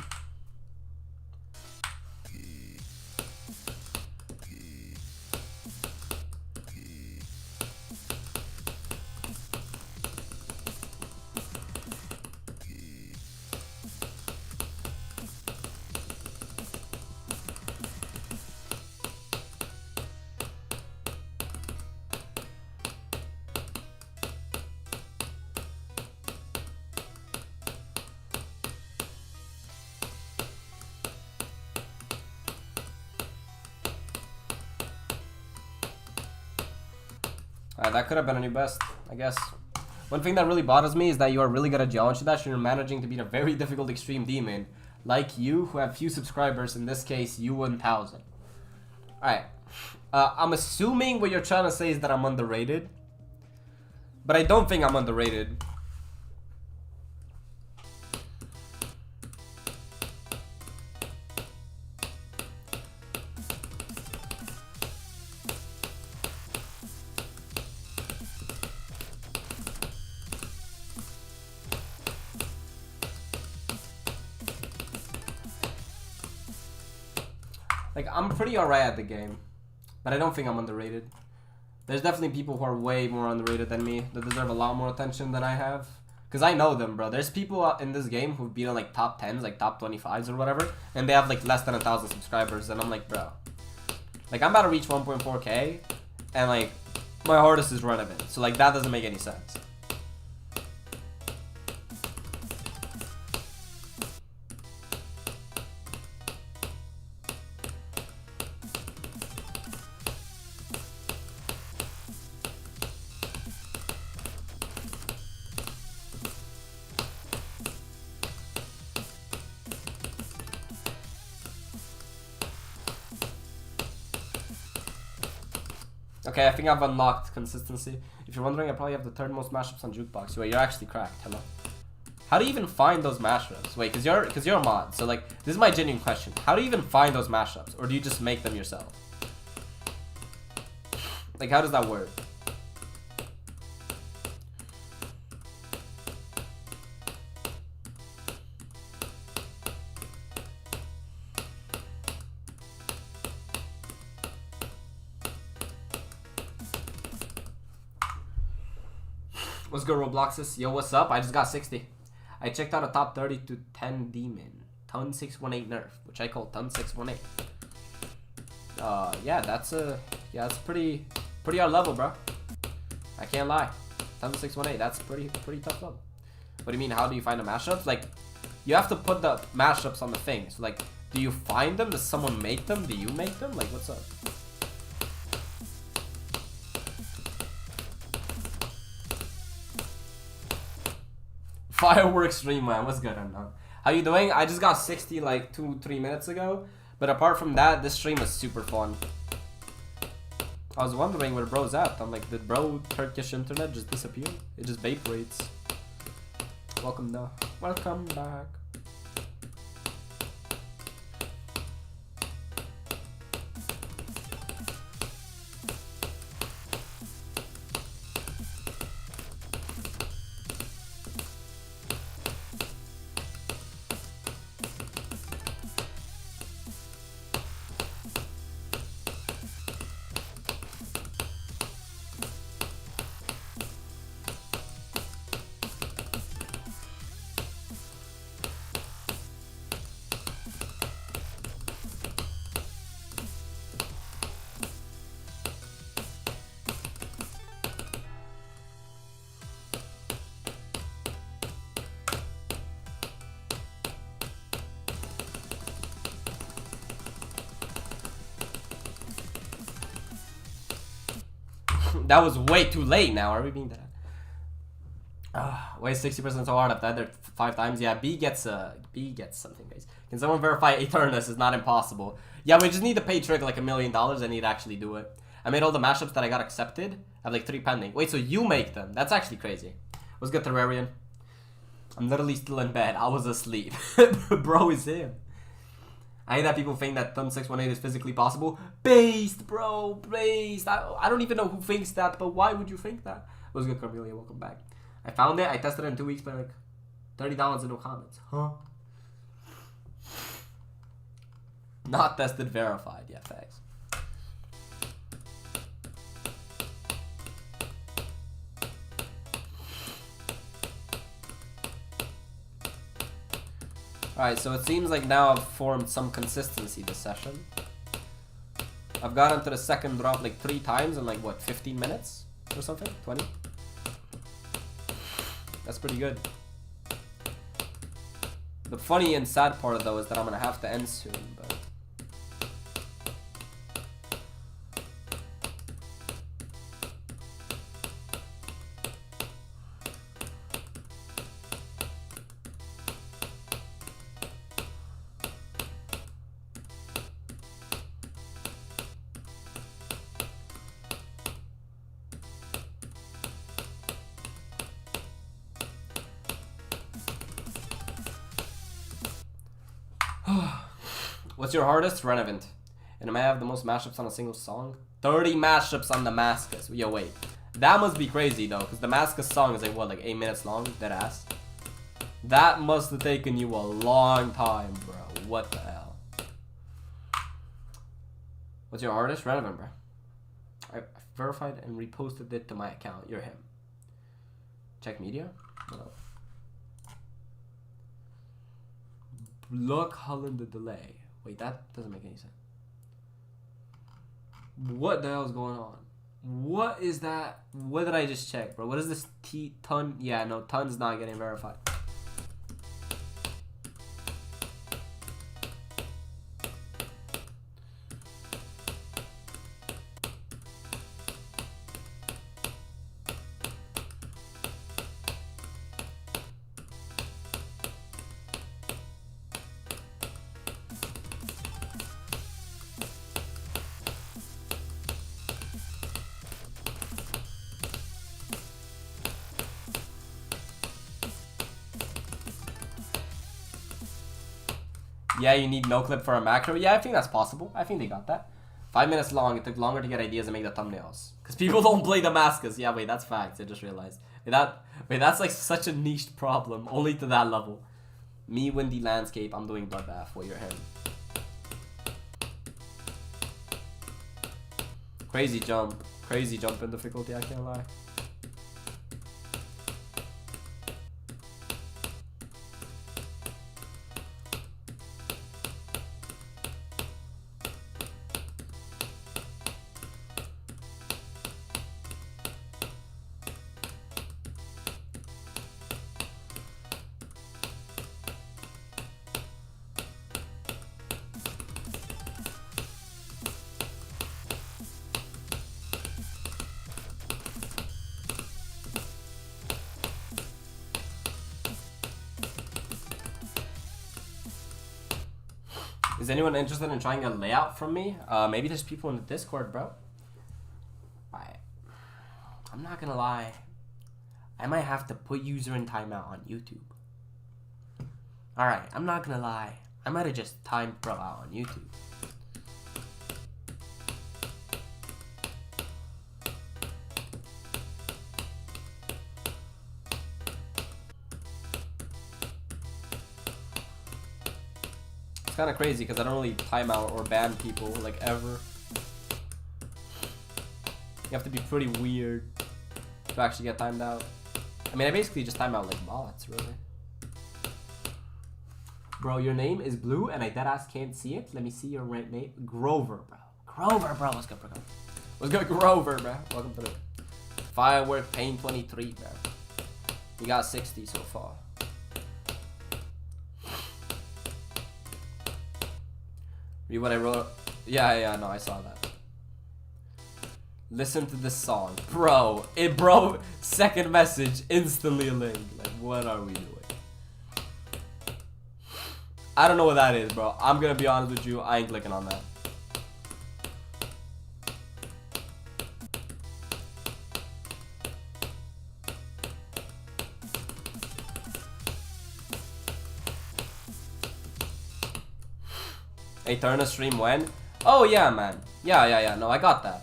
Alright, that could have been a new best, I guess. One thing that really bothers me is that you are really good at geometry dash and you're managing to beat a very difficult extreme demon. Like you, who have few subscribers, in this case, you 1000. Alright. I'm assuming what you're trying to say is that I'm underrated. But I don't think I'm underrated. Like, I'm pretty alright at the game, but I don't think I'm underrated. There's definitely people who are way more underrated than me that deserve a lot more attention than I have. Because I know them, bro. There's people in this game who've been on, like, top 10s, like, top 25s or whatever, and they have, like, less than 1,000 subscribers, and I'm like, bro. Like, I'm about to reach 1.4k, and, like, my hardest is Renevant, so, like, that doesn't make any sense. Okay, I think I've unlocked consistency. If you're wondering, I probably have the third most mashups on Jukebox. Wait, you're actually cracked. Hello. How do you even find those mashups? Wait, cause you're a mod. So like, this is my genuine question. How do you even find those mashups, or do you just make them yourself? Like, how does that work? What's good, Robloxes? Yo, what's up? I just got 60. I checked out a top 30 to 10 demon. Ton 618 nerf, which I call Ton 618. Yeah, that's pretty our level, bro. I can't lie. Ton 618, that's pretty tough level. What do you mean? How do you find the mashups? Like, you have to put the mashups on the thing. So like, do you find them? Does someone make them? Do you make them? Like, what's up? Firework stream, man. What's good, unknown? How you doing? I just got 60 like 2-3 minutes ago. But apart from that, this stream is super fun. I was wondering where bro's at. I'm like, did bro Turkish internet just disappear? It just vaporates. Welcome though. Welcome back. That was way too late now. Are we being that? Wait, 60% so hard. I've died there 5 times. Yeah, B gets something, guys. Can someone verify Eternus is not impossible? Yeah, we just need to pay Trick like $1 million. I need to actually do it. I made all the mashups that I got accepted. I have like 3 pending. Wait, so you make them? That's actually crazy. What's good, Terrarian? I'm literally still in bed. I was asleep. Bro is him. I hate that people think that Thumb 618 is physically possible. Based, bro. Based. I don't even know who thinks that, but why would you think that? What's good, Cornelia? Welcome back. I found it. I tested it in 2 weeks, but like $30 and no comments. Huh? Not tested, verified. Yeah, thanks. Alright, so it seems like now I've formed some consistency this session. I've gotten to the second drop like 3 times in like, what, 15 minutes? Or something? 20? That's pretty good. The funny and sad part though is that I'm gonna have to end soon, but... What's your hardest? Renevant. And I have the most mashups on a single song. 30 mashups on Damascus. Yo, wait. That must be crazy though, because Damascus song is like what, like 8 minutes long? Dead ass. That must have taken you a long time, bro. What the hell? What's your hardest? Renevant, bro. I verified and reposted it to my account. You're him. Check media? No. Look, Holland the delay. Wait, that doesn't make any sense. What the hell is going on? What is that? What did I just check, bro? What is this ton? Yeah, no, ton's not getting verified. Yeah, you need no clip for a macro. Yeah, I think that's possible. I think they got that. 5 minutes long. It took longer to get ideas and make the thumbnails. Because people don't play Damascus. Yeah, wait, that's facts. I just realized. Wait, that's like such a niche problem. Only to that level. Me win the landscape. I'm doing Bloodbath while you're him. Crazy jump. Crazy jump in difficulty, I can't lie. Is anyone interested in trying a layout from me? Maybe there's people in the Discord, bro. I'm not gonna lie. I might have to put user in timeout on YouTube. Alright, I'm not gonna lie. I might have just timed bro out on YouTube. Kind of crazy because I don't really time out or ban people like ever. You have to be pretty weird to actually get timed out. I mean, I basically just time out like bots, really. Bro, your name is blue and I deadass can't see it. Let me see your right name. Grover, bro. Grover, bro. What's good, bro? What's good, Grover, bro? Welcome to the Firework Pain 23, bro. You got 60 so far. Read what I wrote. Yeah, no, I saw that. Listen to this song. Bro, second message, instantly a link. Like, what are we doing? I don't know what that is, bro. I'm gonna be honest with you, I ain't clicking on that. Hey, turn a stream when? Oh yeah, man. Yeah. No, I got that.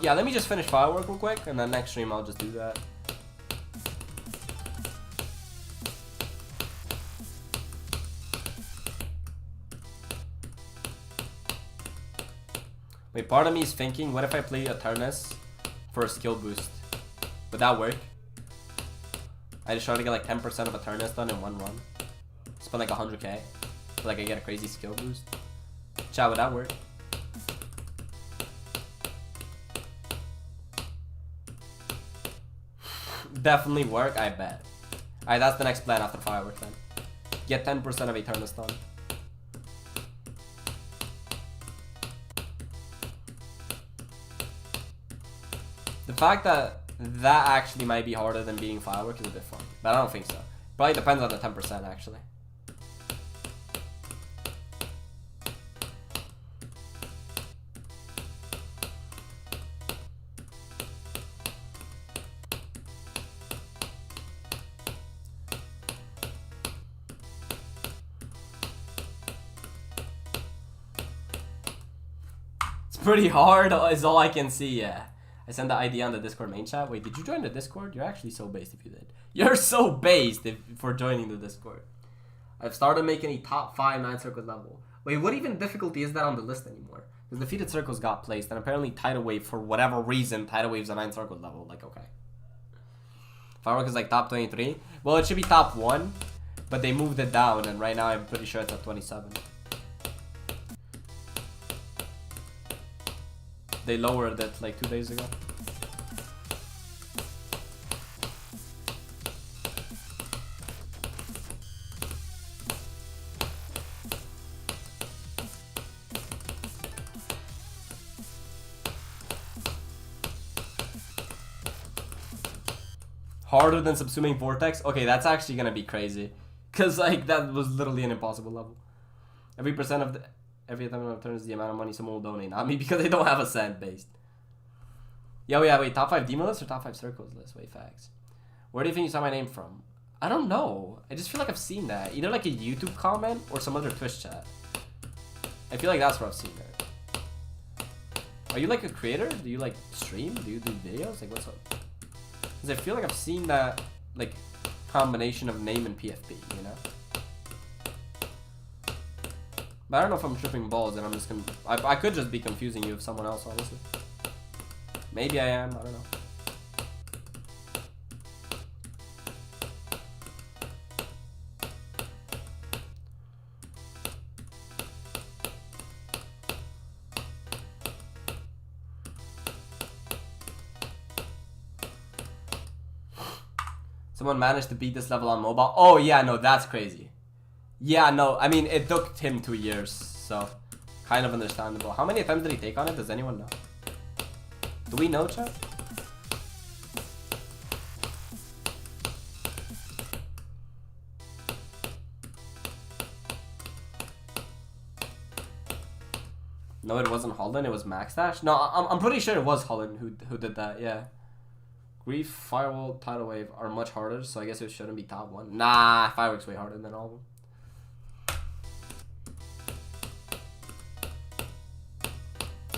Yeah, let me just finish Firework real quick, and then next stream I'll just do that. Wait, part of me is thinking, what if I play Eternus for a skill boost? Would that work? I just try to get like 10% of Eternus done in one run. Spend like 100k. So like I get a crazy skill boost. Chat, would that work? Definitely work, I bet. Alright, that's the next plan after Firework then. Get 10% of Eternus done. The fact that that actually might be harder than beating Firework is a bit fun. But I don't think so. Probably depends on the 10% actually. Pretty hard is all I can see, yeah. I sent the ID on the Discord main chat. Wait, did you join the Discord? You're actually so based if you did. You're so based for joining the Discord. I've started making a top 5 9 circles level. Wait, what even difficulty is that on the list anymore? Because defeated circles got placed, and apparently Tidal Wave, for whatever reason, Tidal Wave's a 9 circles level. Like, okay. Firework is like top 23. Well, it should be top 1, but they moved it down, and right now I'm pretty sure it's at 27. They lowered it like 2 days ago. Harder than subsuming Vortex? Okay, that's actually gonna be crazy. Cause like that was literally an impossible level. Every attempt of turn is the amount of money someone will donate. Not me, because they don't have a cent based. Yeah, wait, top 5 demon list or top 5 circles list? Wait, facts. Where do you think you saw my name from? I don't know. I just feel like I've seen that. Either like a YouTube comment or some other Twitch chat. I feel like that's where I've seen it. Are you like a creator? Do you like stream? Do you do videos? Like what's up? Because I feel like I've seen that like combination of name and PFP, you know? But I don't know if I'm tripping balls and I'm just gonna... I could just be confusing you with someone else, honestly. Maybe I am, I don't know. Someone managed to beat this level on mobile. Oh yeah, no, that's crazy. Yeah, no, I mean, it took him 2 years, so kind of understandable. How many attempts did he take on it? Does anyone know? Do we know, chat? No, it wasn't Holland, it was Max Dash. No, I'm pretty sure it was Holland who did that, yeah. Grief, Firewall, Tidal Wave are much harder, so I guess it shouldn't be top 1. Nah, Firework's way harder than all of them.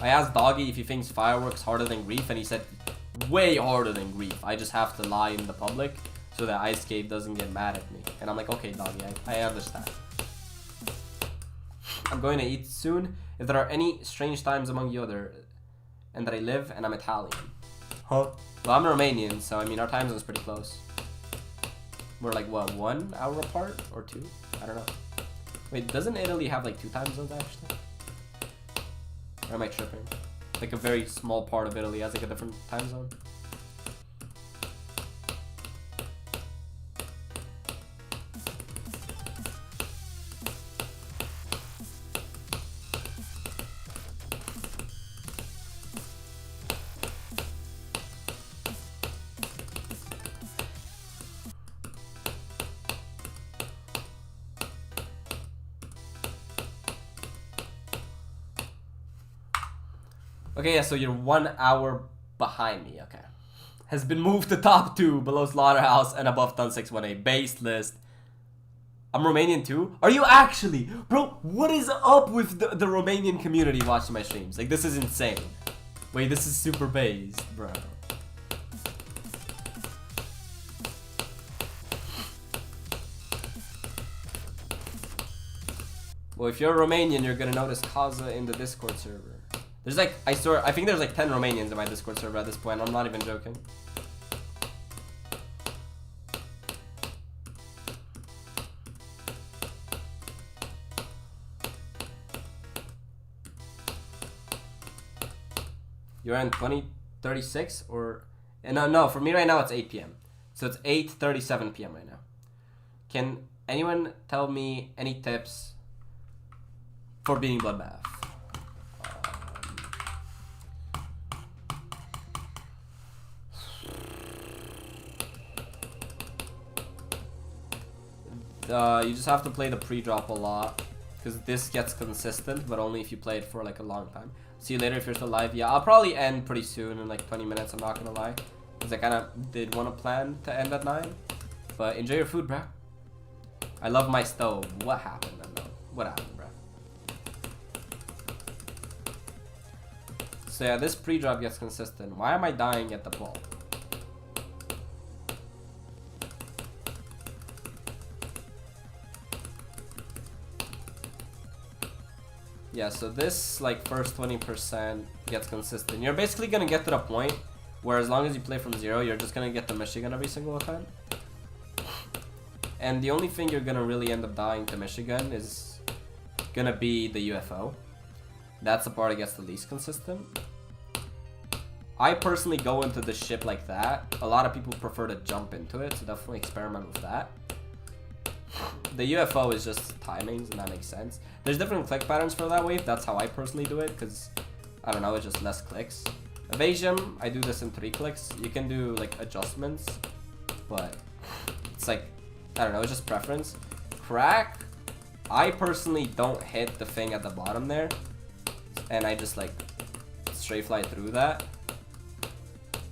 I asked Doggy if he thinks Firework's harder than Grief, and he said way harder than Grief. I just have to lie in the public so that Ice Cave doesn't get mad at me. And I'm like, okay, Doggy, I understand. I'm going to eat soon. If there are any strange times among you other, and that I live and I'm Italian. Huh? Well, I'm Romanian, so I mean, our time zone's pretty close. We're like, what, 1 hour apart? Or 2? I don't know. Wait, doesn't Italy have like 2 time zones actually? Or am I tripping? Like a very small part of Italy has like a different time zone. Okay, yeah, so you're 1 hour behind me, okay. Has been moved to top 2, below Slaughterhouse, and above Ton 618. Base list. I'm Romanian too? Are you actually? Bro, what is up with the Romanian community watching my streams? Like, this is insane. Wait, this is super based, bro. Well, if you're Romanian, you're gonna notice Kaza in the Discord server. There's like, I think there's like 10 Romanians in my Discord server at this point. I'm not even joking. You're in 2036 or... No, for me right now it's 8 p.m. So it's 8:37 p.m. right now. Can anyone tell me any tips for beating Bloodbath? You just have to play the pre-drop a lot, because this gets consistent, but only if you play it for like a long time. See you later if you're still live. Yeah, I'll probably end pretty soon in like 20 minutes, I'm not gonna lie, because I kind of did want to plan to end at 9. But enjoy your food, bruh. I love my stove. What happened then, though? What happened, bruh? So yeah, this pre-drop gets consistent. Why am I dying at the ball? Yeah, so this like first 20% gets consistent. You're basically gonna get to the point where as long as you play from 0, you're just gonna get the Michigan every single time. And the only thing you're gonna really end up dying to Michigan is gonna be the UFO. That's the part that gets the least consistent. I personally go into the ship like that. A lot of people prefer to jump into it, so definitely experiment with that. The UFO is just timings, and that makes sense. There's different click patterns for that wave. That's how I personally do it, because, I don't know, it's just less clicks. Evasion, I do this in 3 clicks. You can do, like, adjustments, but it's like, I don't know, it's just preference. Crack, I personally don't hit the thing at the bottom there, and I just, like, straight fly through that.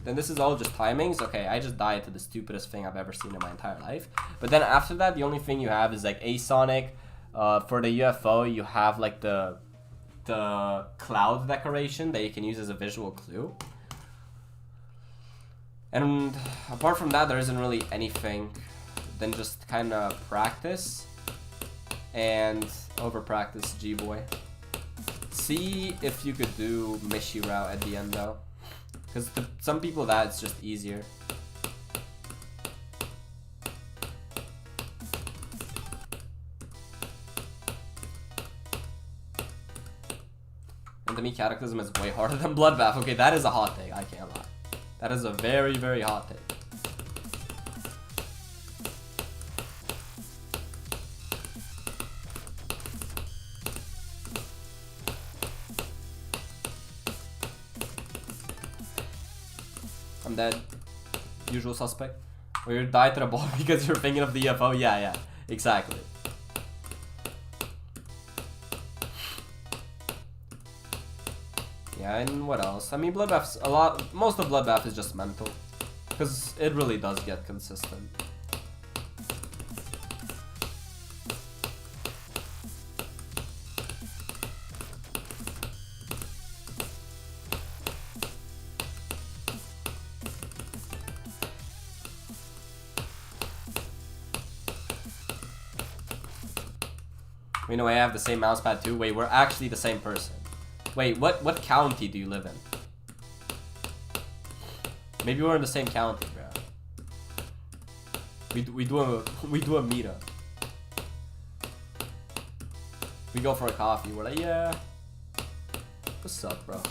then this is all just timings. Okay, I just died to the stupidest thing I've ever seen in my entire life. But then after that, the only thing you have is like Asonic. For the UFO, you have like the cloud decoration that you can use as a visual clue. And apart from that, there isn't really anything than just kind of practice and over practice, G-boy. See if you could do Mishi route at the end though, because some people that's just easier. And to me, Cataclysm is way harder than Bloodbath. Okay, that is a hot take. I can't lie. That is a very, very hot take. I'm dead. Usual suspect. Or you died to the ball because you're thinking of the UFO. Yeah, exactly. Yeah, and what else? I mean, Bloodbath's a lot. Most of Bloodbath is just mental, because it really does get consistent. We know I have the same mousepad too. Wait, we're actually the same person. Wait, what county do you live in? Maybe we're in the same county, bro. We do a meetup. We go for a coffee. We're like, yeah. What's up, bro?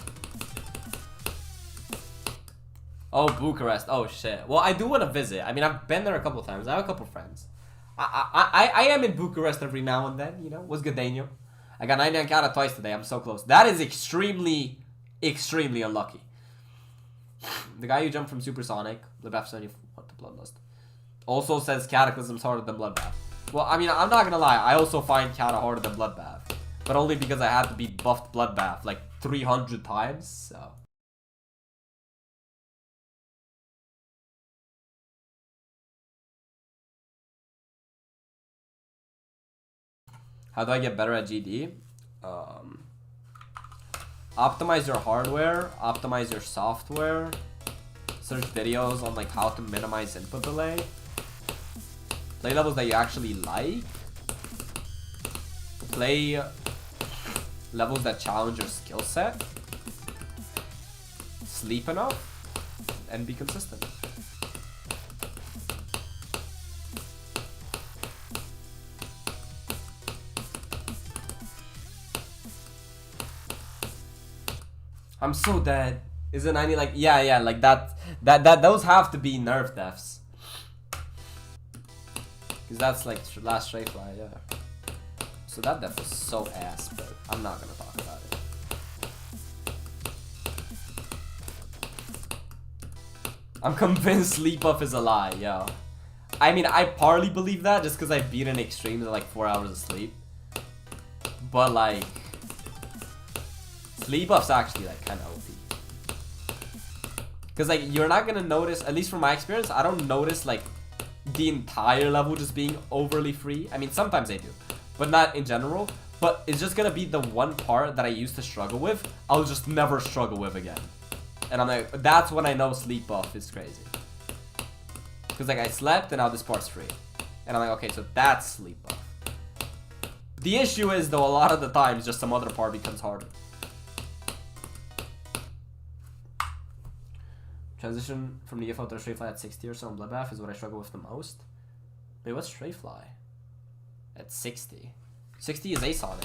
Oh, Bucharest. Oh shit. Well, I do want to visit. I mean, I've been there a couple times. I have a couple friends. I am in Bucharest every now and then, you know. What's good, Daniel? I got 99 Kata twice today. I'm so close. That is extremely, extremely unlucky. The guy who jumped from Supersonic, Bloodbath 70, what the Bloodlust, also says Cataclysm's harder than Bloodbath. Well, I mean, I'm not gonna lie. I also find Kata harder than Bloodbath, but only because I had to be buffed Bloodbath like 300 times. So. How do I get better at GD? Optimize your hardware, optimize your software, search videos on like how to minimize input delay, play levels that you actually like, play levels that challenge your skill set, sleep enough, and be consistent. I'm so dead. Is it 90 like yeah, like that those have to be nerf deaths. Cause that's like last straight fly, yeah. So that death was so ass, but I'm not gonna talk about it. I'm convinced sleep buff is a lie, yo. I mean, I partly believe that just because I beat an extreme to like 4 hours of sleep. But like sleep buff's actually like kind of OP. Because like you're not gonna notice, at least from my experience, I don't notice like the entire level just being overly free. I mean, sometimes I do, but not in general. But it's just gonna be the one part that I used to struggle with, I'll just never struggle with again. And I'm like, that's when I know sleep buff is crazy. Because like I slept and now this part's free. And I'm like, okay, so that's sleep buff. The issue is though, a lot of the times just some other part becomes harder. Transition from the UFO to straight fly at 60 or so on Bloodbath is what I struggle with the most. Wait, what's straight fly? At 60? 60 is Asonic.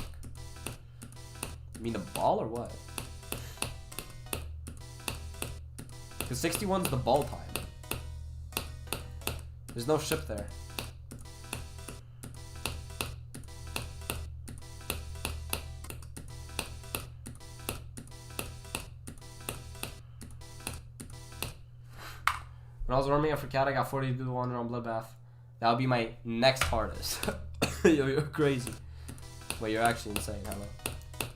You mean the ball or what? Because 61's the ball time. There's no ship there. When I was warming up for Cat, I got 40 to 1 on Bloodbath. That would be my next hardest. Yo, you're crazy. Wait, you're actually insane. Hello.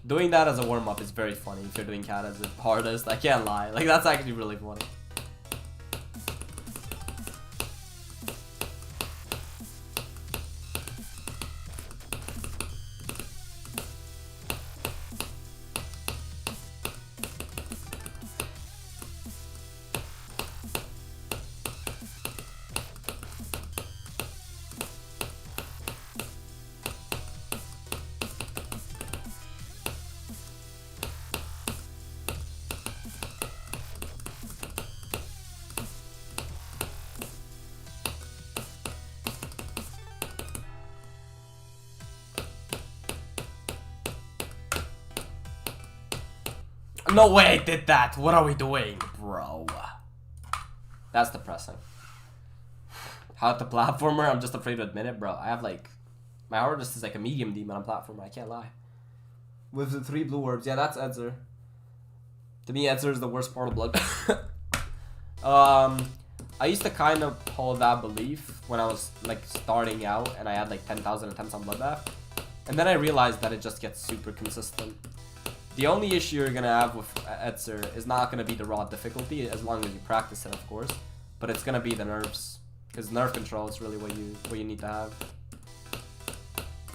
Doing that as a warm-up is very funny if you're doing Cat as the hardest. I can't lie. Like, that's actually really funny. No way I did that. What are we doing, bro? That's depressing. How to platformer? I'm just afraid to admit it, bro. I have like... My hardest is like a medium demon on platformer. I can't lie. With the 3 blue orbs. Yeah, that's Edzer. To me, Edzer is the worst part of blood. I used to kind of hold that belief when I was like starting out and I had like 10,000 attempts on Bloodbath. And then I realized that it just gets super consistent. The only issue you're gonna have with Edzer is not gonna be the raw difficulty, as long as you practice it, of course. But it's gonna be the nerfs, because nerf control is really what you need to have.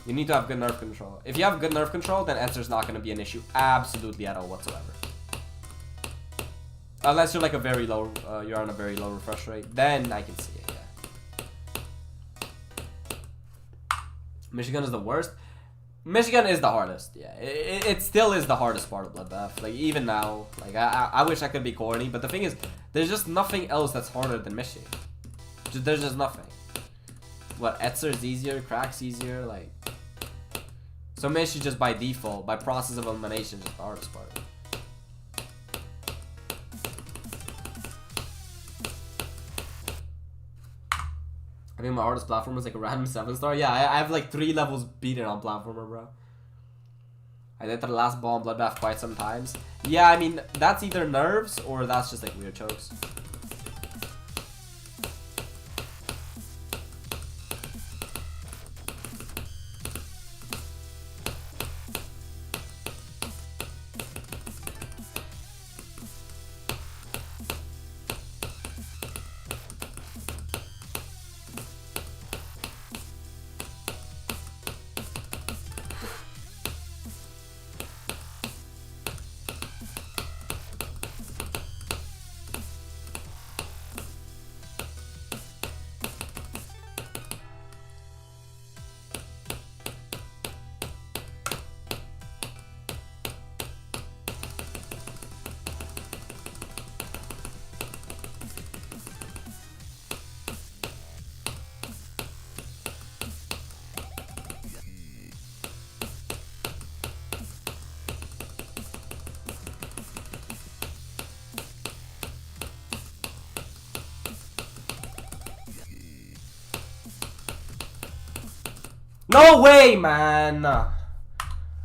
You need to have good nerf control. If you have good nerf control, then Etzer's not gonna be an issue absolutely at all whatsoever. Unless you're like a very low, you're on a very low refresh rate, then I can see it. Yeah. Michigan is the worst. Michigan is the hardest. Yeah, it still is the hardest part of Bloodbath. Like even now, like I wish I could be corny, but the thing is, there's just nothing else that's harder than Michi. There's just nothing. What, Etzer is easier, Crack's easier, like. So Michi just by default, by process of elimination, is just the hardest part. I think my hardest platformer is like a random 7-star. Yeah, I have like 3 levels beaten on platformer, bro. I did the last ball in Bloodbath quite some times. Yeah, I mean, that's either nerves or that's just like weird chokes. No way, man!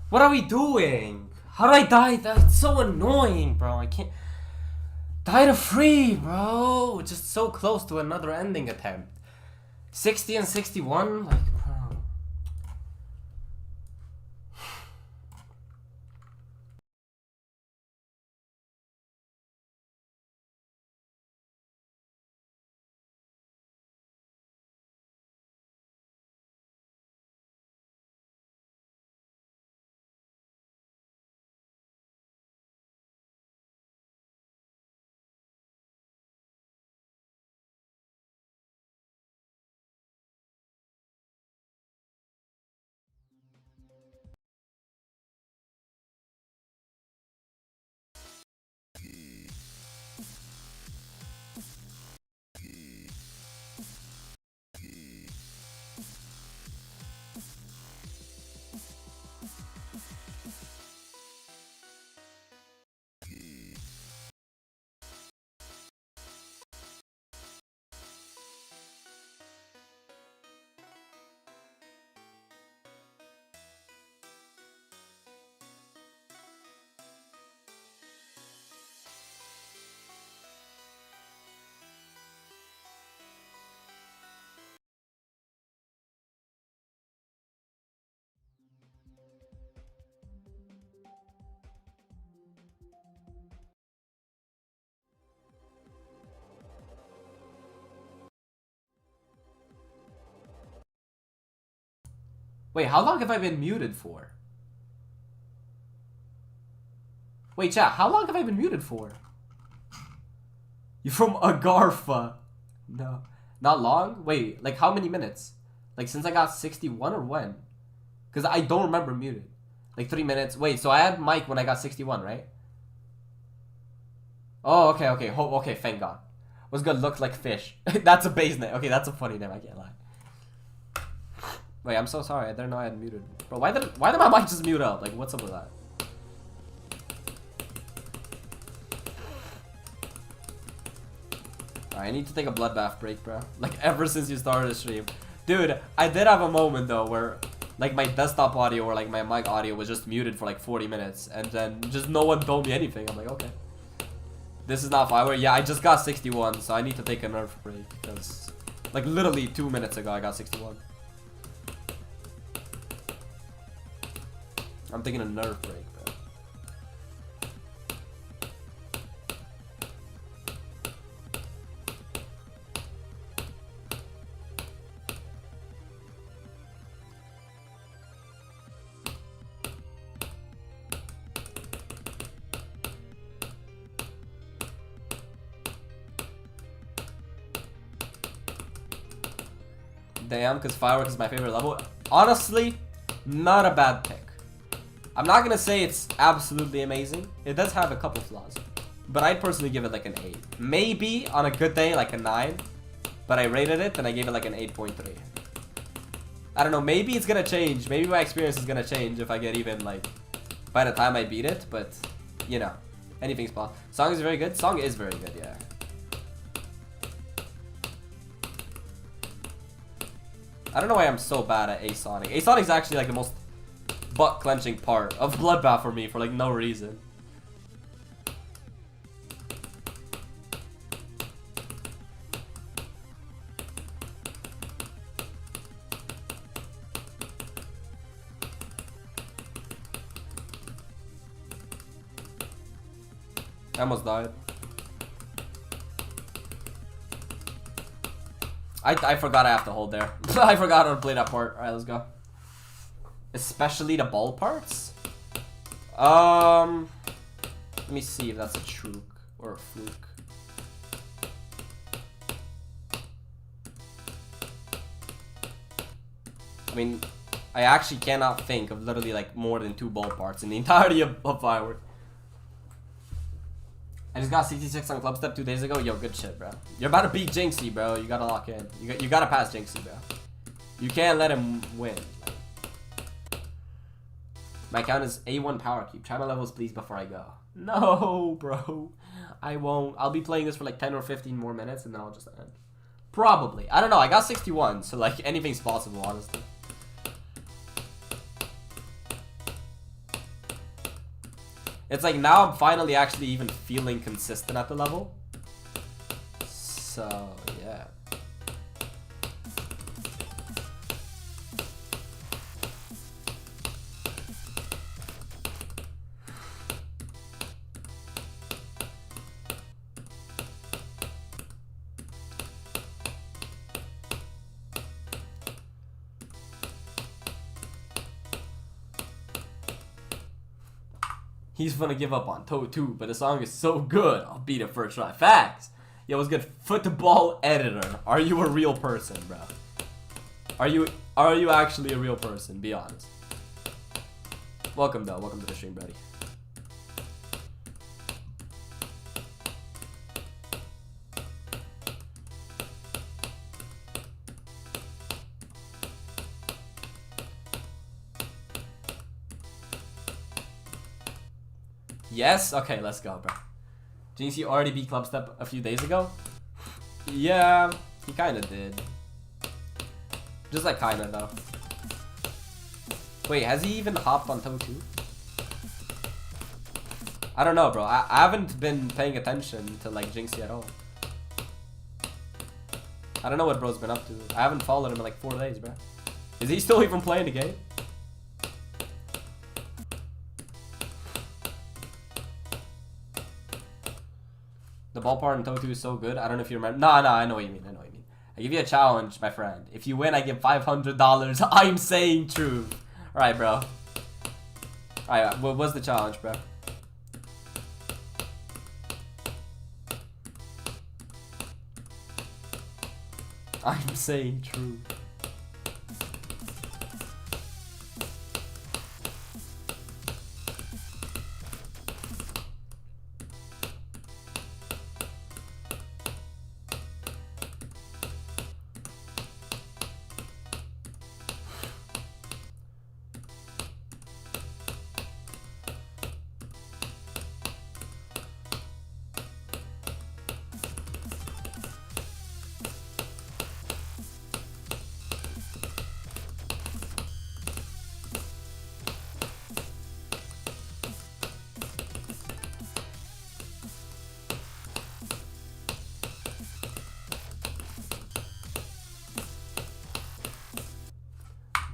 What are we doing? How did I die? That's so annoying, bro. I can't... Die to free, bro! Just so close to another ending attempt. 60 and 61? Like, bro... Wait, how long have I been muted for? Wait, chat, how long have I been muted for? You're from Agartha. No. Not long? Wait, like how many minutes? Like since I got 61 or when? Because I don't remember muted. Like 3 minutes. Wait, so I had Mike when I got 61, right? Oh, okay, okay. Okay, thank God. What's good? Look like fish. That's a base name. Okay, that's a funny name, I can't lie. Wait, I'm so sorry. I didn't know I had muted. Bro, why did my mic just mute up? Like, what's up with that? I need to take a bloodbath break, bro. Like, ever since you started the stream. Dude, I did have a moment, though, where, like, my desktop audio or, like, my mic audio was just muted for, like, 40 minutes. And then just no one told me anything. I'm like, okay. This is not Firework. Yeah, I just got 61, so I need to take a nerf break. Because, like, literally 2 minutes ago, I got 61. I'm taking a nerf break, bro. Damn, because Firework is my favorite level. Honestly, not a bad pick. I'm not gonna say it's absolutely amazing. It does have a couple flaws. But I'd personally give it like an 8. Maybe on a good day, like a 9. But I rated it and I gave it like an 8.3. I don't know, maybe it's gonna change. Maybe my experience is gonna change if I get even like by the time I beat it. But, you know, anything's possible. Song is very good. Song is very good, yeah. I don't know why I'm so bad at A-Sonic. A-Sonic is actually like the most butt-clenching part of Bloodbath for me for like no reason. I almost died. I forgot I have to hold there. I forgot how to play that part. Alright, let's go. Especially the ball parts? Let me see if that's a truc or a fluke. I mean, I actually cannot think of literally like more than 2 ball parts in the entirety of Firework. I just got 66 on Club Step 2 days ago. Yo, good shit, bro. You're about to beat Jinxie, bro. You gotta lock in. You gotta pass Jinxie, bro. You can't let him win. My account is A1 Power Cube. Try my levels, please, before I go. No, bro. I won't. I'll be playing this for like 10 or 15 more minutes, and then I'll just end. Probably. I don't know. I got 61, so like anything's possible, honestly. It's like now I'm finally actually even feeling consistent at the level. So, yeah. He's gonna give up on Toe 2, but the song is so good, I'll beat it first try. Facts! Yo, what's good? Football editor. Are you a real person, bro? Are you actually a real person? Be honest. Welcome, though. Welcome to the stream, buddy. Yes? Okay, let's go, bro. Jinxie already beat Clubstep a few days ago? Yeah, he kinda did. Just like kinda, though. Wait, has he even hopped on Toe 2? I don't know, bro. I haven't been paying attention to, like, Jinxie at all. I don't know what bro's been up to. I haven't followed him in, like, 4 days, bro. Is he still even playing the game? The ball part in Toe 2 is so good. I don't know if you remember. Nah, I know what you mean. I know what you mean. I give you a challenge, my friend. If you win, I give $500. I'm saying true. Alright, bro. Alright, what was the challenge, bro? I'm saying true.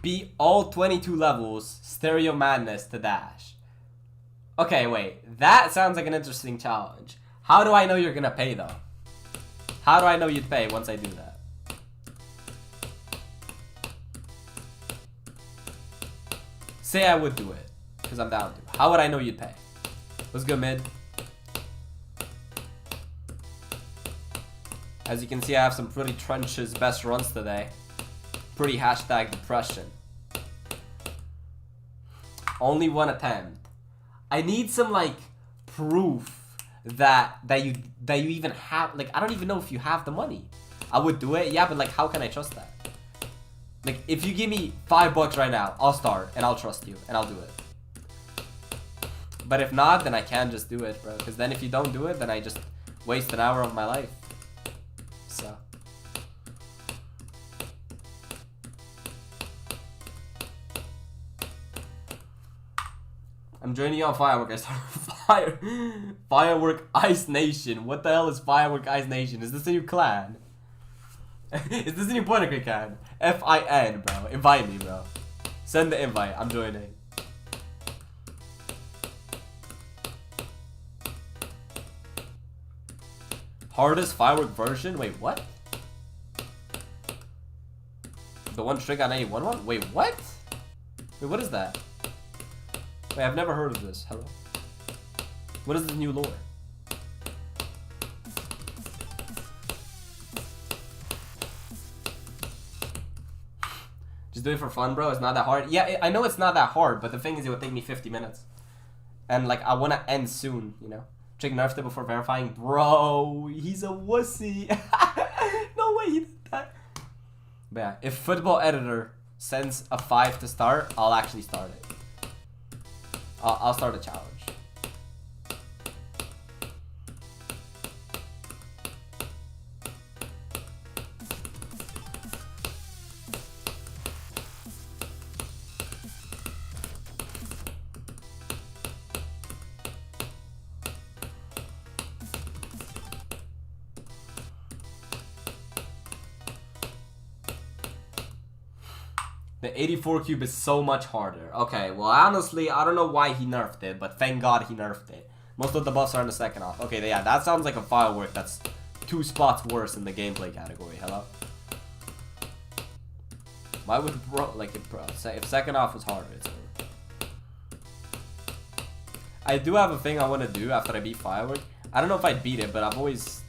Beat all 22 levels, Stereo Madness to dash. Okay, wait. That sounds like an interesting challenge. How do I know you're gonna pay, though? How do I know you'd pay once I do that? Say I would do it, because I'm down to. How would I know you'd pay? What's good, mid? As you can see, I have some pretty trenches best runs today. Pretty hashtag depression. Only one attempt. I need some like proof that you even have, like, I don't even know if you have the money. I would do it, yeah, but like how can I trust that? Like if you give me $5 right now, I'll start and I'll trust you and I'll do it. But if not, then I can't just do it, bro. Because then if you don't do it, then I just waste an hour of my life. So I'm joining you on Firework. I started Firework Ice Nation. What the hell is Firework Ice Nation? Is this a new clan? Is this a new point of Greek clan? FIN, bro. Invite me, bro. Send the invite. I'm joining. Hardest Firework version? Wait, what? The one trick on any one? Wait, what? Wait, what is that? Wait, I've never heard of this. Hello? What is this new lore? Just do it for fun, bro. It's not that hard. Yeah, I know it's not that hard, but the thing is, it would take me 50 minutes. And, like, I want to end soon, you know? Chick nerfed it before verifying. Bro, he's a wussy. No way he did that. But yeah, if Football Editor sends a 5 to start, I'll actually start it. I'll start a challenge. The 84 cube is so much harder. Okay, well, honestly, I don't know why he nerfed it, but thank God he nerfed it. Most of the buffs are in the second off. Okay, yeah, that sounds like a Firework that's 2 spots worse in the gameplay category. Hello? Why would bro, like, if second off was harder, it's over. I do have a thing I want to do after I beat Firework. I don't know if I'd beat it, but I've always...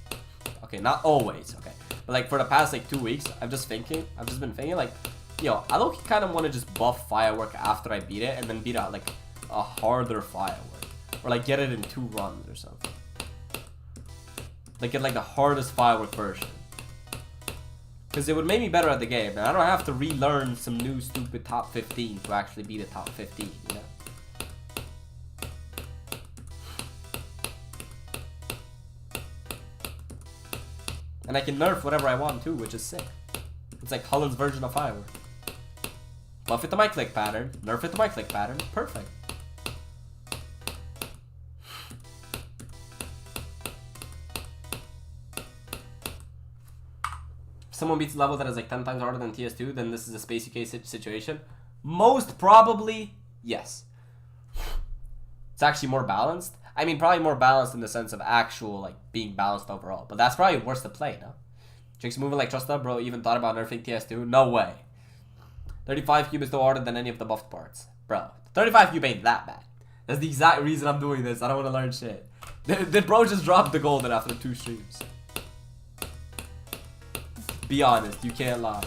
Okay, not always, okay. But, like, for the past, like, 2 weeks, I've just been thinking, like... Yo, I low-key kind of want to just buff Firework after I beat it and then beat out, like, a harder Firework. Or, like, get it in 2 runs or something. Like, get, like, the hardest Firework version. Because it would make me better at the game. And I don't have to relearn some new stupid top 15 to actually beat a top 15, you know? And I can nerf whatever I want, too, which is sick. It's like Holland's version of Firework. Buff it to my click pattern. Nerf it to my click pattern. Perfect. If someone beats a level that is like 10 times harder than TS2, then this is a Space UK situation. Most probably, yes. It's actually more balanced. I mean, probably more balanced in the sense of actual, like, being balanced overall. But that's probably worse to play, no? Chicks moving like Trust Up, bro. Even thought about nerfing TS2? No way. 35 cube is still harder than any of the buffed parts. Bro, 35 cube ain't that bad. That's the exact reason I'm doing this. I don't want to learn shit. Did bro just drop the golden after 2 streams? Be honest, you can't lie.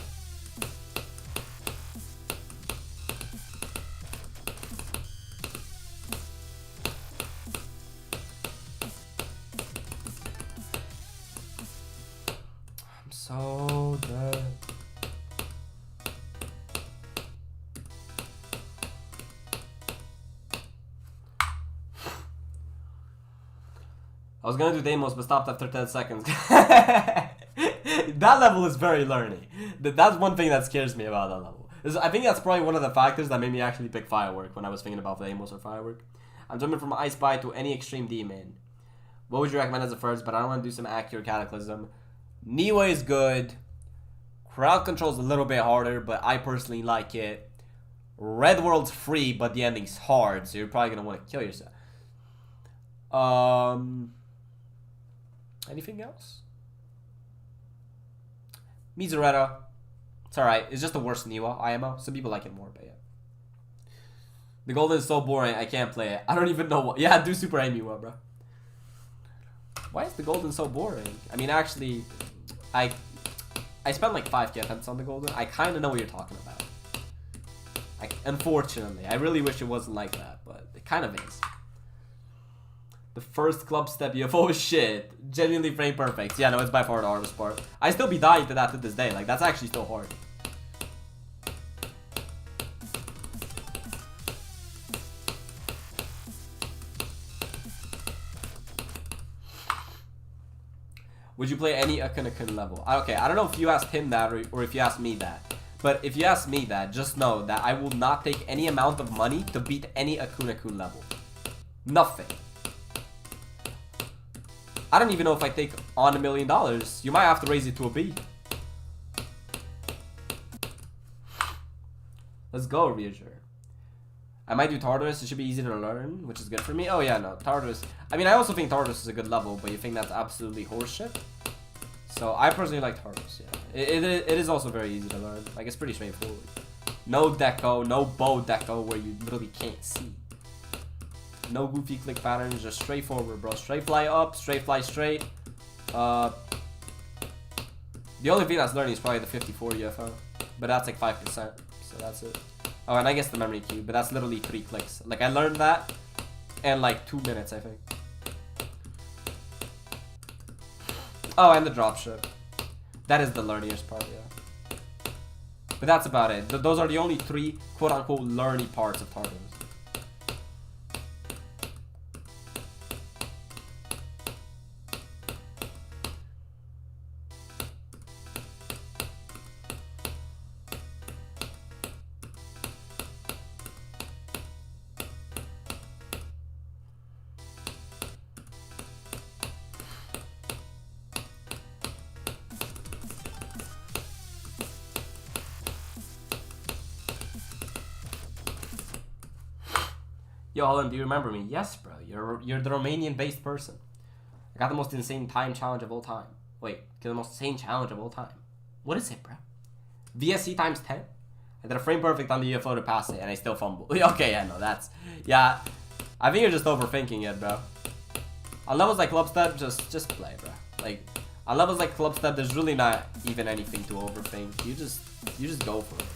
I'm so dead. I was gonna do Deimos, but stopped after 10 seconds. That level is very learny. That's one thing that scares me about that level. I think that's probably one of the factors that made me actually pick Firework when I was thinking about Deimos or Firework. I'm jumping from Ice Spy to any Extreme Demon. What would you recommend as a first? But I don't want to do some accurate Cataclysm. Niwa is good. Crowd Control is a little bit harder, but I personally like it. Red World's free, but the ending's hard, so you're probably gonna want to kill yourself. Anything else? Mizureta. It's alright. It's just the worst Niwa IMO. Some people like it more, but yeah. The Golden is so boring, I can't play it. I don't even know what. Yeah, do Super Amiwa, bro. Why is the Golden so boring? I mean, actually, I spent like 5k attempts on the Golden. I kind of know what you're talking about. Unfortunately, I really wish it wasn't like that, but it kind of is. The first club step UFO is shit. Genuinely frame perfect. Yeah, no, it's by far the hardest part. I still be dying to that to this day. Like, that's actually still hard. Would you play any Akun level? Okay, I don't know if you asked him that or if you asked me that. But if you ask me that, just know that I will not take any amount of money to beat any Akun level. Nothing. I don't even know if I take on $1 million. You might have to raise it to a B. Let's go, Ryuger. I might do Tartarus. It should be easy to learn, which is good for me. Oh yeah, no, Tartarus. I mean, I also think Tartarus is a good level, but you think that's absolutely horseshit. So I personally like Tartarus. Yeah, it is also very easy to learn. Like, it's pretty straightforward. No deco, no bow deco where you literally can't see. No goofy click patterns, just straightforward, bro. Straight fly up, straight fly straight. The only thing that's learning is probably the 54 UFO, but that's like 5%, so that's it. Oh, and I guess the memory cube, but that's literally 3 clicks. Like, I learned that in like 2 minutes, I think. Oh, and the dropship. That is the learniest part, yeah. But that's about it. Those are the only 3 quote-unquote learny parts of Tartarus. Yo, Holland, do you remember me? Yes, bro. You're the Romanian-based person. I got the most insane time challenge of all time. Wait, get the most insane challenge of all time. What is it, bro? VSC times 10? I did a frame perfect on the UFO to pass it, and I still fumble. Okay, yeah, no, that's... Yeah, I think you're just overthinking it, bro. On levels like Clubstep, just play, bro. Like, on levels like Clubstep, there's really not even anything to overthink. You just go for it.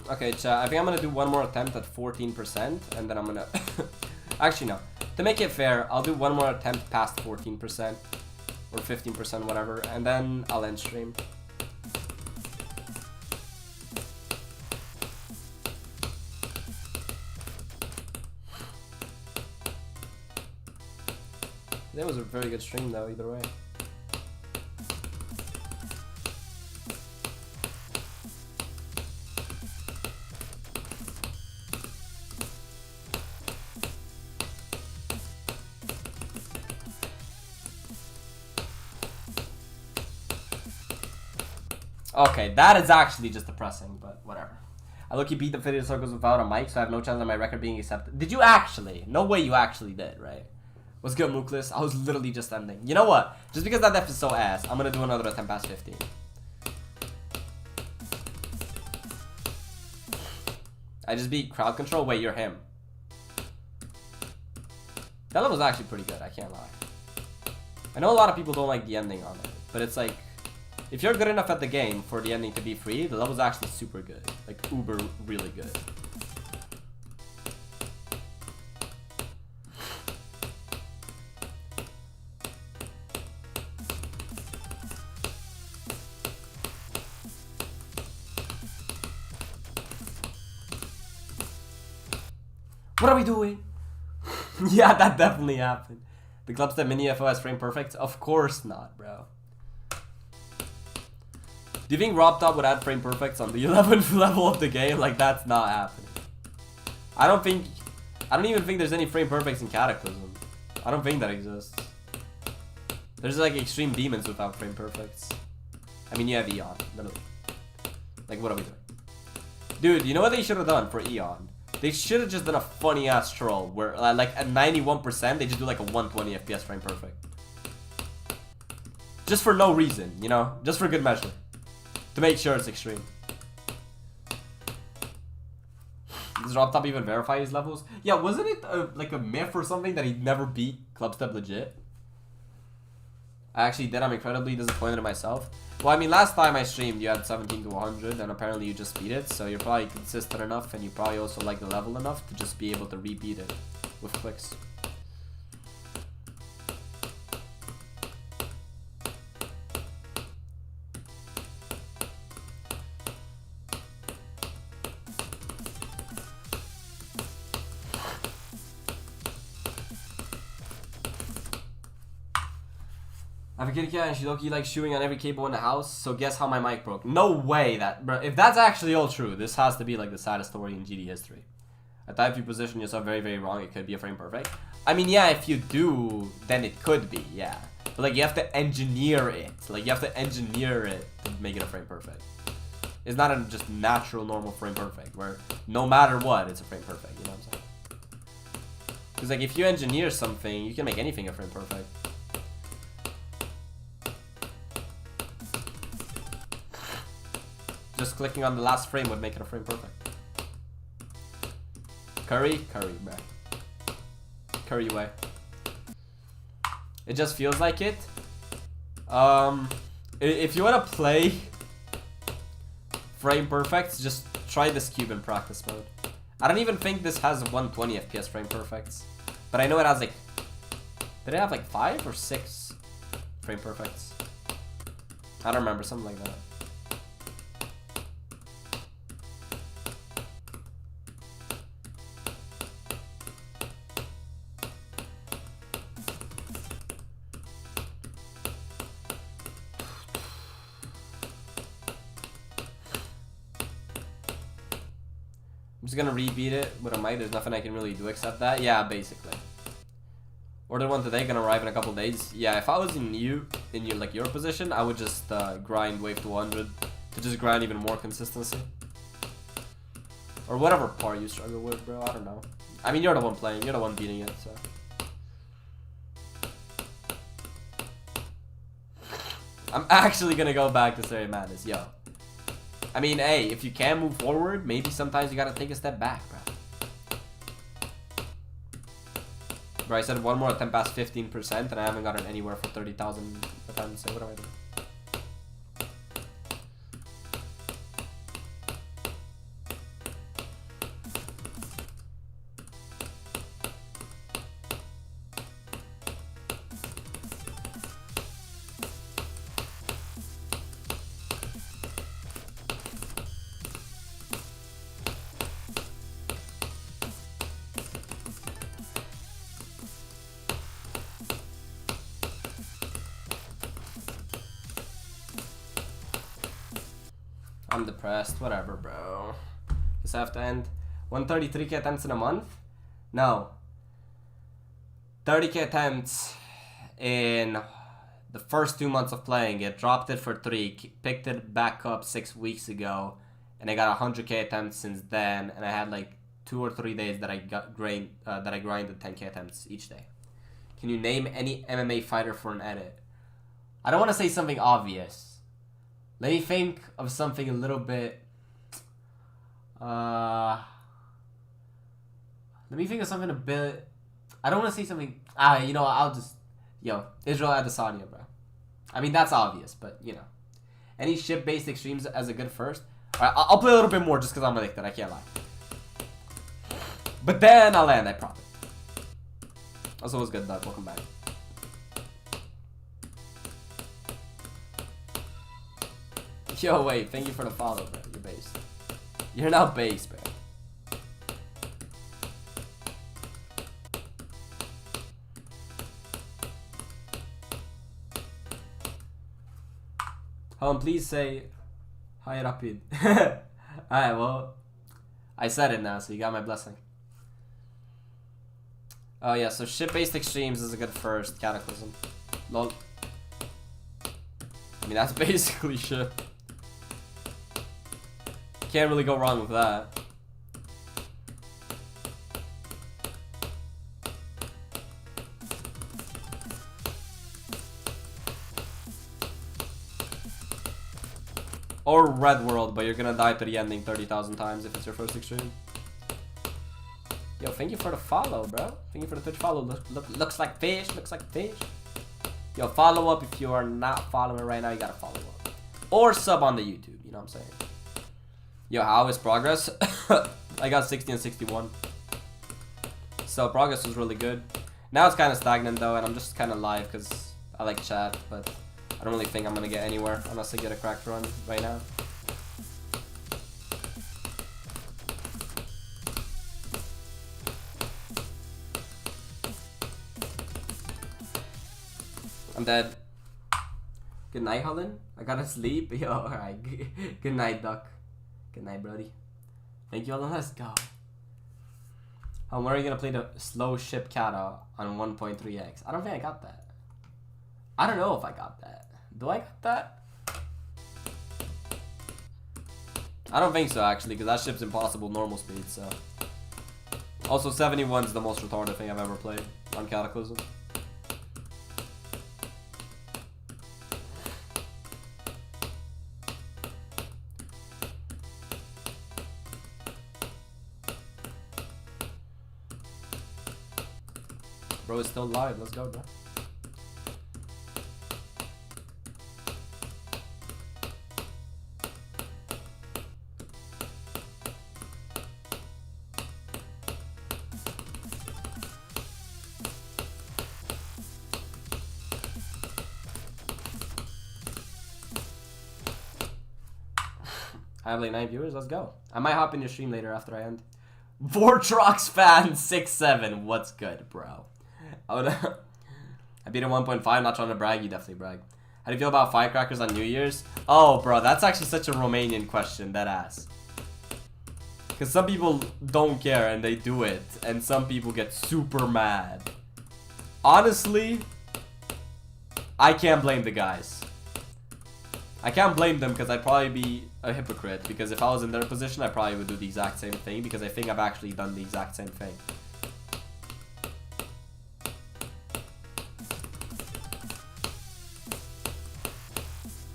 Okay, chat, I think I'm gonna do one more attempt at 14%, and then I'm gonna... Actually, no. To make it fair, I'll do one more attempt past 14%, or 15%, whatever, and then I'll end stream. That was a very good stream, though, either way. Okay, that is actually just depressing, but whatever. I look, you beat the video circles without a mic, so I have no chance of my record being accepted. Did you actually? No way you actually did, right? What's good, Mooklis? I was literally just ending. You know what? Just because that def is so ass, I'm gonna do another attempt past 15. I just beat crowd control. Wait, you're him. That level's actually pretty good, I can't lie. I know a lot of people don't like the ending on it, but it's like... If you're good enough at the game for the ending to be free, the level's actually super good. Like, uber really good. What are we doing? Yeah, that definitely happened. The Clubstep Mini FOS frame perfect? Of course not, bro. Do you think Rob Top would add frame perfects on the 11th level of the game? Like, that's not happening. I don't even think there's any frame perfects in Cataclysm. I don't think that exists. There's like extreme demons without frame perfects. I mean, you have Eon. Literally. Like, what are we doing? Dude, you know what they should have done for Eon? They should have just done a funny ass troll where, like, at 91%, they just do like a 120 FPS frame perfect. Just for no reason, you know? Just for good measure. To make sure it's extreme. Does Rob Top even verify his levels? Yeah, wasn't it like a myth or something that he'd never beat Clubstep legit? I actually did. I'm incredibly disappointed in myself. Well, I mean, last time I streamed, you had 17 to 100, and apparently you just beat it. So you're probably consistent enough, and you probably also like the level enough to just be able to repeat it with clicks. I have a kitty cat and she low-key likes chewing on every cable in the house, so guess how my mic broke. No way that, bro, if that's actually all true, this has to be like the saddest story in GD history. I thought if you position yourself very, very wrong, it could be a frame perfect. I mean, yeah, if you do, then it could be, yeah. But like, you have to engineer it. Like, you have to engineer it to make it a frame perfect. It's not a just natural, normal frame perfect, where no matter what, it's a frame perfect, you know what I'm saying? Because like, if you engineer something, you can make anything a frame perfect. Just clicking on the last frame would make it a frame perfect. Curry, bro. Curry way. It just feels like it. If you wanna play frame perfects, just try this cube in practice mode. I don't even think this has 120 FPS frame perfects, but I know it has like, did it have like 5 or 6 frame perfects? I don't remember, something like that. I'm just gonna rebeat it with a mic. There's nothing I can really do except that. Yeah, basically. Ordered one today, gonna arrive in a couple days. Yeah, if I was in your position, I would just grind wave to 100 to just grind even more consistency. Or whatever part you struggle with, bro. I don't know. I mean, you're the one playing. You're the one beating it, so. I'm actually gonna go back to Serious Madness, yo. I mean, hey, if you can move forward, maybe sometimes you gotta take a step back, bro. Bro, I said one more attempt past 15%, and I haven't gotten anywhere for 30,000 attempts. So what am I doing? I'm depressed. Whatever, bro. Guess I have to end 133k attempts in a month? No. 30k attempts in the first 2 months of playing it. Dropped it for 3. Picked it back up 6 weeks ago. And I got 100k attempts since then. And I had like 2 or 3 days that I grinded 10k attempts each day. Can you name any MMA fighter for an edit? I don't want to say something obvious. Let me think of something a little bit. Let me think of something a bit. I don't want to say something. You know, I'll just. Yo, Israel Adesanya, bro. I mean, that's obvious, but you know. Any ship-based extremes as a good first? Alright, I'll play a little bit more just because I'm addicted. I can't lie. But then I'll land, I promise. Also, was good, Doug. Welcome back. Yo, wait, thank you for the follow, bro. You're based. You're now based, bro. Please say Hi, Rapid. Alright, well, I said it now, so you got my blessing. Oh yeah, so ship-based extremes is a good first. Cataclysm. Lol. I mean, that's basically ship. Can't really go wrong with that. Or Red World, but you're gonna die to the ending 30,000 times if it's your first extreme. Yo, thank you for the follow, bro. Thank you for the Twitch follow. Looks like fish, looks like fish. Yo, follow up if you are not following right now, you gotta follow up. Or sub on the YouTube, you know what I'm saying? Yo, how is progress? I got 60 and 61. So progress was really good. Now it's kind of stagnant though, and I'm just kind of live because I like chat, but I don't really think I'm gonna get anywhere unless I get a cracked run right now. I'm dead. Good night, Holland. I gotta sleep. Yo, alright. Good night, Duck. Good night, Brody. Thank you, Holland. Let's go. When are you gonna play the slow ship kata on 1.3x? I don't think I got that. I don't know if I got that. Do I got that? I don't think so, actually, because that ship's impossible normal speed, so. Also, 71's the most retarded thing I've ever played on Cataclysm. Bro, it's still live. Let's go, bro. I have like 9 viewers. Let's go. I might hop in your stream later after I end. Vortrox fan 6'7". What's good, bro? I beat a 1.5. Not trying to brag. You definitely brag. How do you feel about firecrackers on New Year's? Oh, bro, that's actually such a Romanian question. That ass. Because some people don't care and they do it, and some people get super mad. Honestly, I can't blame the guys. I can't blame them because I'd probably be a hypocrite, because if I was in their position, I probably would do the exact same thing, because I think I've actually done the exact same thing.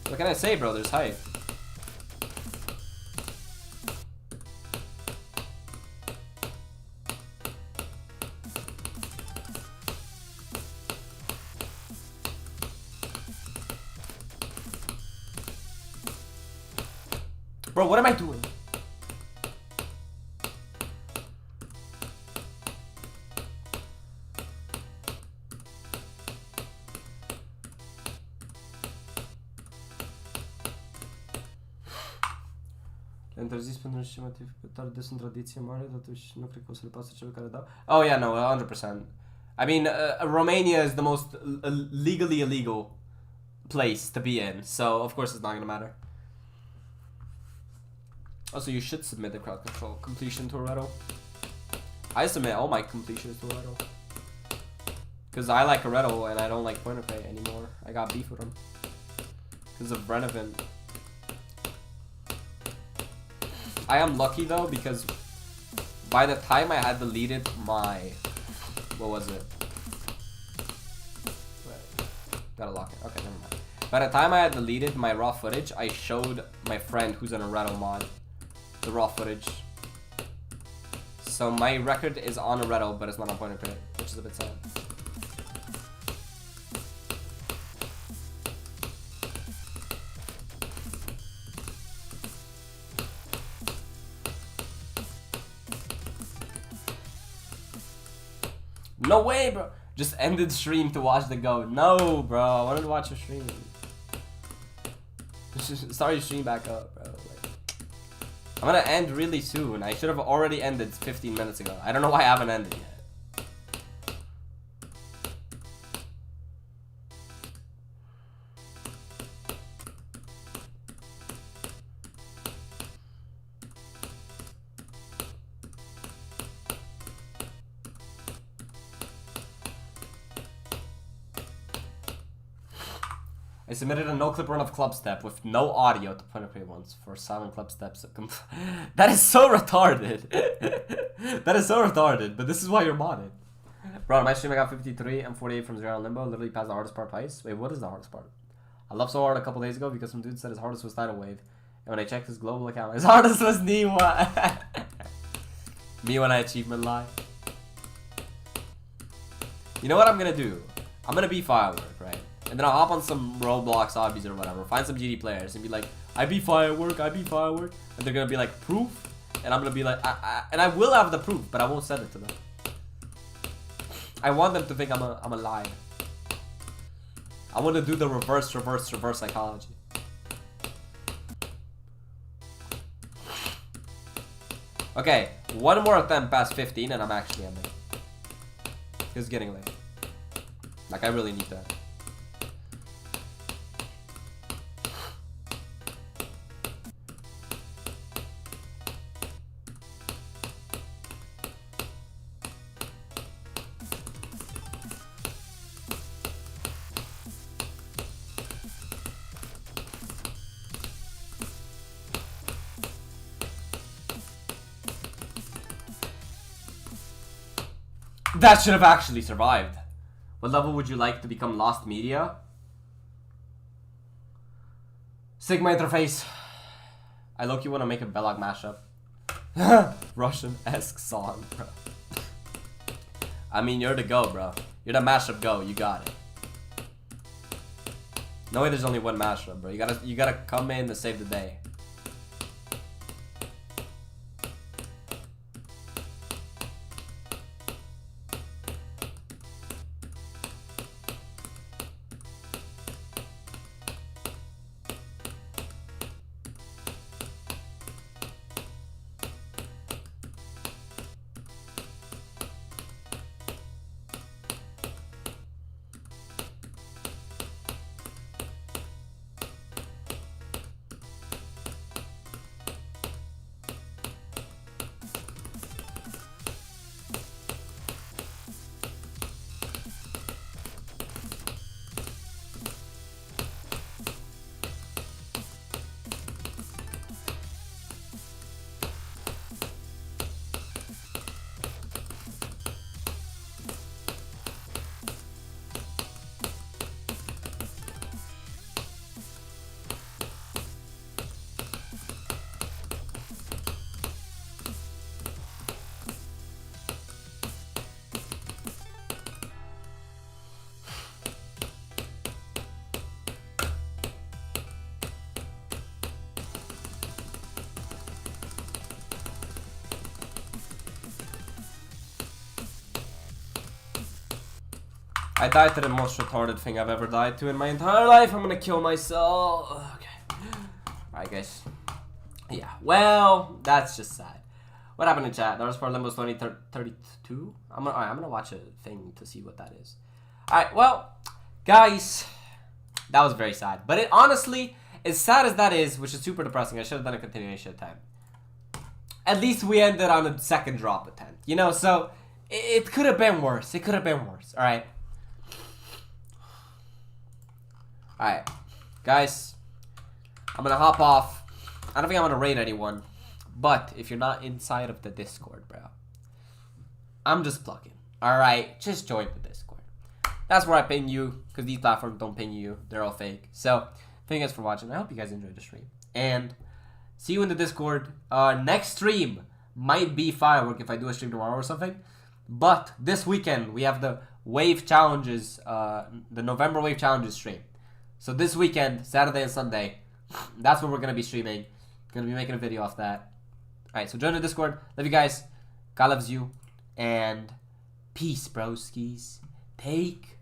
What can I say, bro? There's hype. Bro, what am I doing? Interzis pentru și motiv tare des în tradiție mare, totuși nu cred că o să le pasă celor care dau. Oh yeah, no, 100%. I mean, Romania is the most legally illegal place to be in, so of course it's not gonna matter. Also, you should submit the crowd control completion to Toretto. I submit all my completions to Toretto. Because I like Toretto and I don't like Point of Pay anymore. I got beef with him. Because of Renevant. I am lucky though, because by the time I had deleted my... What was it? Wait, gotta lock it. Okay, never mind. By the time I had deleted my raw footage, I showed my friend who's an Toretto mod the raw footage. So my record is on Toretto, but it's not on Point of Pay, which is a bit sad. No way, bro! Just ended stream to watch the goat. No, bro, I wanted to watch your stream. Just start your stream back up, bro. I'm gonna end really soon. I should have already ended 15 minutes ago. I don't know why I haven't ended yet. I submitted a no-clip run of club step with no audio to Point of Prey once for silent club steps. That is so retarded. That is so retarded, but this is why you're modded. Bro, on my stream I got 53 and 48 from Zero and Limbo. Literally passed the hardest part twice. Wait, what is the hardest part? I love so hard a couple days ago because some dude said his hardest was Tidal Wave. And when I checked his global account, his hardest was Niwa. Me when I achievement lie. You know what I'm gonna do? I'm gonna be Firework, right? And then I'll hop on some Roblox obbies or whatever, find some GD players and be like, I be Firework, I be Firework. And they're gonna be like, proof? And I'm gonna be like, and I will have the proof, but I won't send it to them. I want them to think I'm a liar. I want to do the reverse psychology. Okay, one more attempt past 15 and I'm actually ending. It's getting late. Like, I really need that. That should have actually survived. What level would you like to become Lost Media? Sigma interface. I low-key want to make a Belloc mashup. Russian-esque song, bro. I mean, you're the go, bro. You're the mashup go. You got it. No way there's only one mashup, bro. You gotta come in to save the day. I died to the most retarded thing I've ever died to in my entire life. I'm gonna kill myself. Okay. Alright, guys. Yeah. Well, that's just sad. What happened in chat? That was for Limbo's 2032. I'm gonna watch a thing to see what that is. Alright, well, guys, that was very sad. But it honestly, as sad as that is, which is super depressing, I should have done a continuation attempt. At least we ended on a second drop attempt. You know, so it could have been worse. It could have been worse. Alright. Alright, guys, I'm gonna hop off. I don't think I'm gonna raid anyone, but if you're not inside of the Discord, bro, I'm just plugging. Alright, just join the Discord. That's where I ping you, because these platforms don't ping you. They're all fake. So, thank you guys for watching. I hope you guys enjoyed the stream. And see you in the Discord. Next stream might be Firework if I do a stream tomorrow or something. But this weekend, we have the Wave Challenges, the November Wave Challenges stream. So this weekend, Saturday and Sunday, that's what we're going to be streaming. Going to be making a video off that. Alright, so join the Discord. Love you guys. God loves you. And peace, broskies. Take